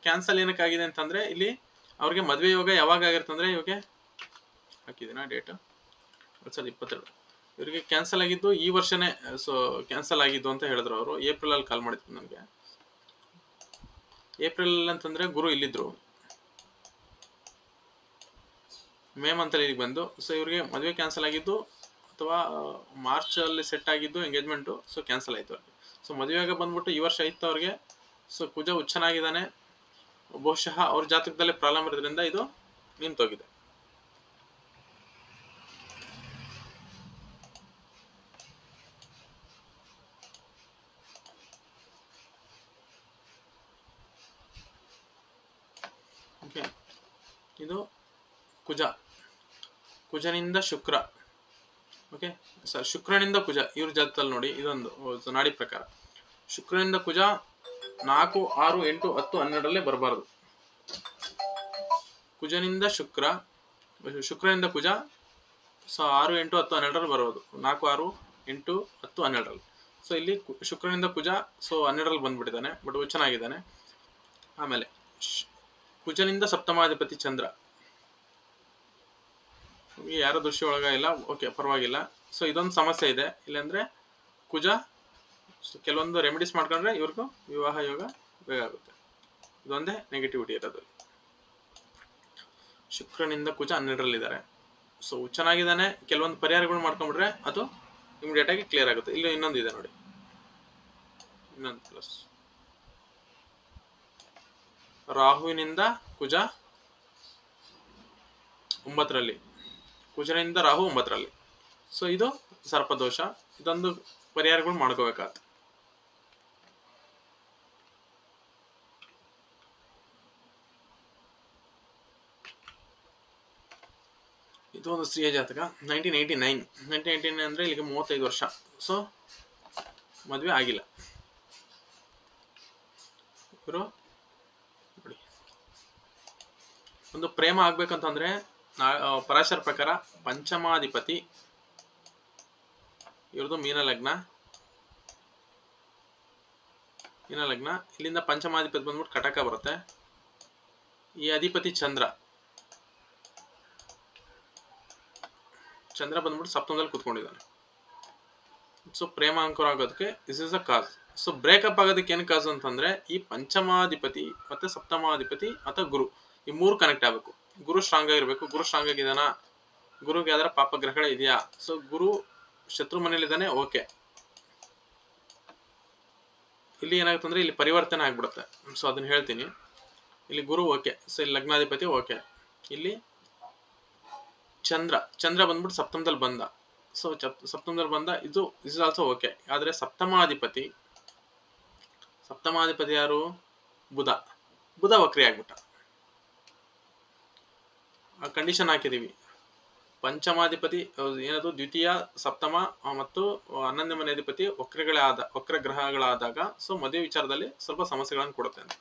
ಕ್ಯಾನ್ಸಲ್ ಏನಕ್ಕಾಗಿದೆ ಅಂತಂದ್ರೆ ಇಲ್ಲಿ ಅವ್ರಿಗೆ ಮದುವೆ ಯೋಗ ಯಾವಾಗ ಆಗಿರ್ತಂದ್ರೆ ಇವಾಗ ಹಾಕಿದಿನ ಡೇಟ್ 2022. ಇವರಿಗೆ ಕ್ಯಾನ್ಸಲ್ ಆಗಿದ್ದು ಈ ವರ್ಷನೇ. ಸೊ ಕ್ಯಾನ್ಸಲ್ ಆಗಿದ್ದು ಅಂತ ಹೇಳಿದ್ರು ಅವರು. ಏಪ್ರಿಲ್ ಅಲ್ಲಿ ಕಾಲ್ ಮಾಡಿದ್ರು ನನಗೆ. ಏಪ್ರಿಲ್ ಅಂತಂದ್ರೆ ಗುರು ಇಲ್ಲಿದ್ರು, ಮೇ ಮಂತ್ ಅಲ್ಲಿ ಇಲ್ಲಿಗೆ ಬಂದು. ಸೊ ಇವ್ರಿಗೆ ಮದುವೆ ಕ್ಯಾನ್ಸಲ್ ಆಗಿದ್ದು ಅಥವಾ ಮಾರ್ಚ್ ಅಲ್ಲಿ ಸೆಟ್ ಆಗಿದ್ದು ಎಂಗೇಜ್ಮೆಂಟು. ಸೊ ಕ್ಯಾನ್ಸಲ್ ಆಯ್ತು ಅವ್ರಿಗೆ. ಸೊ ಮದುವೆಯಾಗ ಬಂದ್ಬಿಟ್ಟು ಈ ವರ್ಷ ಇತ್ತು ಅವ್ರಿಗೆ. ಸೊ ಕುಜ ಹುಚ್ಚನಾಗಿದ್ದಾನೆ. ಬಹುಶಃ ಅವ್ರ ಜಾತಕದಲ್ಲಿ ಪ್ರಾಬ್ಲಮ್ ಇರೋದ್ರಿಂದ ಇದು ನಿಂತೋಗಿದೆ. ಓಕೆ, ಇದು ಕುಜನಿಂದ ಶುಕ್ರ. ಓಕೆ ಸರ್, ಶುಕ್ರನಿಂದ ಕುಜ ಇವ್ರ ಜಾತಕದಲ್ಲಿ ನೋಡಿ, ಇದೊಂದು ನಾಡಿ ಪ್ರಕಾರ. ಶುಕ್ರನಿಂದ ಕುಜ 4 6 8 10 12 ಬರಬಾರದು. ಕುಜನಿಂದ ಶುಕ್ರನಿಂದ ಕುಜ 6 8 10 12 ಬರೋದು. 4 6 8 10 12. ಸೊ ಇಲ್ಲಿ ಶುಕ್ರನಿಂದ ಕುಜ ಸೊ 12 ಬಂದ್ಬಿಟ್ಟಿದ್ದಾನೆ, ಬಟ್ ಚೆನ್ನಾಗಿದ್ದಾನೆ. ಆಮೇಲೆ ಕುಜನಿಂದ ಸಪ್ತಮಾಧಿಪತಿ ಚಂದ್ರ. ಯಾರ ದೃಷ್ಟಿ ಒಳಗ ಇಲ್ಲ. ಓಕೆ, ಪರವಾಗಿಲ್ಲ. ಸೊ ಇದೊಂದು ಸಮಸ್ಯೆ ಇದೆ ಇಲ್ಲಂದ್ರೆ ಕುಜ ಕೆಲವೊಂದು ರೆಮಿಡೀಸ್ ಮಾಡ್ಕೊಂಡ್ರೆ ಇವ್ರಿಗೂ ವಿವಾಹ ಯೋಗ ಬೇಗ ಆಗುತ್ತೆ. ಇದೊಂದೇ ನೆಗೆಟಿವಿಟಿ ಇರೋದು. ಶುಕ್ರನಿಂದ ಕುಜ 12ರಲ್ಲಿದ್ದಾರೆ. ಸೊ ಚೆನ್ನಾಗಿದ್ದಾನೆ. ಕೆಲವೊಂದು ಪರಿಹಾರಗಳು ಮಾಡ್ಕೊಂಡ್ಬಿಟ್ರೆ ಅದು ಇಮಿಡಿಯೇಟ್ ಆಗಿ ಕ್ಲಿಯರ್ ಆಗುತ್ತೆ. ಇಲ್ಲಿ ಇನ್ನೊಂದು ಇದೆ ನೋಡಿ, ಇನ್ನೊಂದು ಪ್ಲಸ್. ರಾಹುವಿನಿಂದ ಕುಜ 9ರಲ್ಲಿ, ಕುಜನಿಂದ ರಾಹು 9ರಲ್ಲಿ. ಸೊ ಇದು ಸರ್ಪದೋಷ. ಇದೊಂದು ಪರಿಹಾರಗಳು ಮಾಡ್ಕೋಬೇಕಾಗುತ್ತೆ. ಇದು ಒಂದು ಸ್ತ್ರೀಯ ಜಾತಕ. 1989 ಅಂದ್ರೆ ಇಲ್ಲಿಗೆ 35 ವರ್ಷ. ಸೊ ಮದುವೆ ಆಗಿಲ್ಲ ಇವರು. ನೋಡಿ, ಒಂದು ಪ್ರೇಮ ಆಗ್ಬೇಕಂತಂದ್ರೆ ಪರಾಶರ ಪ್ರಕಾರ ಪಂಚಮಾಧಿಪತಿ ಇವ್ರದ್ದು ಮೀನ ಲಗ್ನ. ಇಲ್ಲಿಂದ ಪಂಚಮಾಧಿಪತಿ ಬಂದ್ಬಿಟ್ಟು ಕಟಕ ಬರುತ್ತೆ. ಈ ಅಧಿಪತಿ ಚಂದ್ರ ಬಂದ್ಬಿಟ್ಟು ಸಪ್ತಮದಲ್ಲಿ ಕೂತ್ಕೊಂಡಿದ್ದಾನೆ. ಸೊ ಪ್ರೇಮ ಅಂಕುರ ಆಗೋದಕ್ಕೆ this is a cause. So breakup ಆಗೋದಕ್ಕೆ ಏನು ಕಾಸ್ ಅಂತಂದ್ರೆ ಈ ಪಂಚಮಾಧಿಪತಿ ಮತ್ತೆ ಸಪ್ತಮಾಧಿಪತಿ ಅಥವಾ ಗುರು, ಈ ಮೂರು ಕನೆಕ್ಟ್ ಆಗಬೇಕು. ಗುರು ಸ್ಟ್ರಾಂಗ್ ಆಗಿರ್ಬೇಕು. ಗುರು ಸ್ಟ್ರಾಂಗ್ ಆಗಿದ್ದಾನ, ಗುರುಗೆ ಯಾವ್ದಾರ ಪಾಪ ಗ್ರಹಗಳ ಇದೆಯಾ? ಸೊ ಗುರು ಶತ್ರು ಮನೇಲಿದ್ದಾನೆ, ಓಕೆ. ಇಲ್ಲಿ ಏನಾಗುತ್ತೆ ಅಂದ್ರೆ ಇಲ್ಲಿ ಪರಿವರ್ತನೆ ಆಗ್ಬಿಡುತ್ತೆ. ಸೊ ಅದನ್ನ ಹೇಳ್ತೀನಿ. ಇಲ್ಲಿ ಗುರು ಓಕೆ. ಸೊ ಇಲ್ಲಿ ಲಗ್ನಾಧಿಪತಿ ಓಕೆ. ಇಲ್ಲಿ ಚಂದ್ರ ಬಂದ್ಬಿಟ್ಟು ಸಪ್ತಮದಲ್ಲಿ ಬಂದ. ಸೊ ಸಪ್ತಮದಲ್ಲಿ ಬಂದ, ಇದು ಇಸ್ ಆಲ್ಸೋ ಓಕೆ. ಆದ್ರೆ ಸಪ್ತಮಾಧಿಪತಿ ಯಾರು? ಬುಧ ವಕ್ರಿ ಆಗ್ಬಿಟ್ಟ. ಆ ಕಂಡೀಷನ್ ಹಾಕಿದೀವಿ. ಪಂಚಮಾಧಿಪತಿ ಏನದು ದ್ವಿತೀಯ, ಸಪ್ತಮ ಮತ್ತು 11ನೇ ಮನೆ ಅಧಿಪತಿ ವಕ್ರ ಗ್ರಹಗಳಾದಾಗ ಸೊ ಮದುವೆ ವಿಚಾರದಲ್ಲಿ ಸ್ವಲ್ಪ ಸಮಸ್ಯೆಗಳನ್ನು ಕೊಡುತ್ತೆ ಅಂತ.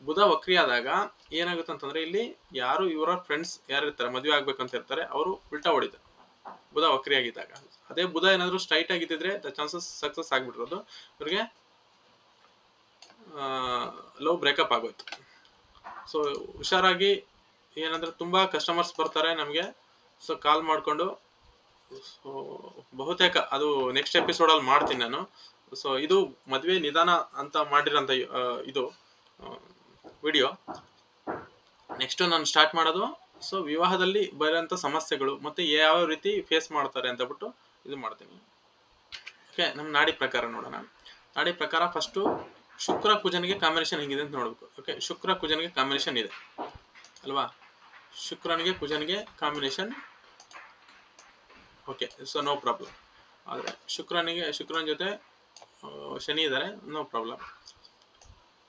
ಬುಧ ವಕ್ರಿ ಆದಾಗ ಏನಾಗುತ್ತೆ ಅಂತಂದ್ರೆ ಇಲ್ಲಿ ಯಾರು ಇವರ ಫ್ರೆಂಡ್ಸ್ ಯಾರು ಇರ್ತಾರೆ, ಮದುವೆ ಆಗ್ಬೇಕಂತ ಇರ್ತಾರೆ, ಅವರು ಉಲ್ಟಾ ಹೊಡಿತಾರೆ ಬುಧ ವಕ್ರಿ ಆಗಿದ್ದಾಗ. ಅದೇ ಬುಧ ಏನಾದ್ರು ಸ್ಟ್ರೈಟ್ ಆಗಿದ್ದಿದ್ರೆ ದ ಚಾನ್ಸಸ್ ಸಕ್ಸಸ್ ಆಗ್ಬಿಟ್ಟಿರೋದು. ಇವ್ರಿಗೆ ಲವ್ ಬ್ರೇಕಪ್ ಆಗೋಯ್ತು. ಸೊ ಹುಷಾರಾಗಿ, ಏನಂದ್ರೆ ತುಂಬಾ ಕಸ್ಟಮರ್ಸ್ ಬರ್ತಾರೆ ನಮಗೆ. ಸೊ ಕಾಲ್ ಮಾಡಿಕೊಂಡು, ಬಹುತೇಕ ಅದು ನೆಕ್ಸ್ಟ್ ಎಪಿಸೋಡ್ ಅಲ್ಲಿ ಮಾಡ್ತೀನಿ ನಾನು. ಸೊ ಇದು ಮದುವೆ ನಿಧಾನ ಅಂತ ಮಾಡಿರೋಂಥ ಇದು ವಿಡಿಯೋ. ನೆಕ್ಸ್ಟ್ ನಾನು ಸ್ಟಾರ್ಟ್ ಮಾಡೋದು ಸೊ ವಿವಾಹದಲ್ಲಿ ಬರೋಂಥ ಸಮಸ್ಯೆಗಳು ಮತ್ತೆ ಯಾವ ರೀತಿ ಫೇಸ್ ಮಾಡ್ತಾರೆ ಅಂತ ಬಿಟ್ಟು ಇದು ಮಾಡ್ತೀನಿ. ಓಕೆ, ನಮ್ಮ ನಾಡಿ ಪ್ರಕಾರ ನೋಡೋಣ. ನಾಡಿ ಪ್ರಕಾರ ಫಸ್ಟು ಶುಕ್ರ ಕುಜನಿಗೆ ಕಾಂಬಿನೇಷನ್ ಹೆಂಗಿದೆ ಅಂತ ನೋಡ್ಬೇಕು. ಓಕೆ, ಶುಕ್ರ ಕುಜನಿಗೆ ಕಾಂಬಿನೇಷನ್ ಇದೆ ಅಲ್ವಾ? ಶುಕ್ರನಿಗೆ ಕುಜನಿಗೆ combination okay. So no problem. ಆದರೆ ಶುಕ್ರನ ಜೊತೆ ಶನಿ ಇದ್ದಾರೆ, ನೋ ಪ್ರಾಬ್ಲಮ್.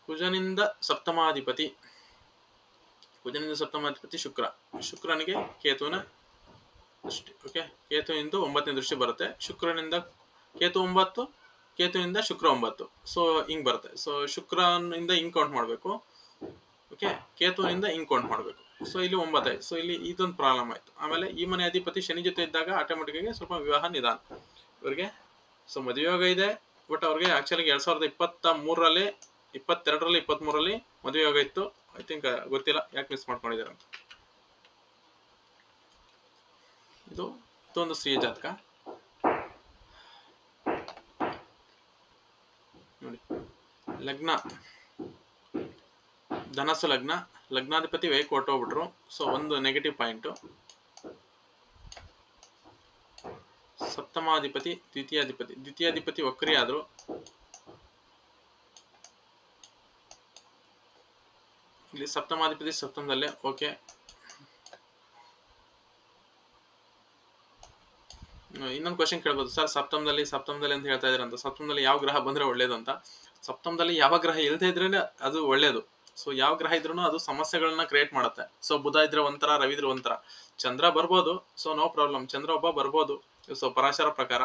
ಕುಜನಿಂದ ಸಪ್ತಮಾಧಿಪತಿ ಶುಕ್ರನಿಗೆ ಕೇತುವಿನ ದೃಷ್ಟಿ. ಓಕೆ, ಕೇತುವಿನಿಂದ 9ನೇ ದೃಷ್ಟಿ ಬರುತ್ತೆ. ಶುಕ್ರನಿಂದ ಕೇತು 9, ಕೇತುವಿನಿಂದ ಶುಕ್ರ 9. ಸೊ ಹಿಂಗ್ ಬರುತ್ತೆ. ಸೊ ಶುಕ್ರನಿಂದ ಹಿಂಗ್ ಕೌಂಟ್ ಮಾಡಬೇಕು. ಓಕೆ, ಕೇತುವಿನಿಂದ ಹಿಂಗ್ ಕೌಂಟ್ ಮಾಡಬೇಕು. ಸೊ ಇಲ್ಲಿ 9 ಆಯ್ತು. ಸೊ ಇಲ್ಲಿ ಇದೊಂದು ಪ್ರಾಬ್ಲಮ್ ಆಯ್ತು. ಆಮೇಲೆ ಈ ಮನೆ ಅಧಿಪತಿ ಶನಿ ಜೊತೆ ಇದ್ದಾಗ ಆಟೋಮೆಟಿಕ್ ಆಗಿ ಸ್ವಲ್ಪ ವಿವಾಹ ನಿಧಾನ ಇವರಿಗೆ. ಸೊ ಮದುವೆ ಯೋಗ ಇದೆ, ಬಟ್ ಅವ್ರಿಗೆ ಆಕ್ಚುಲಿ 2023ರಲ್ಲಿ 22ರಲ್ಲಿ 23ರಲ್ಲಿ ಮದುವೆ ಯೋಗ ಇತ್ತು. ಐ ಥಿಂಕ್ ಗೊತ್ತಿಲ್ಲ ಯಾಕೆ ಮಿಸ್ ಮಾಡ್ಕೊಂಡಿದ್ದಾರೆ ಅಂತ. ಇದೊಂದು ಸ್ತ್ರೀ ಜಾತಕ ನೋಡಿ. ಲಗ್ನ ಧನಸ್ಸು ಲಗ್ನ, ಲಗ್ನಾಧಿಪತಿ ವೇಕ್ ಹೊರಟೋಗ್ಬಿಟ್ರು. ಸೊ ಒಂದು ನೆಗೆಟಿವ್ ಪಾಯಿಂಟು. ಸಪ್ತಮಾಧಿಪತಿ ದ್ವಿತೀಯಾಧಿಪತಿ ವಕ್ರಿ ಆದ್ರು. ಇಲ್ಲಿ ಸಪ್ತಮಾಧಿಪತಿ ಸಪ್ತಮದಲ್ಲೇ. ಓಕೆ, ಇನ್ನೊಂದು ಕ್ವಶನ್ ಕೇಳ್ಬೋದು, ಸರ್ ಸಪ್ತಮದಲ್ಲಿ ಅಂತ ಹೇಳ್ತಾ ಇದ್ರಂತ, ಸಪ್ತಮದಲ್ಲಿ ಯಾವ ಗ್ರಹ ಬಂದ್ರೆ ಒಳ್ಳೇದು ಅಂತ. ಸಪ್ತಮದಲ್ಲಿ ಯಾವ ಗ್ರಹ ಇಲ್ಲದೆ ಇದ್ರೇನೆ ಅದು ಒಳ್ಳೇದು. ಸೊ ಯಾವ ಗ್ರಹ ಇದ್ರೂ ಅದು ಸಮಸ್ಯೆಗಳನ್ನ ಕ್ರಿಯೇಟ್ ಮಾಡುತ್ತೆ. ಸೊ ಬುಧ ಇದ್ರೆ ಒಂಥರ, ರವಿ ಇದ್ರೆ ಒಂಥರ. ಚಂದ್ರ ಬರ್ಬೋದು, ಸೊ ನೋ ಪ್ರಾಬ್ಲಮ್, ಚಂದ್ರ ಒಬ್ಬ ಬರ್ಬೋದು. ಸೊ ಪರಾಶರ ಪ್ರಕಾರ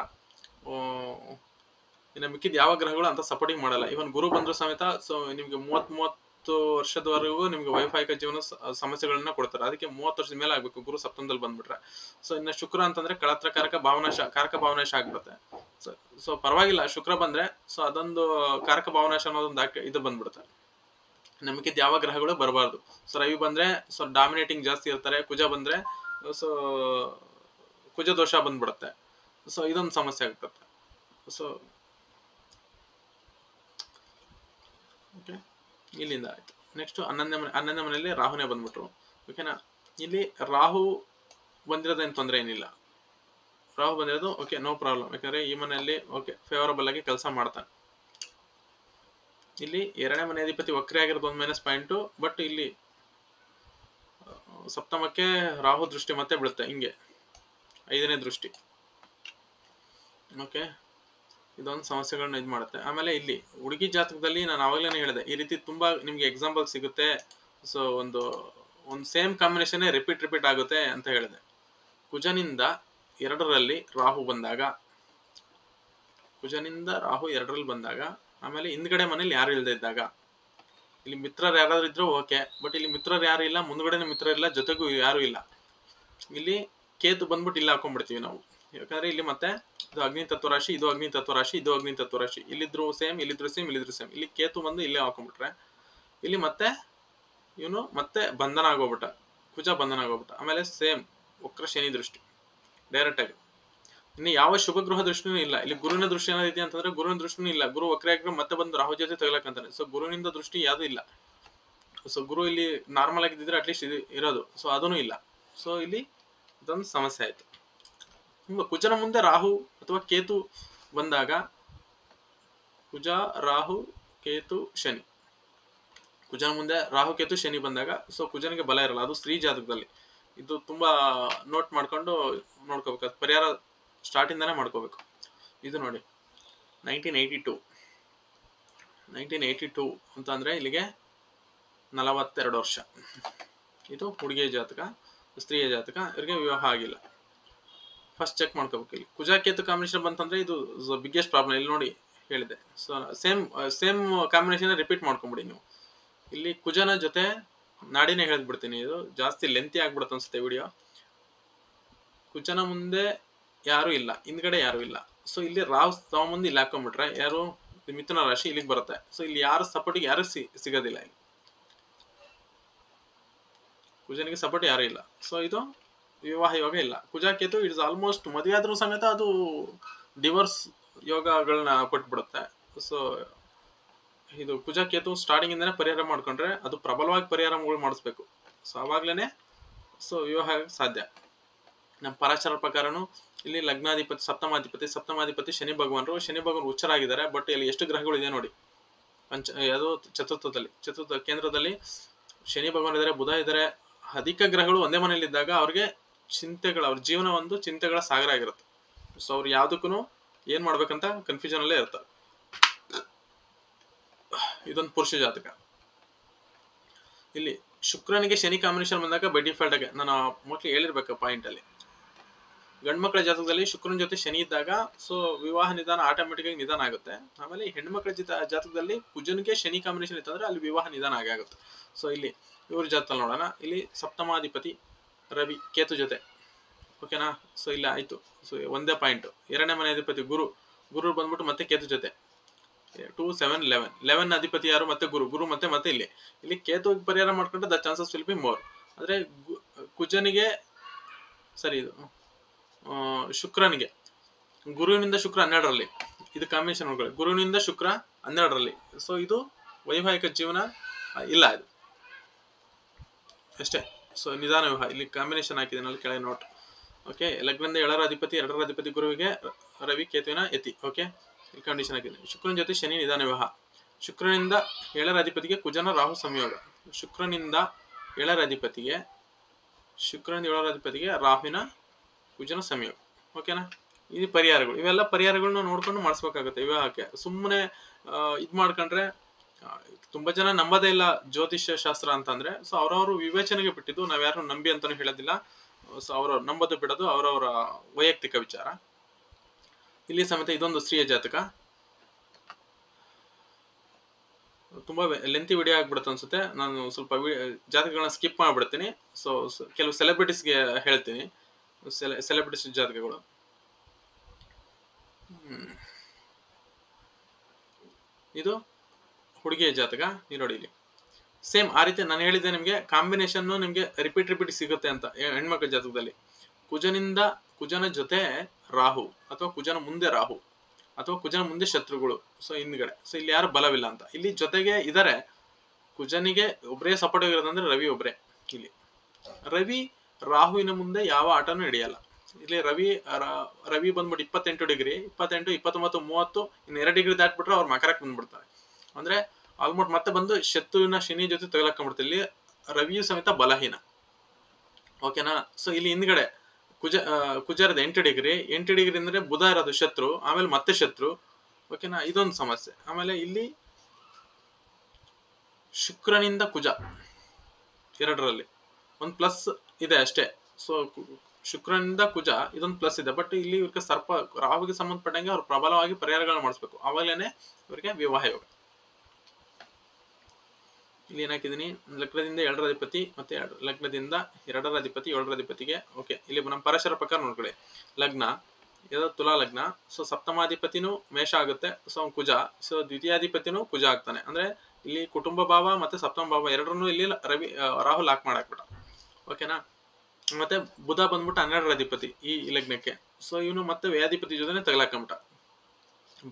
ಇನ್ನು ಮಿಕ್ಕಿದ ಯಾವ ಗ್ರಹಗಳು ಅಂತ ಸಪೋರ್ಟಿಂಗ್ ಮಾಡಲ್ಲ. ಇವನ್ ಗುರು ಬಂದ್ರು ಸಮೇತ ಸೊ ನಿಮ್ಗೆ 30 ವರ್ಷದವರೆಗೂ ನಿಮ್ಗೆ ವೈವಾಹಿಕ ಜೀವನ ಸಮಸ್ಯೆಗಳನ್ನ ಕೊಡ್ತಾರೆ. ಅದಕ್ಕೆ 30 ವರ್ಷದ ಮೇಲೆ ಆಗ್ಬೇಕು ಗುರು ಸಪ್ತಮದಲ್ಲಿ ಬಂದ್ಬಿಟ್ರೆ. ಸೊ ಇನ್ನು ಶುಕ್ರ ಅಂತಂದ್ರೆ ಕಾರಕ ಭಾವನಾಶ ಆಗ್ಬಿಡುತ್ತೆ. ಸೊ ಪರವಾಗಿಲ್ಲ, ಶುಕ್ರ ಬಂದ್ರೆ ಸೊ ಅದೊಂದು ಕಾರಕ ಭಾವನಾಶ ಅನ್ನೋದೊಂದು ಇದು ಬಂದ್ಬಿಡುತ್ತೆ. ನಮಗೆ ಯಾವ ಗ್ರಹಗಳು ಬರಬಾರ್ದು. ಸೊ ರವಿ ಬಂದ್ರೆ ಸೊ ಡಾಮಿನೇಟಿಂಗ್ ಜಾಸ್ತಿ ಇರ್ತಾರೆ. ಕುಜ ಬಂದ್ರೆ ಸೊ ಕುಜ ದೋಷ ಬಂದ್ಬಿಡುತ್ತೆ. ಸೊ ಇದೊಂದು ಸಮಸ್ಯೆ ಆಗ್ತದೆ. ಸೊ ಓಕೆ, ಇಲ್ಲಿಂದ ಆಯ್ತು. ನೆಕ್ಸ್ಟ್ 11ನೇ ಮನೆಯಲ್ಲಿ ರಾಹುನೇ ಬಂದ್ಬಿಟ್ರು. ಓಕೆನಾ. ಇಲ್ಲಿ ರಾಹು ಬಂದಿರೋದೇನು ತೊಂದರೆ ಏನಿಲ್ಲ. ರಾಹು ಬಂದಿರೋದು ಓಕೆ, ನೋ ಪ್ರಾಬ್ಲಮ್. ಯಾಕಂದ್ರೆ ಈ ಮನೆಯಲ್ಲಿ ಓಕೆ ಫೇವರಬಲ್ ಆಗಿ ಕೆಲಸ ಮಾಡ್ತಾನೆ. ಇಲ್ಲಿ 2ನೇ ಮನೆ ಅಧಿಪತಿ ವಕ್ರಿ ಆಗಿರೋದು ಒಂದು ಮೈನಸ್ ಪಾಯಿಂಟು. ಬಟ್ ಇಲ್ಲಿ ಸಪ್ತಮಕ್ಕೆ ರಾಹು ದೃಷ್ಟಿ ಮತ್ತೆ ಬೀಳುತ್ತೆ, ಹಿಂಗೆ 5ನೇ ದೃಷ್ಟಿ. ಓಕೆ, ಇದೊಂದು ಸಮಸ್ಯೆಗಳನ್ನ ಇದು ಮಾಡುತ್ತೆ. ಆಮೇಲೆ ಇಲ್ಲಿ ಹುಡುಗಿ ಜಾತಕದಲ್ಲಿ ನಾನು ಆವಾಗಲೇ ಹೇಳಿದೆ, ಈ ರೀತಿ ತುಂಬಾ ನಿಮ್ಗೆ ಎಕ್ಸಾಂಪಲ್ ಸಿಗುತ್ತೆ. ಸೊ ಒಂದು ಸೇಮ್ ಕಾಂಬಿನೇಷನ್ ರಿಪೀಟ್ ಆಗುತ್ತೆ ಅಂತ ಹೇಳಿದೆ. ಕುಜನಿಂದ 2ರಲ್ಲಿ ರಾಹು ಬಂದಾಗ, ಆಮೇಲೆ ಹಿಂದ್ಗಡೆ ಮನೇಲಿ ಯಾರು ಇಲ್ಲದೆ ಇದ್ದಾಗ, ಇಲ್ಲಿ ಮಿತ್ರರು ಯಾರಾದ್ರೂ ಇದ್ರು ಓಕೆ, ಬಟ್ ಇಲ್ಲಿ ಮಿತ್ರರು ಯಾರು ಇಲ್ಲ, ಮುಂದ್ಗಡೆನೆ ಮಿತ್ರರಿಲ್ಲ, ಜೊತೆಗೂ ಯಾರು ಇಲ್ಲ. ಇಲ್ಲಿ ಕೇತು ಬಂದ್ಬಿಟ್ಟು ಇಲ್ಲಿ ಹಾಕೊಂಡ್ಬಿಡ್ತೀವಿ ನಾವು. ಯಾಕಂದ್ರೆ ಇಲ್ಲಿ ಮತ್ತೆ ಇದು ಅಗ್ನಿ ತತ್ವ ರಾಶಿ, ಇದು ಅಗ್ನಿ ತತ್ವ ರಾಶಿ, ಇದು ಅಗ್ನಿ ತತ್ವ ರಾಶಿ. ಇಲ್ಲಿದ್ರು ಸೇಮ್, ಇಲ್ಲಿದ್ರು ಸೇಮ್. ಇಲ್ಲಿ ಕೇತು ಬಂದು ಇಲ್ಲೇ ಹಾಕೊಂಡ್ಬಿಟ್ರೆ ಇಲ್ಲಿ ಮತ್ತೆ ಇವನು ಮತ್ತೆ ಬಂಧನ ಆಗೋಗ್ಬಿಟ್ಟ, ಕುಜ ಬಂಧನ ಆಗೋಗ್ಬಿಟ್ಟ. ಆಮೇಲೆ ಸೇಮ್ ವಕ್ರ ಶನಿ ದೃಷ್ಟಿ ಡೈರೆಕ್ಟ್ ಆಗಿ. ಇನ್ನು ಯಾವ ಶುಭ ಗೃಹ ದೃಷ್ಟಿನೂ ಇಲ್ಲ. ಇಲ್ಲಿ ಗುರುವಿನ ದೃಷ್ಟಿ ಏನಾದೈತಿ ಅಂತಂದ್ರೆ ಗುರುವಿನ ದೃಷ್ಟಿನೂ ಇಲ್ಲ. ಗುರು ವಕ್ರ ಆಗಿದ್ರೆ ಮತ್ತೆ ಬಂದು ರಾಹು ಜೊತೆ ತಗಲಕ್ಕಂತಾನೆ. ಸೊ ಗುರುವಿನಿಂದ ದೃಷ್ಟಿ ಯಾವ್ದು ಇಲ್ಲ. ಸೊ ಗುರು ಇಲ್ಲಿ ನಾರ್ಮಲ್ ಆಗಿದ್ದಿದ್ರೆ ಅಟ್ಲೀಸ್ಟ್ ಇದು ಇರೋದು. ಸೊ ಅದೂ ಇಲ್ಲ. ಸೊ ಇಲ್ಲಿ ಇದೊಂದು ಸಮಸ್ಯೆ ಆಯ್ತು. ಕುಜನ ಮುಂದೆ ರಾಹು ಅಥವಾ ಕೇತು ಬಂದಾಗ, ಕುಜ ರಾಹು ಕೇತು ಶನಿ, ಕುಜನ ಮುಂದೆ ರಾಹು ಕೇತು ಶನಿ ಬಂದಾಗ ಸೊ ಕುಜನಿಗೆ ಬಲ ಇರಲ್ಲ. ಅದು ಸ್ತ್ರೀ ಜಾತಕದಲ್ಲಿ. ಇದು ತುಂಬಾ ನೋಟ್ ಮಾಡ್ಕೊಂಡು ನೋಡ್ಕೋಬೇಕು. ಅದು ಪರಿಹಾರ ಸ್ಟಾರ್ಟ್ ಇಂದಾನೆ ಮಾಡ್ಕೋಬೇಕು. ಇದು ನೋಡಿ 1982 ಅಂತ ಅಂದ್ರೆ ಇಲ್ಲಿಗೆ 42 ವರ್ಷ. ಇದು ಹುಡುಗಿಯ ಜಾತಕ. ಸ್ತ್ರೀಯ ಜಾತಕ, ಇವರಿಗೆ ವಿವಾಹ ಆಗಿಲ್ಲ. ಫಸ್ಟ್ ಚೆಕ್ ಮಾಡ್ಕೋಬೇಕು. ಇಲ್ಲಿ ಕುಜ ಕೇತು ಕಾಂಬಿನೇಷನ್ ಬಂತಂದ್ರೆ ಇದು ಬಿಗ್ಗೆಸ್ಟ್ ಪ್ರಾಬ್ಲಮ್. ಇಲ್ಲಿ ನೋಡಿ ಹೇಳಿದೆ. ಸೊ ಸೇಮ್ ಕಾಂಬಿನೇಷನ್ ರಿಪೀಟ್ ಮಾಡ್ಕೊಂಬಿಡಿ ನೀವು. ಇಲ್ಲಿ ಕುಜನ ಜೊತೆ ನಾಡಿನೇ ಹೇಳ್ಬಿಡ್ತೀನಿ, ಇದು ಜಾಸ್ತಿ ಲೆಂತಿ ಆಗ್ಬಿಡುತ್ತೆ ಅನ್ಸುತ್ತೆ ವಿಡಿಯೋ. ಕುಜನ ಮುಂದೆ ಯಾರು ಇಲ್ಲ, ಹಿಂದ್ಗಡೆ ಯಾರು ಇಲ್ಲ. ಸೊ ಇಲ್ಲಿ ರಾವ್ ಮುಂದೆ ಇಲ್ಲಿ ಹಾಕೊಂಡ್ಬಿಟ್ರೆ ಯಾರು ಮಿಥುನ ರಾಶಿ ಇಲ್ಲಿಗೆ ಬರುತ್ತೆ. ಸೊ ಇಲ್ಲಿ ಯಾರು ಸಪೋರ್ಟಿಗೆ ಯಾರು ಸಿಗೋದಿಲ್ಲ. ಇಲ್ಲಿ ಕುಜನಿಗೆ ಸಪೋರ್ಟ್ ಯಾರು ಇಲ್ಲ. ಸೊ ಇದು ವಿವಾಹ ಯೋಗ ಇಲ್ಲ. ಕುಜ ಕೇತು ಇಟ್ಸ್ ಆಲ್ಮೋಸ್ಟ್ ಮದುವೆ ಆದ್ರೂ ಸಮೇತ ಅದು ಡಿವೋರ್ಸ್ ಯೋಗಗಳನ್ನ ಕೊಟ್ಬಿಡುತ್ತೆ. ಸೊ ಇದು ಕುಜ ಕೇತು ಸ್ಟಾರ್ಟಿಂಗ್ ಇಂದಾನೆ ಪರಿಹಾರ ಮಾಡ್ಕೊಂಡ್ರೆ ಅದು ಪ್ರಬಲವಾಗಿ ಪರಿಹಾರಗಳು ಮಾಡಿಸ್ಬೇಕು. ಸೊ ಅವಾಗ್ಲೇನೆ ಸೊ ವಿವಾಹ ಸಾಧ್ಯ. ನಮ್ಮ ಪರಾಶರ ಪ್ರಕಾರನು ಇಲ್ಲಿ ಲಗ್ನಾಧಿಪತಿ ಸಪ್ತಮಾಧಿಪತಿ ಶನಿ ಭಗವಾನ್ ಉಚ್ಚರಾಗಿದ್ದಾರೆ. ಬಟ್ ಇಲ್ಲಿ ಎಷ್ಟು ಗ್ರಹಗಳು ಇದೆ ನೋಡಿ. ಚತುರ್ಥ ಕೇಂದ್ರದಲ್ಲಿ ಶನಿ ಭಗವಾನ್ ಇದ್ದಾರೆ, ಬುಧ ಇದ್ದಾರೆ. ಅಧಿಕ ಗ್ರಹಗಳು ಒಂದೇ ಮನೇಲಿ ಇದ್ದಾಗ ಅವ್ರಿಗೆ ಅವ್ರ ಜೀವನ ಒಂದು ಚಿಂತೆಗಳ ಸಾಗರ ಆಗಿರುತ್ತೆ. ಸೊ ಅವ್ರು ಯಾವ್ದಕ್ಕೂ ಏನ್ ಮಾಡ್ಬೇಕಂತ ಕನ್ಫ್ಯೂಷನ್ ಅಲ್ಲೇ ಇರ್ತಾರೆ. ಇದೊಂದು ಪುರುಷ ಜಾತಕ. ಇಲ್ಲಿ ಶುಕ್ರನಿಗೆ ಶನಿ ಕಾಂಬಿನೇಷನ್ ಬಂದಾಗ ಬೈ ಡಿಫಾಲ್ಟ್ ಆಗಿ ನಾನು ಮೋಸ್ಟ್ಲಿ ಹೇಳಿರ್ಬೇಕು ಪಾಯಿಂಟ್ ಅಲ್ಲಿ, ಗಂಡ್ಮಕ್ಳ ಜಾತಕದಲ್ಲಿ ಶುಕ್ರನ ಜೊತೆ ಶನಿ ಇದ್ದಾಗ ಸೊ ವಿವಾಹ ನಿಧಾನ ಆಟೋಮೆಟಿಕ್ ಆಗಿ ನಿಧಾನ ಆಗುತ್ತೆ. ಆಮೇಲೆ ಹೆಣ್ಮಕ್ಳ ಜಾತಕದಲ್ಲಿ ಕುಜನಿಗೆ ಶನಿ ಕಾಂಬಿನೇಷನ್ ಇತ್ತಂದ್ರೆ ಅಲ್ಲಿ ವಿವಾಹ ನಿಧಾನ ಆಗುತ್ತೆ. ಸೊ ಇಲ್ಲಿ ಇವ್ರ ಜಾತಕದಲ್ಲಿ ನೋಡೋಣ. ಇಲ್ಲಿ ಸಪ್ತಮಾಧಿಪತಿ ರವಿ ಕೇತು ಜೊತೆ, ಓಕೆನಾ. ಸೊ ಇಲ್ಲ ಆಯ್ತು. ಸೊ ಒಂದೇ ಪಾಯಿಂಟ್. ಎರಡನೇ ಮನೆ ಅಧಿಪತಿ ಗುರು ಬಂದ್ಬಿಟ್ಟು ಮತ್ತೆ ಕೇತು ಜೊತೆ 2 7 11 ಅಧಿಪತಿ ಯಾರು ಮತ್ತೆ ಗುರು ಮತ್ತೆ ಇಲ್ಲಿ ಕೇತು ಪರಿಹಾರ ಮಾಡ್ಕೊಂಡ್ರೆ the chances will be more. ಆದ್ರೆ ಕುಜನಿಗೆ ಸರಿ ಇದು ಶುಕ್ರನಿಗೆ ಗುರುವಿನಿಂದ ಶುಕ್ರ 12ರಲ್ಲಿ, ಇದು ಕಾಂಬಿನೇಷನ್ ನೋಡ್ಕೊಳ್ಳಿ. ಗುರುವಿನಿಂದ ಶುಕ್ರ 12ರಲ್ಲಿ. ಸೊ ಇದು ವೈವಾಹಿಕ ಜೀವನ ಇಲ್ಲ ಇದು ಅಷ್ಟೇ. ಸೊ ನಿಧಾನ ವಿವಾಹ ಇಲ್ಲಿ ಕಾಂಬಿನೇಷನ್ ಹಾಕಿದೆ ಅಲ್ಲಿ ಕೆಳಗೆ ನೋಟ್. ಓಕೆ, ಲಗ್ನದಿಂದ 7ರ ಅಧಿಪತಿ 2ರ ಅಧಿಪತಿ ಗುರುವಿಗೆ ರವಿ ಕೇತುವಿನ ಯತಿ. ಓಕೆ, ಇಲ್ಲಿ ಕಂಡೀಷನ್ ಹಾಕಿದೆ. ಶುಕ್ರನ ಜೊತೆ ಶನಿ ನಿಧಾನ ವಿವಾಹ. ಶುಕ್ರನಿಂದ 7ರ ಅಧಿಪತಿಗೆ ಕುಜನ ರಾಹು ಸಂಯೋಗ. ಶುಕ್ರನಿಂದ 7ರ ಅಧಿಪತಿಗೆ ರಾಹುವಿನ ಕುಜನ ಸಂಯೋಗ. ಓಕೆನಾ. ಇದು ಪರಿಹಾರಗಳು, ಇವೆಲ್ಲ ಪರಿಹಾರಗಳನ್ನ ನೋಡ್ಕೊಂಡು ಮಾಡಿಸ್ಬೇಕಾಗುತ್ತೆ ವಿವಾಹಕ್ಕೆ. ಸುಮ್ಮನೆ ಇದ್ ಮಾಡ್ಕೊಂಡ್ರೆ ತುಂಬಾ ಜನ ನಂಬೋದೇ ಇಲ್ಲ ಜ್ಯೋತಿಷ್ಯ ಶಾಸ್ತ್ರ ಅಂತಂದ್ರೆ. ಸೊ ಅವ್ರವ್ರು ವಿವೇಚನೆಗೆ ಬಿಟ್ಟಿದ್ದು, ನಾವ್ ಯಾರು ನಂಬಿ ಅಂತಾನು ಹೇಳೋದಿಲ್ಲ. ಸೊ ಅವ್ರವ್ರು ನಂಬೋದು ಬಿಡೋದು ಅವರವರ ವೈಯಕ್ತಿಕ ವಿಚಾರ. ಇಲ್ಲಿ ಸಮೇತ ಇದೊಂದು ಸ್ತ್ರೀಯ ಜಾತಕ. ತುಂಬಾ ಲೆಂತಿ ವಿಡಿಯೋ ಆಗ್ಬಿಡುತ್ತೆ ಅನ್ಸುತ್ತೆ. ನಾನು ಸ್ವಲ್ಪ ಜಾತಕಗಳನ್ನ ಸ್ಕಿಪ್ ಮಾಡ್ಬಿಡ್ತೀನಿ. ಸೊ ಕೆಲವು ಸೆಲೆಬ್ರಿಟೀಸ್ಗೆ ಹೇಳ್ತೀನಿ, ಸೆಲೆಬ್ರಿಟೀಸ್ ಜಾತಕಗಳು. ಇದು ಹುಡುಗಿಯ ಜಾತಕ. ನೀವು ನೋಡಿ ಇಲ್ಲಿ ಸೇಮ್ ಆ ರೀತಿ ನಾನು ಹೇಳಿದ್ದೆ ನಿಮ್ಗೆ, ಕಾಂಬಿನೇಷನ್ ನಿಮ್ಗೆ ರಿಪೀಟ್ ಸಿಗುತ್ತೆ ಅಂತ ಹೆಣ್ಮಕ್ಳ ಜಾತಕದಲ್ಲಿ. ಕುಜನ ಜೊತೆ ರಾಹು, ಅಥವಾ ಕುಜನ ಮುಂದೆ ರಾಹು, ಅಥವಾ ಕುಜನ ಮುಂದೆ ಶತ್ರುಗಳು, ಸೊ ಹಿಂದ್ಗಡೆ. ಸೊ ಇಲ್ಲಿ ಯಾರು ಬಲವಿಲ್ಲ ಅಂತ. ಇಲ್ಲಿ ಜೊತೆಗೆ ಇದಾರೆ. ಕುಜನಿಗೆ ಒಬ್ಬರೇ ಸಪೋರ್ಟ್ ಆಗಿರೋದಂದ್ರೆ ರವಿ ಒಬ್ರೆ. ಇಲ್ಲಿ ರವಿ ರಾಹುವಿನ ಮುಂದೆ ಯಾವ ಆಟನೂ ಹಿಡಿಯಲ್ಲ. ಇಲ್ಲಿ ರವಿ ಬಂದ್ಬಿಟ್ಟು 28 ಡಿಗ್ರಿ, 28, 29, 30 ಇನ್ನು 2 ಡಿಗ್ರಿ ದಾಟ್ಬಿಟ್ರೆ ಅವ್ರ ಮಕರಕ್ಕೆ ಬಂದ್ಬಿಡ್ತಾರೆ. ಅಂದ್ರೆ ಆಲ್ಮೋಸ್ಟ್ ಮತ್ತೆ ಬಂದು ಶತ್ರುವಿನ ಶನಿ ಜೊತೆ ತಗಲಾಕೊಂಡ್ಬಿಡ್ತಾರೆ. ಇಲ್ಲಿ ರವಿಯು ಸಮೇತ ಬಲಹೀನ. ಓಕೆನಾ. ಸೊ ಇಲ್ಲಿ ಹಿಂದ್ಗಡೆ ಕುಜರದ 8 ಡಿಗ್ರಿ ಅಂದ್ರೆ ಬುಧ ಇರೋದು ಶತ್ರು, ಆಮೇಲೆ ಮತ್ತೆ ಶತ್ರು. ಓಕೆನಾ, ಇದೊಂದು ಸಮಸ್ಯೆ. ಆಮೇಲೆ ಇಲ್ಲಿ ಶುಕ್ರನಿಂದ ಕುಜ 2ರಲ್ಲಿ ಒಂದು ಪ್ಲಸ್ ಇದೆ ಅಷ್ಟೇ. ಸೊ ಶುಕ್ರನಿಂದ ಕುಜ ಇದೊಂದು ಪ್ಲಸ್ ಇದೆ. ಬಟ್ ಇಲ್ಲಿ ಇವ್ರಿಗೆ ರಾಹುವಿಗೆ ಸಂಬಂಧಪಟ್ಟಂಗೆ ಅವ್ರು ಪ್ರಬಲವಾಗಿ ಪರಿಹಾರಗಳನ್ನ ಮಾಡಿಸ್ಬೇಕು, ಆವಾಗಲೇನೆ ಇವರಿಗೆ ವಿವಾಹ ಯೋಗ. ಇಲ್ಲಿ ಏನಾಕಿದೀನಿ, ಲಗ್ನದಿಂದ 7ರ ಅಧಿಪತಿ ಮತ್ತೆ ಲಗ್ನದಿಂದ 2ರ ಅಧಿಪತಿ 7ರ ಅಧಿಪತಿಗೆ. ಓಕೆ, ಇಲ್ಲಿ ನಮ್ಮ ಪರಶರ ಪ್ರಕಾರ ನೋಡ್ಕೊಳ್ಳಿ. ಲಗ್ನ ತುಲಾ ಲಗ್ನ. ಸೊ ಸಪ್ತಮಾಧಿಪತಿನೂ ಮೇಷ ಆಗುತ್ತೆ, ಸೊ ಕುಜ. ಸೊ ದ್ವಿತೀಯಾಧಿಪತಿನೂ ಕುಜ ಆಗ್ತಾನೆ. ಅಂದ್ರೆ ಇಲ್ಲಿ ಕುಟುಂಬ ಭಾವ ಮತ್ತೆ ಸಪ್ತಮ ಭಾವ ಎರಡರನ್ನು ಇಲ್ಲಿ ರಾಹು ಲಾಕ್ ಮಾಡಾಕ್ಬಿಟ್ಟ. ಓಕೆನಾ. ಮತ್ತೆ ಬುಧ ಬಂದ್ಬಿಟ್ಟು 12ರ ಅಧಿಪತಿ ಈ ಲಗ್ನಕ್ಕೆ. ಸೊ ಇವನು ಮತ್ತೆ ವ್ಯಯಾಧಿಪತಿ ಜೊತೆ ತಗಲಾಕೊಂಬಿಟ್ಟ.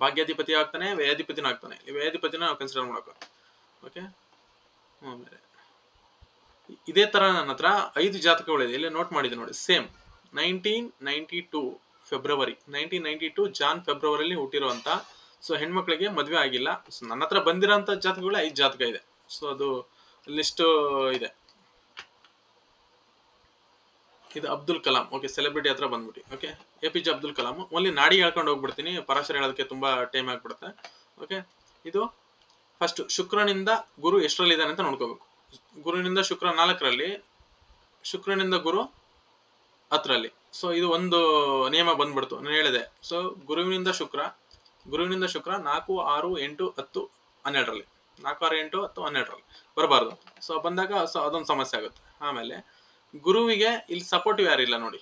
ಭಾಗ್ಯಾಧಿಪತಿ ಆಗ್ತಾನೆ, ವ್ಯಯಾಧಿಪತಿನೂ ಆಗ್ತಾನೆ. ಈ ವ್ಯಯಾಧಿಪತಿನ ನಾವು ಕನ್ಸಿಡರ್ ಮಾಡಬೇಕು. ಓಕೆ, ಆಮೇಲೆ ಇದೇ ತರ ನನ್ನ ಹತ್ರ 5 ಜಾತಕಗಳಿದೆ. ಇಲ್ಲಿ ನೋಟ್ ಮಾಡಿದೆ ನೋಡಿ. ಸೇಮ್ 1992 ಫೆಬ್ರವರಿ 1992 ಜಾನ್ ಫೆಬ್ರವರಿಯಲ್ಲಿ ಹುಟ್ಟಿರುವಂತ. ಸೊ ಹೆಣ್ಮಕ್ಳಿಗೆ ಮದ್ವೆ ಆಗಿಲ್ಲ. ಸೊ ನನ್ನ ಹತ್ರ ಬಂದಿರೋಂಥ ಜಾತಕಗಳು 5 ಜಾತಕ ಇದೆ. ಸೊ ಅದು ಲಿಸ್ಟ್ ಇದೆ. ಇದು ಅಬ್ದುಲ್ ಕಲಾಂ. ಓಕೆ, ಸೆಲೆಬ್ರಿಟಿ ಹತ್ರ ಬಂದ್ಬಿಟ್ಟು. Okay, APJ Abdul Kalam. Only ನಾಡಿ ಹೇಳ್ಕೊಂಡು ಹೋಗ್ಬಿಡ್ತೀನಿ, ಪರಾಶರ ಹೇಳೋದಕ್ಕೆ ತುಂಬಾ ಟೈಮ್ ಆಗ್ಬಿಡುತ್ತೆ. ಓಕೆ, ಇದು ಫಸ್ಟ್ ಶುಕ್ರನಿಂದ ಗುರು ಎಷ್ಟರಲ್ಲಿ ಇದ್ದಾನೆ ಅಂತ ನೋಡ್ಕೋಬೇಕು. ಗುರುವಿನಿಂದ ಶುಕ್ರ 4ರಲ್ಲಿ, ಶುಕ್ರನಿಂದ ಗುರು 10ರಲ್ಲಿ. ಸೊ ಇದು ಒಂದು ನಿಯಮ ಬಂದ್ಬಿಡ್ತು, ನಾನು ಹೇಳಿದೆ. ಸೊ ಗುರುವಿನಿಂದ ಶುಕ್ರ 4, 6, 8, 10, 12ರಲ್ಲಿ 4, 6, 8, 10, 12ರಲ್ಲಿ ಬರಬಾರ್ದು. ಸೊ ಬಂದಾಗ ಅದೊಂದು ಸಮಸ್ಯೆ ಆಗುತ್ತೆ. ಆಮೇಲೆ ಗುರುವಿಗೆ ಇಲ್ಲಿ ಸಪೋರ್ಟಿವ್ ಯಾರಿಲ್ಲ ನೋಡಿ,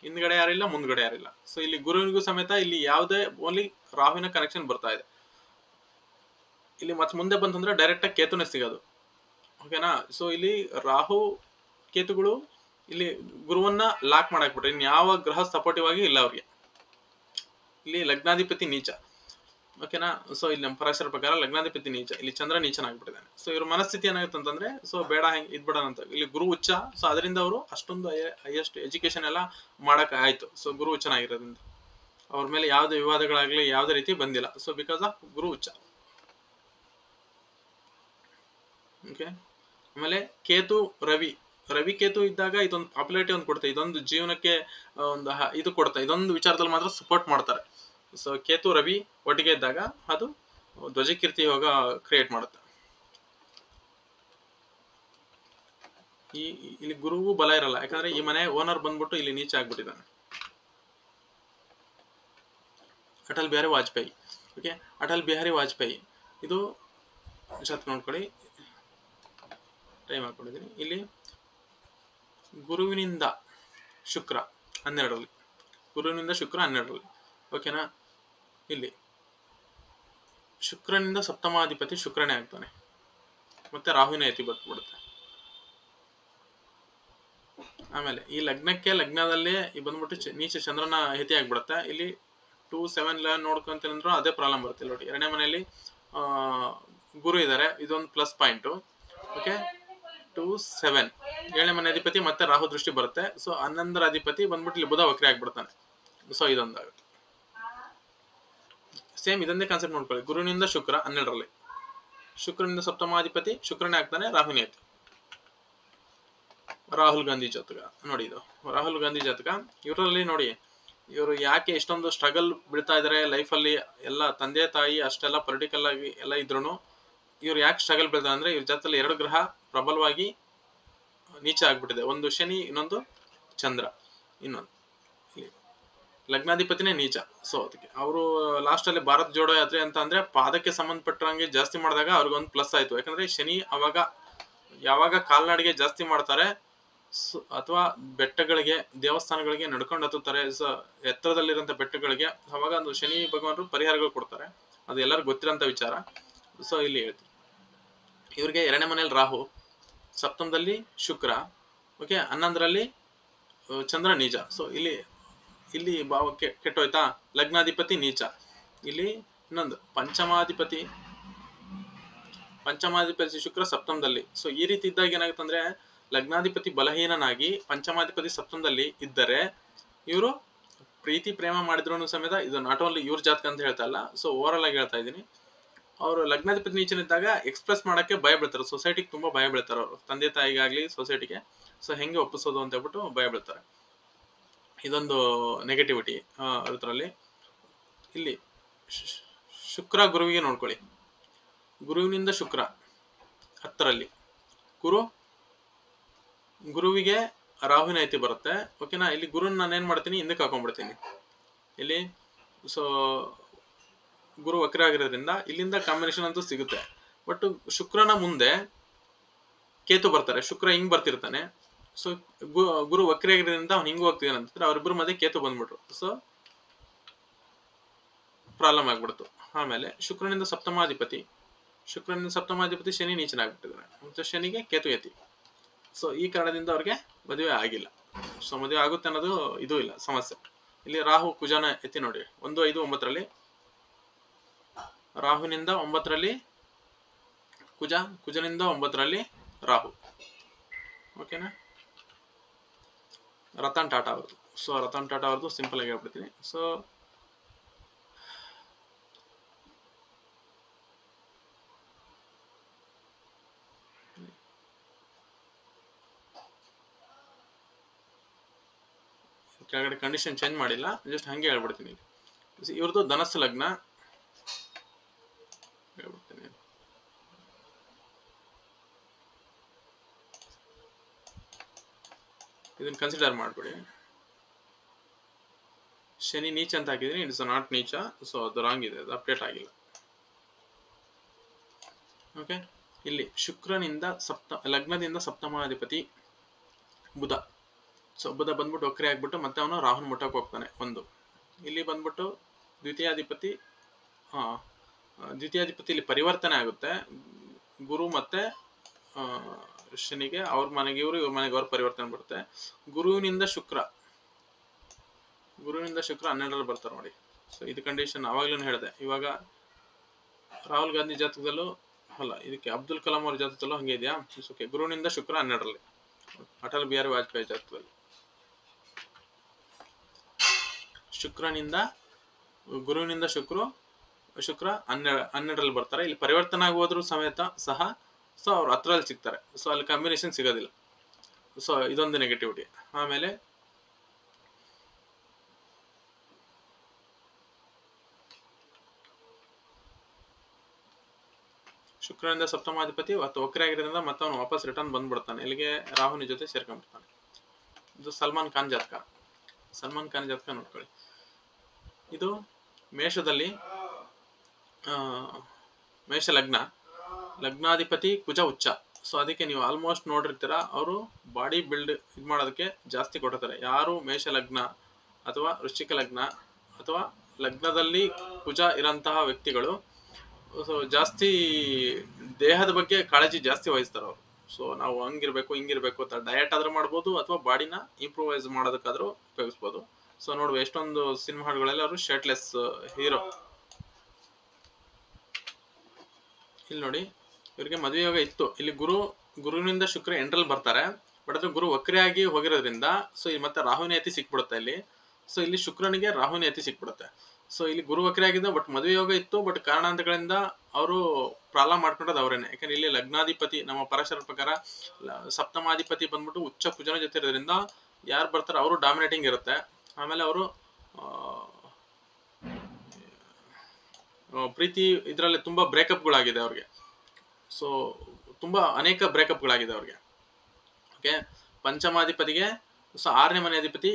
ಹಿಂದ್ಗಡೆ ಯಾರಿಲ್ಲ, ಮುಂದ್ಗಡೆ ಯಾರಿಲ್ಲ. ಸೊ ಇಲ್ಲಿ ಗುರುವಿಗೂ ಸಮೇತ ಇಲ್ಲಿ ಯಾವುದೇ ಓನ್ಲಿ ರಾಹುವಿನ ಕನೆಕ್ಷನ್ ಬರ್ತಾ ಇದೆ. ಇಲ್ಲಿ ಮತ್ತೆ ಮುಂದೆ ಬಂತಂದ್ರೆ ಡೈರೆಕ್ಟ್ ಆಗಿ ಕೇತುನೇ ಸಿಗೋದು. ಓಕೆನಾ. ಸೊ ಇಲ್ಲಿ ರಾಹು ಕೇತುಗಳು ಇಲ್ಲಿ ಗುರುವನ್ನ ಲಾಕ್ ಮಾಡಾಕ್ಬಿಟ್ರೆ ಇನ್ ಯಾವ ಗ್ರಹ ಸಪೋರ್ಟಿವ್ ಆಗಿ ಇಲ್ಲ ಅವ್ರಿಗೆ. ಇಲ್ಲಿ ಲಗ್ನಾಧಿಪತಿ ನೀಚ. ಓಕೆನಾ. ಸೊ ಇಲ್ಲಿ ನಮ್ಮ ಪರಾಶರ ಪ್ರಕಾರ ಲಗ್ನಾಧಿಪತಿ ನೀಚ, ಇಲ್ಲಿ ಚಂದ್ರ ನೀಚನಾಗ್ಬಿಟ್ಟಿದ್ದಾನೆ. ಸೊ ಇವ್ರ ಮನಸ್ಥಿತಿ ಏನಾಗುತ್ತೆ ಅಂತಂದ್ರೆ, ಸೊ ಬೇಡ ಹೆಂಗ್ ಇದ್ಬಿಡೋಣ ಅಂತ. ಇಲ್ಲಿ ಗುರು ಉಚ್ಚ. ಸೊ ಅದರಿಂದ ಅವರು ಅಷ್ಟೊಂದು ಹೈಯೆಸ್ಟ್ ಎಜುಕೇಶನ್ ಎಲ್ಲ ಮಾಡಕ್ ಆಯ್ತು. ಸೊ ಗುರು ಉಚ್ಚನಾಗಿರೋದ್ರಿಂದ ಅವ್ರ ಮೇಲೆ ಯಾವುದೇ ವಿವಾದಗಳಾಗ್ಲಿ ಯಾವುದೇ ರೀತಿ ಬಂದಿಲ್ಲ. ಸೊ ಬಿಕಾಸ್ ಆಫ್ ಗುರು ಉಚ್ಚ. ಓಕೆ, ಆಮೇಲೆ ಕೇತು ರವಿ ಕೇತು ಇದ್ದಾಗ ಇದೊಂದು ಪಾಪ್ಯುಲಾರಿಟಿ ಒಂದು ಕೊಡುತ್ತೆ. ಇದೊಂದು ಜೀವನಕ್ಕೆ ಒಂದು ಇದು ಕೊಡುತ್ತೆ. ಇದೊಂದು ವಿಚಾರದಲ್ಲಿ ಮಾತ್ರ ಸಪೋರ್ಟ್ ಮಾಡ್ತಾರೆ. ಸೊ ಕೇತು ರವಿ ಒಟ್ಟಿಗೆ ಇದ್ದಾಗ ಅದು ಧ್ವಜಕೀರ್ತಿ ಯೋಗ ಕ್ರಿಯೇಟ್ ಮಾಡುತ್ತೆ. ಇಲ್ಲಿ ಗುರುವು ಬಲ ಇರಲ್ಲ, ಯಾಕಂದ್ರೆ ಈ ಮನೆ ಓನರ್ ಬಂದ್ಬಿಟ್ಟು ಇಲ್ಲಿ ನೀಚ ಆಗ್ಬಿಟ್ಟಿದ್ದಾನೆ. ಅಟಲ್ ಬಿಹಾರಿ ವಾಜಪೇಯಿ. ಓಕೆ, ಅಟಲ್ ಬಿಹಾರಿ ವಾಜಪೇಯಿ ಇದು ಜಾತಕ ನೋಡ್ಕೊಳ್ಳಿ, ಟೈಮ್ ಹಾಕೊಂಡಿದ್ದೀನಿ ಇಲ್ಲಿ. ಗುರುವಿನಿಂದ ಶುಕ್ರ 12ರಲ್ಲಿ, ಗುರುವಿನಿಂದ ಶುಕ್ರ 12ರಲ್ಲಿ. ಓಕೆನಾ, ಇಲ್ಲಿ ಶುಕ್ರನಿಂದ ಸಪ್ತಮಾಧಿಪತಿ ಶುಕ್ರನೇ ಆಗ್ತಾನೆ, ಮತ್ತೆ ರಾಹುವಿನ ಯತಿ ಬಿಡುತ್ತೆ. ಆಮೇಲೆ ಈ ಲಗ್ನದಲ್ಲಿ ಈ ಬಂದ್ಬಿಟ್ಟು ನೀಚ ಚಂದ್ರನ ಯತಿ ಆಗ್ಬಿಡುತ್ತೆ. ಇಲ್ಲಿ 2, 7, 11 ನೋಡ್ಕೊಂತಂದ್ರು ಅದೇ ಪ್ರಾಬ್ಲಮ್ ಬರುತ್ತೆ ನೋಡಿ. ಎರಡನೇ ಮನೆಯಲ್ಲಿ ಗುರು ಇದ್ದಾರೆ, ಇದೊಂದು ಪ್ಲಸ್ ಪಾಯಿಂಟ್. ಓಕೆ, 2, 7 ಏಳನೇ ಮನೆ ಅಧಿಪತಿ ಮತ್ತೆ ರಾಹು ದೃಷ್ಟಿ ಬರುತ್ತೆ. ಸೊ 11ರ ಅಧಿಪತಿ ಬಂದ್ಬಿಟ್ಟು ಇಲ್ಲಿ ಬುಧ ವಕ್ರಿ ಆಗ್ಬಿಡ್ತಾನೆ. ಸೊ ಇದೊಂದಾಗುತ್ತೆ. ಸೇಮ್ ಇದೊಂದೇ ಕಾನ್ಸೆಪ್ಟ್ ನೋಡ್ಕೊಳ್ಳಿ. ಗುರುವಿನಿಂದ ಶುಕ್ರ 12ರಲ್ಲಿ, ಶುಕ್ರನಿಂದ ಸಪ್ತಮಾಧಿಪತಿ ಶುಕ್ರನೇ ಆಗ್ತಾನೆ, ರಾಹುವಿನ ಯತಿ. ರಾಹುಲ್ ಗಾಂಧಿ ಜಾತಕ ನೋಡಿ, ಇದು ರಾಹುಲ್ ಗಾಂಧಿ ಜಾತಕ. ಇವರಲ್ಲಿ ನೋಡಿ, ಇವರು ಯಾಕೆ ಇಷ್ಟೊಂದು ಸ್ಟ್ರಗಲ್ ಬೀಳ್ತಾ ಇದಾರೆ ಲೈಫಲ್ಲಿ. ಎಲ್ಲ ತಂದೆ ತಾಯಿ ಅಷ್ಟೆಲ್ಲ ಪೊಲಿಟಿಕಲ್ ಆಗಿ ಎಲ್ಲ ಇದ್ರು ಇವ್ರು ಯಾಕೆ ಸ್ಟ್ರಗಲ್ ಬೀಳ್ತಾರೆ ಅಂದ್ರೆ, ಇವ್ರ ಜಾತಕದಲ್ಲಿ 2 ಗ್ರಹ ಪ್ರಬಲವಾಗಿ ನೀಚ ಆಗ್ಬಿಟ್ಟಿದೆ. ಒಂದು ಶನಿ, ಇನ್ನೊಂದು ಚಂದ್ರ. ಇನ್ನೊಂದು ಲಗ್ನಾಧಿಪತಿನೇ ನೀಚ. ಸೊ ಅದಕ್ಕೆ ಅವರು ಲಾಸ್ಟ್ ಅಲ್ಲಿ ಭಾರತ್ ಜೋಡೋ ಯಾತ್ರೆ ಅಂತ ಅಂದ್ರೆ ಪಾದಕ್ಕೆ ಸಂಬಂಧಪಟ್ಟಂಗೆ ಜಾಸ್ತಿ ಮಾಡಿದಾಗ ಅವ್ರಿಗೊಂದು ಪ್ಲಸ್ ಆಯ್ತು. ಯಾಕಂದ್ರೆ ಶನಿ ಅವಾಗ ಯಾವಾಗ ಕಾಲ್ನಡಿಗೆ ಜಾಸ್ತಿ ಮಾಡ್ತಾರೆ ಅಥವಾ ಬೆಟ್ಟಗಳಿಗೆ ದೇವಸ್ಥಾನಗಳಿಗೆ ನಡ್ಕೊಂಡು ಹತ್ತುತ್ತಾರೆ, ಎತ್ತರದಲ್ಲಿರುವಂತ ಬೆಟ್ಟಗಳಿಗೆ, ಅವಾಗ ಒಂದು ಶನಿ ಭಗವಾನರು ಪರಿಹಾರಗಳು ಕೊಡ್ತಾರೆ. ಅದು ಎಲ್ಲರಿಗೂ ಗೊತ್ತಿರೋಂಥ ವಿಚಾರ. ಸೊ ಇಲ್ಲಿ ಹೇಳ್ತೀನಿ, ಇವ್ರಿಗೆ 2ನೇ ಮನೆಯಲ್ಲಿ ರಾಹು, ಸಪ್ತಮದಲ್ಲಿ ಶುಕ್ರ, ಓಕೆ, 11ರಲ್ಲಿ ಚಂದ್ರ ನೀಚ. ಸೊ ಇಲ್ಲಿ ಭಾವಕ್ಕೆ ಕೆಟ್ಟೋಯ್ತಾ, ಲಗ್ನಾಧಿಪತಿ ನೀಚ. ಇಲ್ಲಿ ಇನ್ನೊಂದು ಪಂಚಮಾಧಿಪತಿ ಶುಕ್ರ ಸಪ್ತಮದಲ್ಲಿ. ಸೊ ಈ ರೀತಿ ಇದ್ದಾಗ ಏನಾಗುತ್ತೆ ಅಂದ್ರೆ, ಲಗ್ನಾಧಿಪತಿ ಬಲಹೀನನಾಗಿ ಪಂಚಮಾಧಿಪತಿ ಸಪ್ತಮದಲ್ಲಿ ಇದ್ದರೆ ಇವರು ಪ್ರೀತಿ ಪ್ರೇಮ ಮಾಡಿದ್ರು ಸಮೇತ, ಇದು ನಾಟ್ ಓನ್ಲಿ ಇವ್ರ ಜಾತಕ ಅಂತ ಹೇಳ್ತಾ ಇಲ್ಲ, ಸೊ ಓವರ್ ಆಲ್ ಆಗಿ ಹೇಳ್ತಾ ಇದ್ದೀನಿ. ಅವರು ಲಗ್ನಾಧಿಪತಿ ನೀಚನಿದ್ದಾಗ ಎಕ್ಸ್ಪ್ರೆಸ್ ಮಾಡಕ್ಕೆ ಭಯ ಬೀಳ್ತಾರೆ, ಸೊಸೈಟಿಗೆ ತುಂಬಾ ಭಯ ಬೀಳ್ತಾರೆ ಅವರು, ತಂದೆ ತಾಯಿಗಾಗ್ಲಿ ಸೊಸೈಟಿಗೆ. ಸೊ ಹೆಂಗೆ ಒಪ್ಪಿಸೋದು ಅಂತ ಹೇಳ್ಬಿಟ್ಟು ಭಯ ಬೀಳ್ತಾರೆ. ಇದೊಂದು ನೆಗೆಟಿವಿಟಿ ಅದರಲ್ಲಿ. ಇಲ್ಲಿ ಶುಕ್ರ ಗುರುವಿಗೆ ನೋಡ್ಕೊಳ್ಳಿ, ಗುರುವಿನಿಂದ ಶುಕ್ರ 10ರಲ್ಲಿ, ಗುರುವಿಗೆ ರಾಹುವಿನ ಯತಿ ಬರುತ್ತೆ. ಓಕೆನಾ, ಇಲ್ಲಿ ಗುರುನ ನಾನು ಏನ್ ಮಾಡ್ತೀನಿ, ಹಿಂದಕ್ಕೆ ಹಾಕೊಂಡ್ಬಿಡ್ತೀನಿ ಇಲ್ಲಿ. ಸೊ ಗುರು ವಕ್ರ ಆಗಿರೋದ್ರಿಂದ ಇಲ್ಲಿಂದ ಕಾಂಬಿನೇಷನ್ ಅಂತೂ ಸಿಗುತ್ತೆ. ಬಟ್ ಶುಕ್ರನ ಮುಂದೆ ಕೇತು ಬರ್ತಾರೆ, ಶುಕ್ರ ಹಿಂಗ್ ಬರ್ತಿರ್ತಾನೆ. ಸೊ ಗುರು ವಕ್ರಿ ಆಗಿರೋದ್ರಿಂದ ಅವ್ನು ಹಿಂಗ್ ಹೋಗ್ತಿದ್ದಾನೆ ಅಂತಂದ್ರೆ ಅವ್ರಿಬ್ರು ಮಧ್ಯೆ ಕೇತು ಬಂದ್ಬಿಟ್ರು. ಸೊ ಪ್ರಾಬ್ಲಮ್ ಆಗ್ಬಿಡ್ತು. ಆಮೇಲೆ ಶುಕ್ರನಿಂದ ಸಪ್ತಮಾಧಿಪತಿ ಶನಿ ನೀಚನಾಗ್ಬಿಟ್ಟಿದ್ದಾರೆ, ಮತ್ತೆ ಶನಿಗೆ ಕೇತು ಯತಿ. ಸೊ ಈ ಕಾರಣದಿಂದ ಅವ್ರಿಗೆ ಮದುವೆ ಆಗಿಲ್ಲ. ಸೊ ಮದುವೆ ಆಗುತ್ತೆ ಅನ್ನೋದು ಇದು ಇಲ್ಲ ಸಮಸ್ಯೆ. ಇಲ್ಲಿ ರಾಹು ಕುಜನ ಯತಿ ನೋಡಿ, 1, 5, 9ರಲ್ಲಿ ರಾಹುನಿಂದ 9ರಲ್ಲಿ ಕುಜನಿಂದ 9ರಲ್ಲಿ ರಾಹು. ಓಕೆನಾ, ರತನ್ ಟಾಟಾ ಅವ್ರದ್ದು. ಸೊ ರತನ್ ಟಾಟಾ ಅವ್ರದ್ದು ಸಿಂಪಲ್ ಆಗಿ ಹೇಳ್ಬಿಡ್ತೀನಿ. ಸೊ ಕೆಳಗಡೆ ಕಂಡೀಷನ್ ಚೇಂಜ್ ಮಾಡಿಲ್ಲ, ಜಸ್ಟ್ ಹಂಗೆ ಹೇಳ್ಬಿಡ್ತೀನಿ. ಇವ್ರದ್ದು ಧನಸ್ಸು ಲಗ್ನ ಹೇಳ್ಬಿಡ್ತೀನಿ. ಇದನ್ನ ಕನ್ಸಿಡರ್ ಮಾಡ್ಬಿಡಿ. ಶನಿ ನೀಚ ಅಂತ ಹಾಕಿದೀನಿ, ಇಟ್ಸ್ ನಾಟ್ ನೀಚ. ಸೊ ಅದು ರಾಂಗ್ ಇದೆ, ಅದು ಅಪ್ಡೇಟ್ ಆಗಿಲ್ಲ. ಓಕೆ, ಇಲ್ಲಿ ಶುಕ್ರನಿಂದ ಲಗ್ನದಿಂದ ಸಪ್ತಮಾಧಿಪತಿ ಬುಧ. ಸೊ ಬುಧ ಬಂದ್ಬಿಟ್ಟು ವಕ್ರಿ ಆಗ್ಬಿಟ್ಟು ಮತ್ತೆ ಅವನು ರಾಹುನ್ ಮುಟ್ಟಕ್ಕೆ ಹೋಗ್ತಾನೆ. ಒಂದು ಇಲ್ಲಿ ಬಂದ್ಬಿಟ್ಟು ದ್ವಿತೀಯಾಧಿಪತಿ ಇಲ್ಲಿ ಪರಿವರ್ತನೆ ಆಗುತ್ತೆ. ಗುರು ಮತ್ತೆ ಶನಿಗೆ ಅವ್ರ ಮನೆಗೆ ಇವ್ರ ಮನೆಗೆ ಅವ್ರ ಪರಿವರ್ತನೆ ಬರುತ್ತೆ. ಗುರುವಿನಿಂದ ಶುಕ್ರ 12ರಲ್ಲಿ ಬರ್ತಾರೆ ನೋಡಿ. ಸೊ ಇದು ಕಂಡೀಷನ್ ಅವಾಗ್ಲೂ ಹೇಳಿದೆ. ಇವಾಗ ರಾಹುಲ್ ಗಾಂಧಿ ಜಾತಕದಲ್ಲೂ ಅಲ್ಲ, ಇದಕ್ಕೆ ಅಬ್ದುಲ್ ಕಲಾಂ ಅವ್ರ ಜಾತಕದಲ್ಲೂ ಹಂಗೆ ಇದೆಯಾ? ಓಕೆ, ಗುರುವಿನಿಂದ ಶುಕ್ರ 12ರಲ್ಲಿ, ಅಟಲ್ ಬಿಹಾರಿ ವಾಜಪೇಯಿ ಜಾತಕದಲ್ಲಿ ಗುರುವಿನಿಂದ ಶುಕ್ರ 12ರಲ್ಲಿ ಬರ್ತಾರೆ. ಇಲ್ಲಿ ಪರಿವರ್ತನೆ ಆಗೋದ್ರು ಸಮೇತ ಸಹ ಸೊ ಅವ್ರು 10ರಲ್ಲಿ ಸಿಗ್ತಾರೆ. ಸೊ ಅಲ್ಲಿ ಕಾಂಬಿನೇಷನ್ ಸಿಗೋದಿಲ್ಲ. ಸೊ ಇದೊಂದು ನೆಗೆಟಿವಿಟಿ. ಆಮೇಲೆ ಶುಕ್ರನಿಂದ ಸಪ್ತಮಾಧಿಪತಿ ವಕ್ರ ಆಗಿರೋದ್ರಿಂದ ಮತ್ತೆ ಅವನು ವಾಪಸ್ ರಿಟರ್ನ್ ಬಂದ್ಬಿಡ್ತಾನೆ. ಇಲ್ಲಿಗೆ ರಾಹುನಿ ಜೊತೆ ಸೇರ್ಕೊಂಡ್ಬಿಡ್ತಾನೆ. ಇದು ಸಲ್ಮಾನ್ ಖಾನ್ ಜಾತಕ ನೋಡ್ಕೊಳ್ಳಿ. ಇದು ಮೇಷದಲ್ಲಿ ಮೇಷ ಲಗ್ನಾಧಿಪತಿ ಕುಜ ಉಚ್ಚ. ಸೊ ಅದಕ್ಕೆ ನೀವು ಆಲ್ಮೋಸ್ಟ್ ನೋಡಿರ್ತೀರ, ಅವರು ಬಾಡಿ ಬಿಲ್ಡ್ ಇದು ಮಾಡೋದಕ್ಕೆ ಜಾಸ್ತಿ ಕೊಡ್ತಾರೆ. ಯಾರು ಮೇಷ ಲಗ್ನ ಅಥವಾ ವೃಶ್ಚಿಕ ಲಗ್ನ ಅಥವಾ ಲಗ್ನದಲ್ಲಿ ಕುಜ ಇರೋಂತಹ ವ್ಯಕ್ತಿಗಳು ಸೊ ಜಾಸ್ತಿ ದೇಹದ ಬಗ್ಗೆ ಕಾಳಜಿ ಜಾಸ್ತಿ ವಹಿಸ್ತಾರೆ ಅವರು. ಸೊ ನಾವು ಹಂಗಿರ್ಬೇಕು ಹಿಂಗಿರ್ಬೇಕು ಅಂತ ಡಯಟ್ ಆದ್ರೂ ಮಾಡ್ಬೋದು ಅಥವಾ ಬಾಡಿನ ಇಂಪ್ರೂವೈಸ್ ಮಾಡೋದಕ್ಕಾದ್ರೂ ಉಪಯೋಗಿಸ್ಬೋದು. ಸೊ ನೋಡುವ ಎಷ್ಟೊಂದು ಸಿನಿಮಾ ಹಾಡುಗಳೆಲ್ಲ ಅವರು ಶರ್ಟ್ಲೆಸ್ ಹೀರೋ. ಇಲ್ಲಿ ನೋಡಿ, ಇವರಿಗೆ ಮದುವೆ ಯೋಗ ಇತ್ತು. ಇಲ್ಲಿ ಗುರುವಿನಿಂದ ಶುಕ್ರ ಎಂಟ್ರಲ್ಲಿ ಬರ್ತಾರೆ. ಬಟ್ ಅದು ಗುರು ವಕ್ರಿಯಾಗಿ ಹೋಗಿರೋದ್ರಿಂದ ಸೊ ಇಲ್ಲಿ ಮತ್ತೆ ರಾಹುವಿನ ಯತಿ ಸಿಕ್ಬಿಡುತ್ತೆ ಇಲ್ಲಿ. ಸೊ ಇಲ್ಲಿ ಶುಕ್ರನಿಗೆ ರಾಹುವಿನ ಯತಿ ಸಿಕ್ಬಿಡುತ್ತೆ. ಸೊ ಇಲ್ಲಿ ಗುರು ವಕ್ರಿಯಾಗಿದ್ದ, ಬಟ್ ಮದುವೆ ಯೋಗ ಇತ್ತು, ಬಟ್ ಕಾರಣಾಂತರಗಳಿಂದ ಅವರು ಪ್ರಾಬ್ಲಮ್ ಮಾಡ್ಕೊಂಡದ್ದು ಅವರೇನೆ. ಯಾಕಂದ್ರೆ ಇಲ್ಲಿ ಲಗ್ನಾಧಿಪತಿ ನಮ್ಮ ಪರಾಶರ ಪ್ರಕಾರ ಸಪ್ತಮಾಧಿಪತಿ ಬಂದ್ಬಿಟ್ಟು ಉಚ್ಚ ಕುಜನ ಜೊತೆ ಇರೋದ್ರಿಂದ ಯಾರು ಬರ್ತಾರೆ ಅವರು ಡಾಮಿನೇಟಿಂಗ್ ಇರುತ್ತೆ. ಆಮೇಲೆ ಅವರು ಪ್ರೀತಿ ಇದರಲ್ಲಿ ತುಂಬಾ ಬ್ರೇಕಪ್ಗಳಾಗಿದೆ ಅವ್ರಿಗೆ. ಸೊ ತುಂಬಾ ಅನೇಕ ಬ್ರೇಕಪ್ಗಳಾಗಿದೆ ಅವ್ರಿಗೆ. ಓಕೆ, ಪಂಚಮಾಧಿಪತಿಗೆ ಸೊ 6ನೇ ಮನೆ ಅಧಿಪತಿ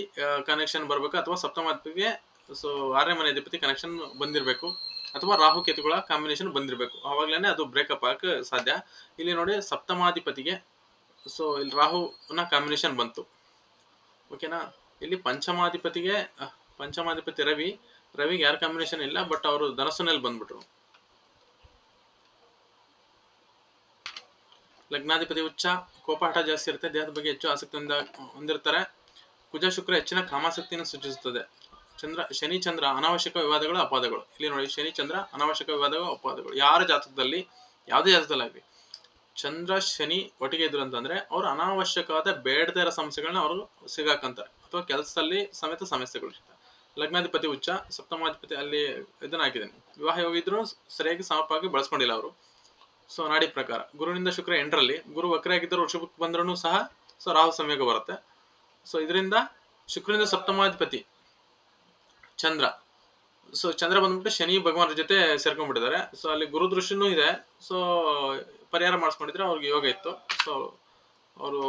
ಕನೆಕ್ಷನ್ ಬರಬೇಕು, ಅಥವಾ ಸಪ್ತಮಾಧಿಪತಿಗೆ ಸೊ 6ನೇ ಮನೆ ಅಧಿಪತಿ ಕನೆಕ್ಷನ್ ಬಂದಿರಬೇಕು, ಅಥವಾ ರಾಹು ಕೇತುಗಳ ಕಾಂಬಿನೇಷನ್ ಬಂದಿರಬೇಕು. ಅವಾಗ್ಲೇನೆ ಅದು ಬ್ರೇಕಪ್ ಆಗಕ್ಕೆ ಸಾಧ್ಯ. ಇಲ್ಲಿ ನೋಡಿ, ಸಪ್ತಮಾಧಿಪತಿಗೆ ಸೊ ಇಲ್ಲಿ ರಾಹುನ ಕಾಂಬಿನೇಷನ್ ಬಂತು. ಓಕೆನಾ. ಇಲ್ಲಿ ಪಂಚಮಾಧಿಪತಿ ರವಿಗೆ ಯಾರ ಕಾಂಬಿನೇಷನ್ ಇಲ್ಲ, ಬಟ್ ಅವರು ಧನಸ್ಸಿನಲ್ಲಿ ಬಂದ್ಬಿಟ್ರು. ಲಗ್ನಾಧಿಪತಿ ಉಚ್ಚ, ಕೋಪಾಟ ಜಾಸ್ತಿ ಇರುತ್ತೆ, ದೇಹದ ಬಗ್ಗೆ ಹೆಚ್ಚು ಆಸಕ್ತಿಯಿಂದ ಹೊಂದಿರ್ತಾರೆ. ಕುಜ ಶುಕ್ರ ಹೆಚ್ಚಿನ ಕಾಮಾಸಕ್ತಿಯನ್ನು ಸೂಚಿಸುತ್ತದೆ. ಶನಿ ಚಂದ್ರ ಅನಾವಶ್ಯಕ ವಿವಾದಗಳು ಅಪವಾದಗಳು. ಇಲ್ಲಿ ನೋಡಿ, ಶನಿ ಚಂದ್ರ ಅನಾವಶ್ಯಕ ವಿವಾದಗಳು ಅಪವಾದಗಳು. ಯಾವುದೇ ಜಾತಕದಲ್ಲಿ ಆಗಲಿ ಚಂದ್ರ ಶನಿ ಒಟ್ಟಿಗೆ ಇದ್ರು ಅಂತಂದ್ರೆ ಅವರು ಅನಾವಶ್ಯಕವಾದ ಬೇಡದೇ ಇರೋ ಸಮಸ್ಯೆಗಳನ್ನ ಅವರು ಸಿಗಾಕಂತಾರೆ, ಅಥವಾ ಕೆಲಸದಲ್ಲಿ ಸಮೇತ ಸಮಸ್ಯೆಗಳು ಇರ್ತವೆ. ಲಗ್ನಾಧಿಪತಿ ಉಚ್ಚ, ಸಪ್ತಮಾಧಿಪತಿ ಅಲ್ಲಿ ಇದನ್ನ ಹಾಕಿದ್ದೇನೆ. ವಿವಾಹ ಯೋಗ ಇದ್ರು ಸರಿಯಾಗಿ ಸಮವಾಗಿ ಬಳಸ್ಕೊಂಡಿಲ್ಲ ಅವರು. ಸೊ ನಾಡಿ ಪ್ರಕಾರ ಗುರುವಿನಿಂದ ಶುಕ್ರ ಎಂಟರಲ್ಲಿ, ಗುರು ವಕ್ರಿಯಾಗಿದ್ದರು ವೃಷಭಕ್ಕೆ ಬಂದ್ರೂ ಸಹ ಸೊ ರಾಹು ಸಂಯೋಗ ಬರುತ್ತೆ. ಸೊ ಇದರಿಂದ ಶುಕ್ರನಿಂದ ಸಪ್ತಮಾಧಿಪತಿ ಚಂದ್ರ, ಸೊ ಚಂದ್ರ ಬಂದ್ಬಿಟ್ಟು ಶನಿ ಭಗವಾನರ ಜೊತೆ ಸೇರ್ಕೊಂಡ್ಬಿಟ್ಟಿದ್ದಾರೆ. ಸೊ ಅಲ್ಲಿ ಗುರು ದೃಷ್ಟಿನೂ ಇದೆ. ಸೊ ಪರಿಹಾರ ಮಾಡಿಸ್ಕೊಂಡಿದ್ರೆ ಅವ್ರಿಗೆ ಯೋಗ ಇತ್ತು. ಸೊ ಅವರು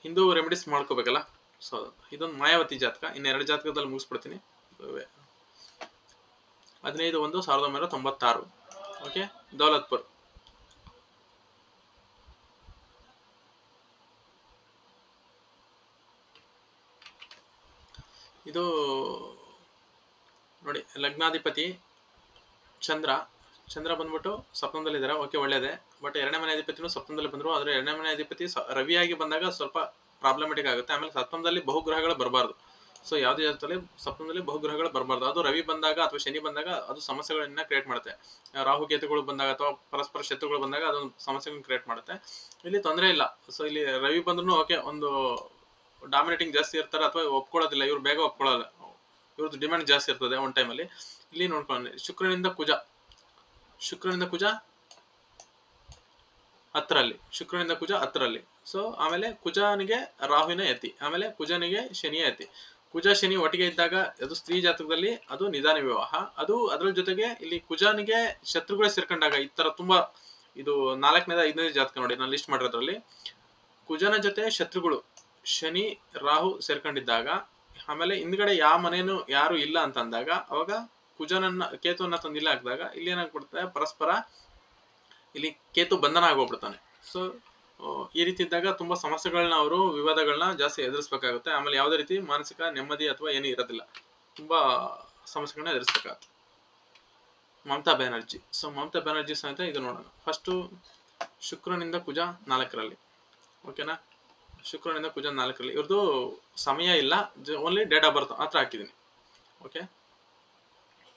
ಹಿಂದೂ ರೆಮಿಡೀಸ್ ಮಾಡ್ಕೋಬೇಕಲ್ಲ. ಸೊ ಇದೊಂದು ಮಾಯಾವತಿ ಜಾತಕ. ಇನ್ನೆರಡು ಜಾತಕದಲ್ಲಿ ಮುಗಿಸ್ಬಿಡ್ತೀನಿ. 15/1/1996. ಓಕೆ, ದೌಲತ್ಪುರ್. ಇದು ನೋಡಿ, ಲಗ್ನಾಧಿಪತಿ ಚಂದ್ರ ಬಂದ್ಬಿಟ್ಟು ಸಪ್ತಮದಲ್ಲಿದ್ದಾರೆ. ಓಕೆ, ಒಳ್ಳೇದೇ. ಬಟ್ 2ನೇ ಮನೆ ಅಧಿಪತಿನೂ ಸಪ್ತಮದಲ್ಲಿ ಬಂದ್ರು. ಆದ್ರೆ 2ನೇ ಮನೆ ಅಧಿಪತಿ ರವಿಯಾಗಿ ಬಂದಾಗ ಸ್ವಲ್ಪ ಪ್ರಾಬ್ಲಮೆಟಿಕ್ ಆಗುತ್ತೆ. ಆಮೇಲೆ ಸಪ್ತಮದಲ್ಲಿ ಬಹುಗ್ರಹಗಳು ಬರಬಾರ್ದು. ಸೊ ಯಾವುದೇ ಜಾತಕದಲ್ಲಿ ಸಪ್ತಮದಲ್ಲಿ ಬಹುಗ್ರಹಗಳು ಬರಬಾರ್ದು. ಅದು ರವಿ ಬಂದಾಗ ಅಥವಾ ಶನಿ ಬಂದಾಗ ಅದು ಸಮಸ್ಯೆಗಳನ್ನ ಕ್ರಿಯೇಟ್ ಮಾಡುತ್ತೆ. ರಾಹು ಕೇತುಗಳು ಬಂದಾಗ ಅಥವಾ ಪರಸ್ಪರ ಶತ್ರುಗಳು ಬಂದಾಗ ಅದೊಂದು ಸಮಸ್ಯೆಗಳನ್ನ ಕ್ರಿಯೇಟ್ ಮಾಡುತ್ತೆ. ಇಲ್ಲಿ ತೊಂದರೆ ಇಲ್ಲ. ಸೊ ಇಲ್ಲಿ ರವಿ ಬಂದ್ರು ಓಕೆ, ಒಂದು ಡಾಮಿನೇಟಿಂಗ್ ಜಾಸ್ತಿ ಇರ್ತಾರೆ, ಅಥವಾ ಒಪ್ಕೊಳ್ಳೋದಿಲ್ಲ. ಇವ್ರು ಬೇಗ ಒಪ್ಕೊಳ್ಳಲ್ಲ, ಇವ್ರದ್ದು ಡಿಮ್ಯಾಂಡ್ ಜಾಸ್ತಿ ಇರ್ತದೆ ಒಂದ್ ಟೈಮಲ್ಲಿ. ಇಲ್ಲಿ ನೋಡ್ಕೊಂಡು ಶುಕ್ರನಿಂದ ಕುಜ 10ರಲ್ಲಿ. ಸೊ ಆಮೇಲೆ ಕುಜನಿಗೆ ರಾಹುವಿನ ಯತಿ, ಆಮೇಲೆ ಕುಜನಿಗೆ ಶನಿಯ ಯತಿ. ಕುಜ ಶನಿ ಒಟ್ಟಿಗೆ ಇದ್ದಾಗ ಅದು ಸ್ತ್ರೀ ಜಾತಕದಲ್ಲಿ ಅದು ನಿಧಾನ ವಿವಾಹ. ಅದು ಅದರ ಜೊತೆಗೆ ಇಲ್ಲಿ ಕುಜನಿಗೆ ಶತ್ರುಗಳೇ ಸೇರ್ಕೊಂಡಾಗ ಈ ತರ ತುಂಬಾ, ಇದು 4ನೇದ 5ನೇ ಜಾತಕ ನೋಡಿ ನಾನು ಲಿಸ್ಟ್ ಮಾಡಿರೋದ್ರಲ್ಲಿ. ಕುಜನ ಜೊತೆ ಶತ್ರುಗಳು ಶನಿ ರಾಹು ಸೇರ್ಕೊಂಡಿದ್ದಾಗ, ಆಮೇಲೆ ಹಿಂದ್ಗಡೆ ಯಾವ ಮನೇನು ಯಾರು ಇಲ್ಲ ಅಂತ ಅಂದಾಗ, ಅವಾಗ ಕೇತುವನ್ನ ತಂದಿಲ್ಲ ಹಾಕಿದಾಗ ಇಲ್ಲಿ ಏನಾಗ್ಬಿಡುತ್ತೆ, ಪರಸ್ಪರ ಇಲ್ಲಿ ಕೇತು ಬಂಧನ ಆಗೋಗ್ಬಿಡ್ತಾನೆ. ಸೊ ಈ ರೀತಿ ಇದ್ದಾಗ ತುಂಬಾ ಸಮಸ್ಯೆಗಳನ್ನ ಅವರು ವಿವಾದಗಳನ್ನ ಜಾಸ್ತಿ ಎದುರಿಸ್ಬೇಕಾಗುತ್ತೆ. ಆಮೇಲೆ ಯಾವುದೇ ರೀತಿ ಮಾನಸಿಕ ನೆಮ್ಮದಿ ಅಥವಾ ಏನೂ ಇರೋದಿಲ್ಲ, ತುಂಬಾ ಸಮಸ್ಯೆಗಳನ್ನ ಎದುರಿಸ್ಬೇಕಾಗುತ್ತೆ. ಮಮತಾ ಬ್ಯಾನರ್ಜಿ. ಸೊ ಮಮತಾ ಬ್ಯಾನರ್ಜಿ ಸಹಿತ ಇದು ನೋಡೋಣ. ಫಸ್ಟ್ ಶುಕ್ರನಿಂದ ಕುಜ 4ರಲ್ಲಿ. ಓಕೆನಾ, ಶುಕ್ರನಿಂದ ಕುಜ 4ರಲ್ಲಿ. ಇವ್ರದ್ದು ಸಮಯ ಇಲ್ಲ, ಓನ್ಲಿ ಡೇಟ್ ಆಫ್ ಬರ್ತ್ ಮಾತ್ರ ಹಾಕಿದ್ದೀನಿ. ಓಕೆ,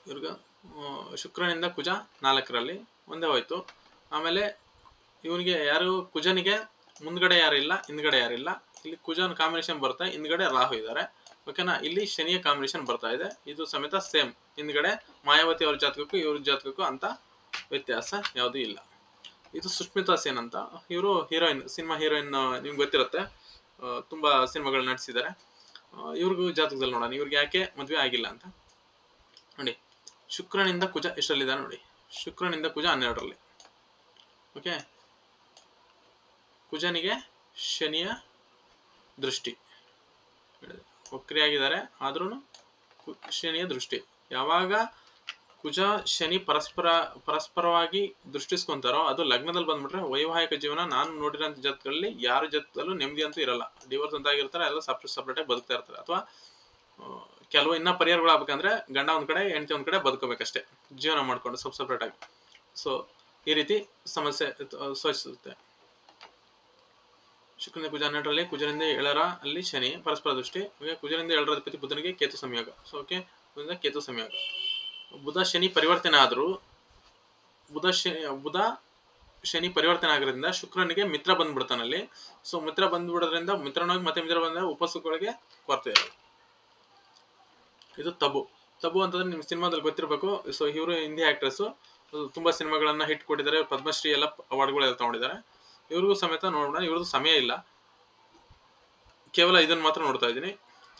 ಇವ್ರಿಗೆ ಶುಕ್ರನಿಂದ ಕುಜ 4ರಲ್ಲಿ ಒಂದೇ ಹೋಯ್ತು. ಆಮೇಲೆ ಇವನಿಗೆ ಕುಜನಿಗೆ ಮುಂದ್ಗಡೆ ಯಾರು ಇಲ್ಲ, ಹಿಂದ್ಗಡೆ ಯಾರಿಲ್ಲ. ಇಲ್ಲಿ ಕುಜನ ಕಾಂಬಿನೇಷನ್ ಬರ್ತಾ, ಹಿಂದ್ಗಡೆ ರಾಹು ಇದ್ದಾರೆ. ಓಕೆನಾ, ಇಲ್ಲಿ ಶನಿಯ ಕಾಂಬಿನೇಷನ್ ಬರ್ತಾ ಇದೆ. ಇದು ಸಮೇತ ಸೇಮ್. ಹಿಂದ್ಗಡೆ ಮಾಯಾವತಿ ಅವ್ರ ಜಾತಕಕ್ಕೂ ಇವ್ರ ಜಾತಕಕ್ಕೂ ಅಂತ ವ್ಯತ್ಯಾಸ ಯಾವುದೂ ಇಲ್ಲ. ಇದು ಸುಷ್ಮಿತಾ ಸೇನ್ ಅಂತ, ಇವರು ಸಿನಿಮಾ ಹೀರೋಯಿನ್, ನಿಮ್ಗೆ ಗೊತ್ತಿರುತ್ತೆ, ತುಂಬಾ ಸಿನಿಮಾಗಳು ನಟಿಸಿದ್ದಾರೆ. ಇವ್ರಿಗೂ ಜಾತಕದಲ್ಲಿ ನೋಡೋಣ ಇವ್ರಿಗೆ ಯಾಕೆ ಮದುವೆ ಆಗಿಲ್ಲ ಅಂತ ನೋಡಿ. ಶುಕ್ರನಿಂದ ಕುಜ ಎಷ್ಟರಲ್ಲಿದ್ದಾರೆ ನೋಡಿ, ಶುಕ್ರನಿಂದ ಕುಜ 12ರಲ್ಲಿ. ಓಕೆ, ಕುಜನಿಗೆ ಶನಿಯ ದೃಷ್ಟಿ, ವಕ್ರಿಯಾಗಿದ್ದಾರೆ ಆದ್ರೂ ಶನಿಯ ದೃಷ್ಟಿ. ಯಾವಾಗ ಕುಜ ಶನಿ ಪರಸ್ಪರವಾಗಿ ದೃಷ್ಟಿಸ್ಕೊಂತಾರೋ ಅದು ಲಗ್ನದಲ್ಲಿ ಬಂದ್ಬಿಟ್ರೆ ವೈವಾಹಿಕ ಜೀವನ ನಾನು ನೋಡಿರೋಂಥ ಜಾತಕಗಳಲ್ಲಿ ಯಾರ ಜಾತಕದಲ್ಲೂ ನೆಮ್ಮದಿ ಅಂತೂ ಇರಲ್ಲ. ಡಿವೋರ್ಸ್ ಅಂತ ಆಗಿರ್ತಾರೆ, ಎಲ್ಲ ಸಪ್ರೇಟ್ ಆಗಿ ಬದುಕ್ತಾ ಇರ್ತಾರೆ. ಅಥವಾ ಕೆಲವು ಇನ್ನ ಪರಿಹಾರಗಳು ಆಗ್ಬೇಕಂದ್ರೆ ಗಂಡ ಒಂದ್ ಕಡೆ ಹೆಂಡತಿ ಒಂದ್ ಕಡೆ ಬದುಕೋಬೇಕಷ್ಟೇ, ಜೀವನ ಮಾಡ್ಕೊಂಡು ಸಪ್ರೇಟ್ ಆಗಿ. ಸೊ ಈ ರೀತಿ ಸಮಸ್ಯೆ ಸೂಚಿಸುತ್ತೆ. ಶುಕ್ರನಿಂದ ಕುಜ 12ರಲ್ಲಿ, ಕುಜನಿಂದ 7ರ ಅಲ್ಲಿ ಶನಿ ಪರಸ್ಪರ ದೃಷ್ಟಿ. ಕುಜನಿಂದ 7ರ ಅಧಿಪತಿ ಬುಧನಿಗೆ ಕೇತು ಸಂಯೋಗ. ಸೊ ಓಕೆ, ಕೇತು ಸಂಯೋಗ. ಬುಧ ಶನಿ ಪರಿವರ್ತನೆ ಆದ್ರೂ ಬುಧ ಶನಿ ಪರಿವರ್ತನೆ ಆಗಿರೋದ್ರಿಂದ ಶುಕ್ರನಿಗೆ ಮಿತ್ರ ಬಂದ್ಬಿಡ್ತಾನಲ್ಲಿ. ಸೊ ಮಿತ್ರ ಬಂದ್ಬಿಡೋದ್ರಿಂದ ಮಿತ್ರನಾಗಿ ಮತ್ತೆ ಮಿತ್ರ ಬಂದಾಗ ಉಪಸುಖಗಳಿಗೆ ಕೊರತೆ ಇರೋದು. ಇದು ತಬು ಅಂತಂದ್ರೆ ನಿಮ್ ಸಿನಿಮಾದಲ್ಲಿ ಗೊತ್ತಿರ್ಬೇಕು. ಸೊ ಇವರು ಹಿಂದಿ ಆಕ್ಟ್ರೆಸ್, ತುಂಬಾ ಸಿನಿಮಾಗಳನ್ನ ಹಿಟ್ ಕೊಟ್ಟಿದ್ದಾರೆ, ಪದ್ಮಶ್ರೀ ಎಲ್ಲ ಅವಾರ್ಡ್ಗಳೆಲ್ಲ ತಗೊಂಡಿದ್ದಾರೆ. ಇವ್ರಿಗೂ ಸಮೇತ ನೋಡೋಣ, ಇವ್ರದ್ದು ಸಮಯ ಇಲ್ಲ, ಕೇವಲ ಇದನ್ನ ಮಾತ್ರ ನೋಡ್ತಾ ಇದ್ದೀನಿ.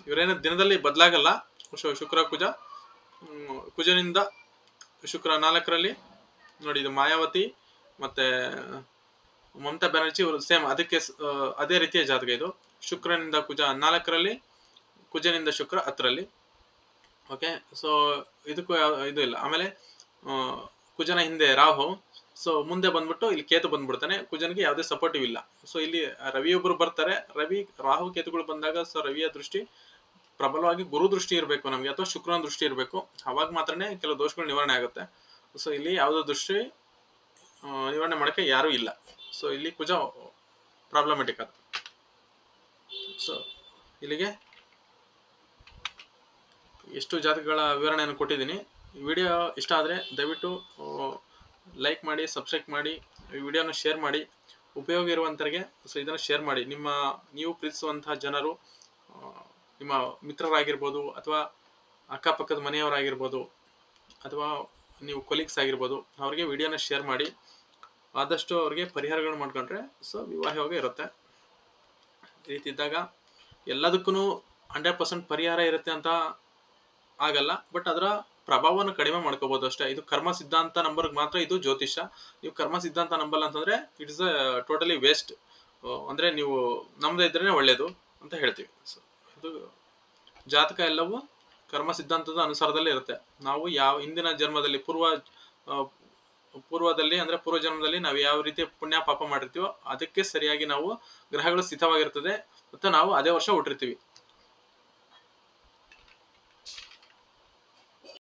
ಇವರೇನ ದಿನದಲ್ಲಿ ಬದಲಾಗಲ್ಲ. ಶುಕ್ರ ಕುಜ, ಕುಜನಿಂದ ಶುಕ್ರ 4ರಲ್ಲಿ ನೋಡಿ, ಇದು ಮಾಯಾವತಿ ಮತ್ತೆ ಮಮತಾ ಬ್ಯಾನರ್ಜಿ ಇವರು ಸೇಮ್ ಅದಕ್ಕೆ ಅದೇ ರೀತಿಯ ಜಾತಕ ಇದು. ಶುಕ್ರನಿಂದ ಕುಜ 4ರಲ್ಲಿ, ಕುಜನಿಂದ ಶುಕ್ರ 10ರಲ್ಲಿ. ಓಕೆ, ಸೊ ಇದಕ್ಕೂ ಇದು ಇಲ್ಲ. ಆಮೇಲೆ ಕುಜನ ಹಿಂದೆ ರಾಹು, ಸೊ ಮುಂದೆ ಬಂದ್ಬಿಟ್ಟು ಇಲ್ಲಿ ಕೇತು ಬಂದ್ಬಿಡ್ತಾನೆ. ಕುಜನಿಗೆ ಯಾವುದೇ ಸಪೋರ್ಟಿವ್ ಇಲ್ಲ. ಸೊ ಇಲ್ಲಿ ರವಿ ಒಬ್ರು ಬರ್ತಾರೆ. ರಾಹು ಕೇತುಗಳು ಬಂದಾಗ ಸೊ ರವಿಯ ದೃಷ್ಟಿ ಪ್ರಬಲವಾಗಿ ಗುರು ದೃಷ್ಟಿ ಇರಬೇಕು ನಮ್ಗೆ, ಅಥವಾ ಶುಕ್ರನ ದೃಷ್ಟಿ ಇರಬೇಕು. ಅವಾಗ ಮಾತ್ರನೇ ಕೆಲವು ದೋಷಗಳು ನಿವಾರಣೆ ಆಗುತ್ತೆ. ಸೊ ಇಲ್ಲಿ ಯಾವುದೋ ದೃಷ್ಟಿ ನಿವಾರಣೆ ಮಾಡಕ್ಕೆ ಯಾರು ಇಲ್ಲ. ಸೊ ಇಲ್ಲಿ ಕುಜ ಪ್ರಾಬ್ಲಮೆಟಿಕ್ ಅದು. ಸೊ ಇಲ್ಲಿಗೆ ಎಷ್ಟು ಜಾತಕಗಳ ವಿವರಣೆಯನ್ನು ಕೊಟ್ಟಿದ್ದೀನಿ. ಈ ವಿಡಿಯೋ ಇಷ್ಟ ಆದರೆ ದಯವಿಟ್ಟು ಲೈಕ್ ಮಾಡಿ, ಸಬ್ಸ್ಕ್ರೈಬ್ ಮಾಡಿ, ಈ ವಿಡಿಯೋನ ಶೇರ್ ಮಾಡಿ, ಉಪಯೋಗ ಇರುವಂತರಿಗೆ ಸೊ ಇದನ್ನು ಶೇರ್ ಮಾಡಿ. ನೀವು ಪ್ರೀತಿಸುವಂತಹ ಜನರು, ನಿಮ್ಮ ಮಿತ್ರರಾಗಿರ್ಬೋದು, ಅಥವಾ ಅಕ್ಕಪಕ್ಕದ ಮನೆಯವರಾಗಿರ್ಬೋದು, ಅಥವಾ ನೀವು ಕೊಲೀಗ್ಸ್ ಆಗಿರ್ಬೋದು, ಅವ್ರಿಗೆ ವಿಡಿಯೋನ ಶೇರ್ ಮಾಡಿ. ಆದಷ್ಟು ಅವ್ರಿಗೆ ಪರಿಹಾರಗಳು ಮಾಡ್ಕೊಂಡ್ರೆ ಸೊ ವಿವಾಹವಾಗಿ ಇರುತ್ತೆ. ಈ ರೀತಿ ಇದ್ದಾಗ ಎಲ್ಲದಕ್ಕೂ 100% ಪರಿಹಾರ ಇರುತ್ತೆ ಅಂತ ಆಗಲ್ಲ, ಬಟ್ ಅದರ ಪ್ರಭಾವವನ್ನು ಕಡಿಮೆ ಮಾಡ್ಕೋಬಹುದು ಅಷ್ಟೇ. ಇದು ಕರ್ಮ ಸಿದ್ಧಾಂತ ನಂಬರ್ಗೆ ಮಾತ್ರ ಇದು ಜ್ಯೋತಿಷ. ನೀವು ಕರ್ಮ ಸಿದ್ಧಾಂತ ನಂಬಲ್ಲ ಅಂತಂದ್ರೆ ಇಟ್ ಇಸ್ ಟೋಟಲಿ ವೇಸ್ಟ್. ಅಂದ್ರೆ ನೀವು ನಮ್ದೇ ಇದ್ರೇನೆ ಒಳ್ಳೇದು ಅಂತ ಹೇಳ್ತೀವಿ. ಸೊ ಇದು ಜಾತಕ ಎಲ್ಲವೂ ಕರ್ಮ ಸಿದ್ಧಾಂತದ ಅನುಸಾರದಲ್ಲೇ ಇರುತ್ತೆ. ನಾವು ಯಾವ ಹಿಂದಿನ ಜನ್ಮದಲ್ಲಿ ಪೂರ್ವದಲ್ಲಿ ಅಂದ್ರೆ ಪೂರ್ವ ಜನ್ಮದಲ್ಲಿ ನಾವು ಯಾವ ರೀತಿ ಪುಣ್ಯ ಪಾಪ ಮಾಡಿರ್ತೀವೋ ಅದಕ್ಕೆ ಸರಿಯಾಗಿ ನಾವು ಗ್ರಹಗಳು ಸ್ಥಿತವಾಗಿರ್ತದೆ, ಮತ್ತೆ ನಾವು ಅದೇ ವರ್ಷ ಹುಟ್ಟಿರ್ತೀವಿ.